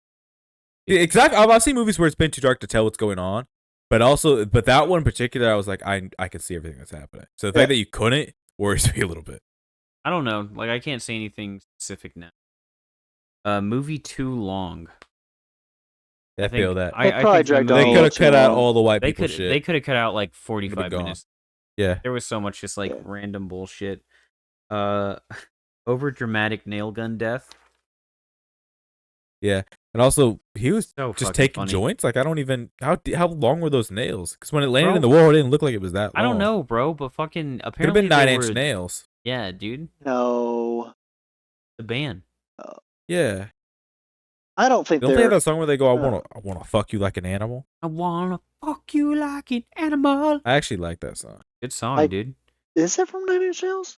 Yeah, exactly. I've seen movies where it's been too dark to tell what's going on, but that one in particular, I was like, I could see everything that's happening. So the fact that you couldn't worries me a little bit. I don't know. Like I can't say anything specific now. Movie too long. I feel that. They probably dragged on They a could little have too cut out long. all the white They people could shit. they could have cut out like Would've 45 gone. minutes. Yeah. There was so much just like Yeah. random bullshit. Over dramatic nail gun death. Yeah. And also, he was So just fucking taking funny. joints. Like, I don't even how long were those nails? Because when it landed Bro, in the wall, it didn't look like it was that long. I don't know, bro, but fucking Could have apparently been they 9-inch were- nails. Yeah, dude. No, The band. Yeah. I don't think Don't they have they're. that song where they go, I wanna fuck you like an animal? I wanna fuck you like an animal. I actually like that song. Good song, I- dude. Is that from Nine Inch Nails?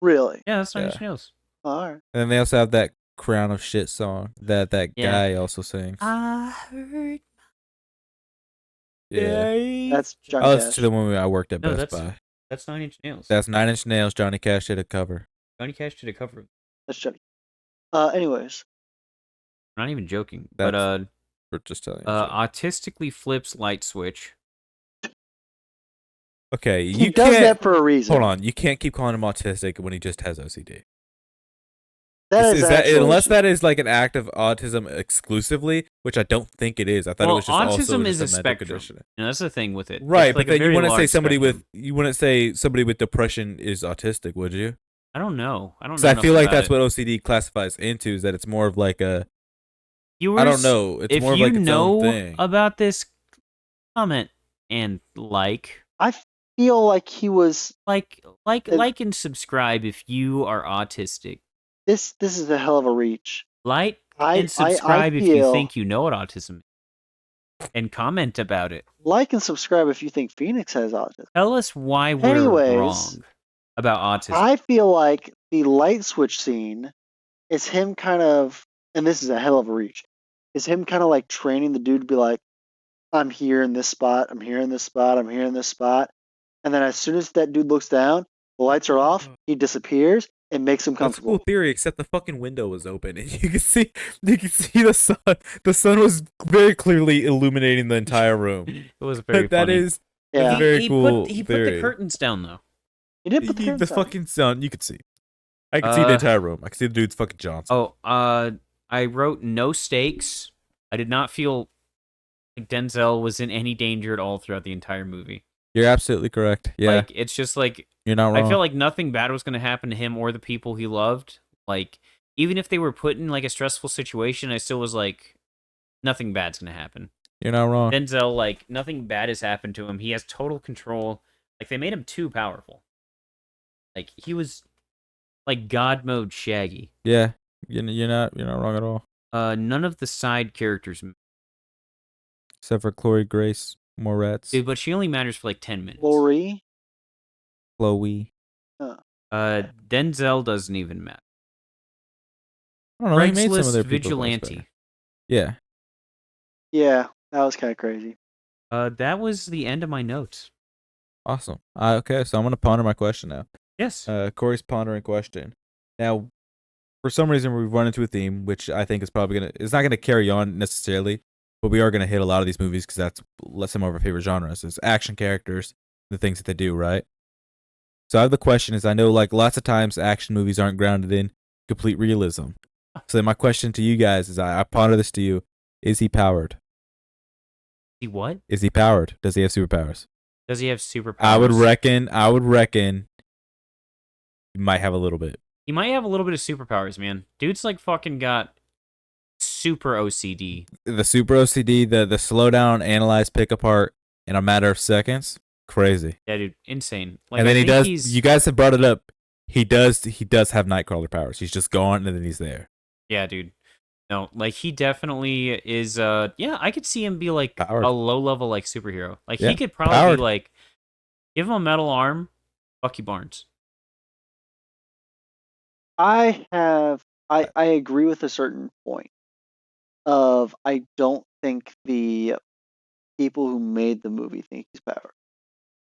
Really? Yeah, that's Nine Inch Yeah. Nails. All right. And then they also have that Crown of Shit song that Yeah. guy also sings. I heard. Yeah. That's I Johnny listened Cash. to them when I worked at No, Best that's- Buy. That's 9 Inch Nails. That's 9-inch Nails. Johnny Cash did a cover. Johnny Cash did a cover. That's Johnny. Anyways, I'm not even joking. But We're just telling you. autistically flips light switch. Okay, he you does can't. that for a reason. Hold on, you can't keep calling him autistic when he just has OCD. That is that actual unless issue. that is like an act of autism exclusively, which I don't think it is. I thought it was just also autism just is a mental spectrum. condition. You know, that's the thing with it. Right, It's like but a then you very wouldn't say large somebody spectrum. with depression is autistic, would you? I don't know. I don't know. Because I feel enough like about that's it. what OCD classifies into. Is that it's more of like a Viewers, I don't know. It's if more of you like its know own thing. about this, comment and like. I feel like he was. Like It- like and subscribe if you are autistic. This is a hell of a reach. Like I and subscribe if you feel- think you know what autism is. And comment about it. Like and subscribe if you think Phoenix has autism. Tell us why we're Anyways, wrong about autism. I feel like the light switch scene is him kind of, and this is a hell of a reach, is him kind of like training the dude to be like, I'm here in this spot, I'm here in this spot, I'm here in this spot. And then as soon as that dude looks down, the lights are off, he disappears, and makes him That's a comfortable. cool theory, except the fucking window was open and you can see the sun. The sun was very clearly illuminating the entire room. It was very That funny. is Yeah. very cool He put the theory. curtains down though. He did put the the curtains on. fucking sun. You could see. I could see the entire room. I could see the dude's fucking Johnson. Oh, I wrote no stakes. I did not feel like Denzel was in any danger at all throughout the entire movie. You're absolutely correct. Yeah, Like it's just like you're not wrong. I feel like nothing bad was going to happen to him or the people he loved. Like even if they were put in like a stressful situation, I still was like nothing bad's going to happen. You're not wrong. Denzel, like nothing bad has happened to him. He has total control. Like they made him too powerful. Like he was like God mode Shaggy. Yeah, you're not wrong at all. None of the side characters, Except for Chloe Grace Moretz, dude, but she only matters for like 10 minutes. Lori. Chloe. Denzel doesn't even matter. I don't know. He made some of Craigslist their people voice vigilante. better. Yeah. Yeah, that was kind of crazy. That was the end of my notes. Awesome. Okay, so I'm gonna ponder my question now. Yes. Corey's pondering question. Now, for some reason, we've run into a theme, which I think is probably it's not gonna carry on necessarily, but we are gonna hit a lot of these movies because that's some of our favorite genres. Is action characters, the things that they do, right? So I have the question: is I know like lots of times action movies aren't grounded in complete realism. So then my question to you guys is: I ponder this to you: is he powered? He what? Is he powered? Does he have superpowers? Does he have superpowers? I would reckon he might have a little bit. He might have a little bit of superpowers, man. Dude's like fucking got super OCD. The super OCD, the slow down, analyze, pick apart in a matter of seconds. Crazy. Yeah, dude, insane. Like, And then I he think does. he's, You guys have brought it up. He does have Nightcrawler powers. He's just gone and then he's there. yeah, dude. No, like he definitely is. Yeah, I could see him be like Powered. a low level like superhero. Like Yeah, he could probably powered. be like, give him a metal arm, Bucky Barnes. I agree with a certain point of I don't think the people who made the movie think he's powered.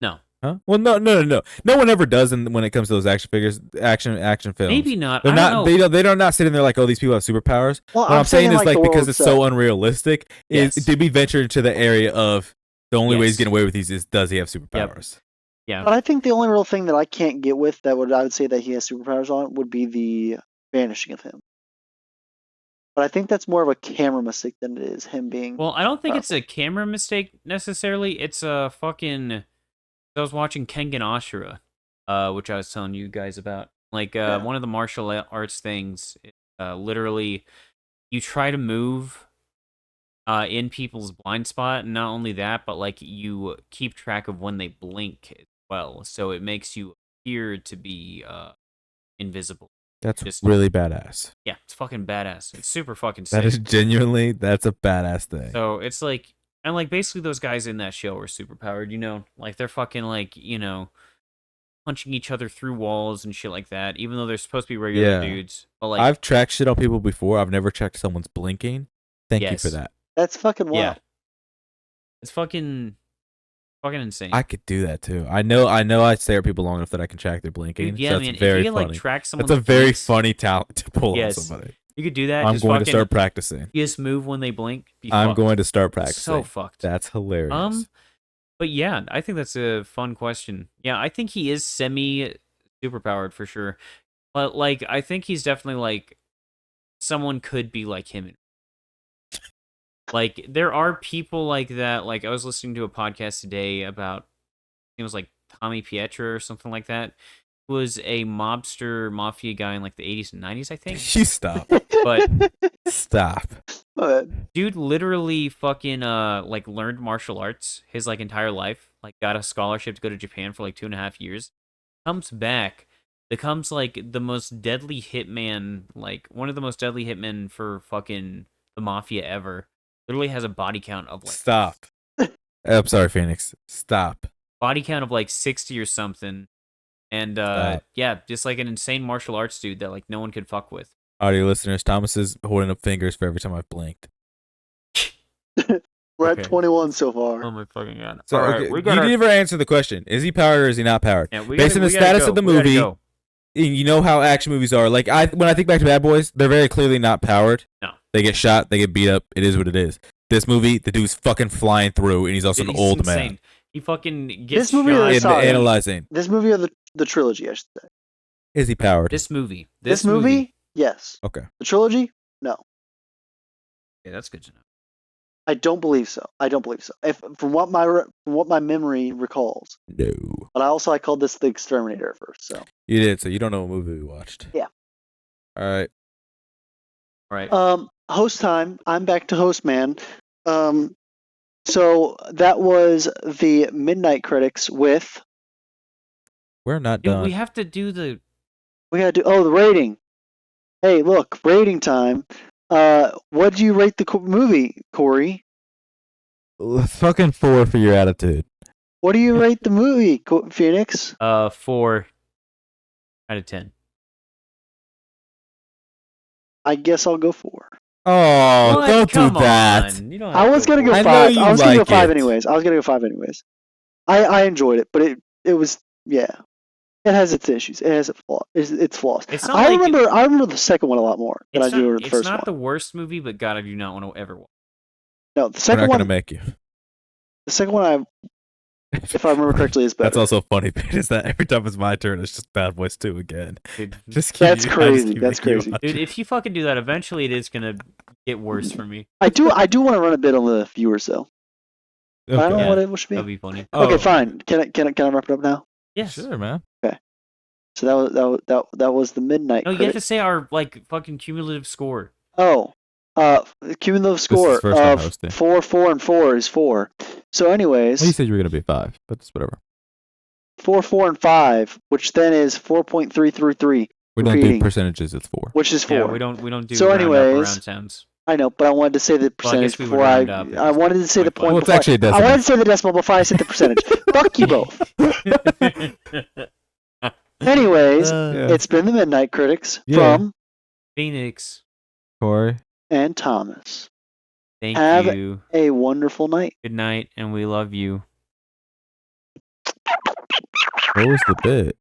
No, Huh? Well, no. No one ever does when it comes to those action figures, action films. maybe not. They're I not. don't know. They're not sitting there like, oh, these people have superpowers. Well, What I'm saying is like like the because world it's itself. so unrealistic. Is Yes. did we venture into the area of the only way he's Yes. getting away with these is does he have superpowers? Yeah, But I think the only real thing that I can't get with I would say that he has superpowers on would be the vanishing of him. But I think that's more of a camera mistake than it is him being. well, I don't think it's powerful. a camera mistake necessarily. It's a fucking. I was watching Kengan Ashura, which I was telling you guys about. Like, Yeah. one of the martial arts things, literally, you try to move in people's blind spot, and not only that, but like you keep track of when they blink as well, so it makes you appear to be invisible. That's Just- really badass. Yeah, it's fucking badass. It's super fucking sick. That is genuinely that's a badass thing. So it's like, and like basically those guys in that show are super powered, you know? Like they're fucking like, you know, punching each other through walls and shit like that, even though they're supposed to be regular Yeah. dudes. But like, I've tracked shit on people before. I've never checked someone's blinking. Thank you Yes. for that. That's fucking wild. yeah, it's fucking insane. I could do that too. I know. I stare at people long enough that I can track their blinking. Dude, yeah, so that's man, very if you can funny. like track someone, That's a very funny talent to pull Yes. on somebody. You could do that. I'm just going to fucking, start practicing. You just move when they blink. Be I'm fucked. going to start practicing. So fucked. That's hilarious. But yeah, I think that's a fun question. Yeah, I think he is semi superpowered for sure. But like, I think he's definitely like someone could be like him. Like, there are people like that. Like, I was listening to a podcast today about, it was like Tommy Pietra or something like that. Who was a mafia guy in like the 80s and 90s, I think. You stop. But Stop. But dude literally fucking like learned martial arts his like entire life. Like got a scholarship to go to Japan for like 2.5 years. Comes back, becomes like the most deadly hitman, like one of the most deadly hitmen for fucking the mafia ever. Literally has a body count of like Stop. I'm sorry, Phoenix. Stop. 60 or something. And Stop. yeah, just like an insane martial arts dude that like no one could fuck with. Audio listeners, Thomas is holding up fingers for every time I've blinked. we're Okay. at 21 so far. Oh my fucking god. So, All right, okay, we you gotta, didn't even answer the question. Is he powered or is he not powered? yeah, we Based gotta- on the we gotta status go. of the We gotta movie, go. And you know how action movies are. Like when I think back to Bad Boys, they're very clearly not powered. No. They get shot, they get beat up. It is what it is. This movie, the dude's fucking flying through, and he's also Dude, an he's old insane. man. He fucking gets This movie shot. is And solid. analyzing, This movie or the trilogy, I should say. is he powered? This movie. This movie, yes. Okay. The trilogy, no. Yeah, that's good to know. I don't believe so. If from what my memory recalls. No. But I called this the Exterminator at first. So You did, so you don't know what movie we watched. Yeah. All right. All right. host time. I'm back to host man. So that was the Midnight Critics with We're not Dude, done. we have to do the. we gotta do the rating. Hey, look, rating time. What do you rate the movie, Corey? Fucking 4 for your attitude. What do you rate the movie, Phoenix? 4 out of 10. I guess I'll go 4. Oh, What? don't do Come that. on. You don't I have was gonna go for I it. know 5. you I was gonna go like 5 it. anyways. I enjoyed it, but it was yeah. It has its issues. It has its flaws. It's not I like- remember the second one a lot more than I It's do not, the it's first not one. the worst movie, but God, I do not want to ever watch. No, the We're second not one. gonna make you. The second one, if I remember correctly, is better. That's also funny, Pete, is that every time it's my turn, it's just Bad Boys 2 again. Dude, Just keep That's I just crazy. keep That's making you crazy. watch dude, it. if you fucking do that, eventually it is gonna get worse for me. I do want to run a bit on the viewers though. I don't know Yeah, what it should be. That'd be funny. Okay, Oh, fine. Can I wrap it up now? Yes. Sure, man. So that was the Midnight. No, you have Critic. to say our like fucking cumulative score. Oh, cumulative is score first time of hosting. 4, 4, and 4 is 4. So, anyways, Well, you said you were gonna be 5, but it's whatever. 4, 4, and 5, which then is 4.333, We don't do repeating. percentages. It's 4. which is 4. Yeah, we don't do So round up or anyways, round towns. I know, but I wanted to say the Well, I guess percentage we would before round up. I wanted to say the point Well, it's before. actually a I wanted to decimal. say the decimal before I said the percentage. Fuck you both. Anyways, Yeah. it's been the Midnight Critics Yeah. from Phoenix. Corey. and Thomas. Thank Have you. a wonderful night. Good night, and we love you. What was the bit?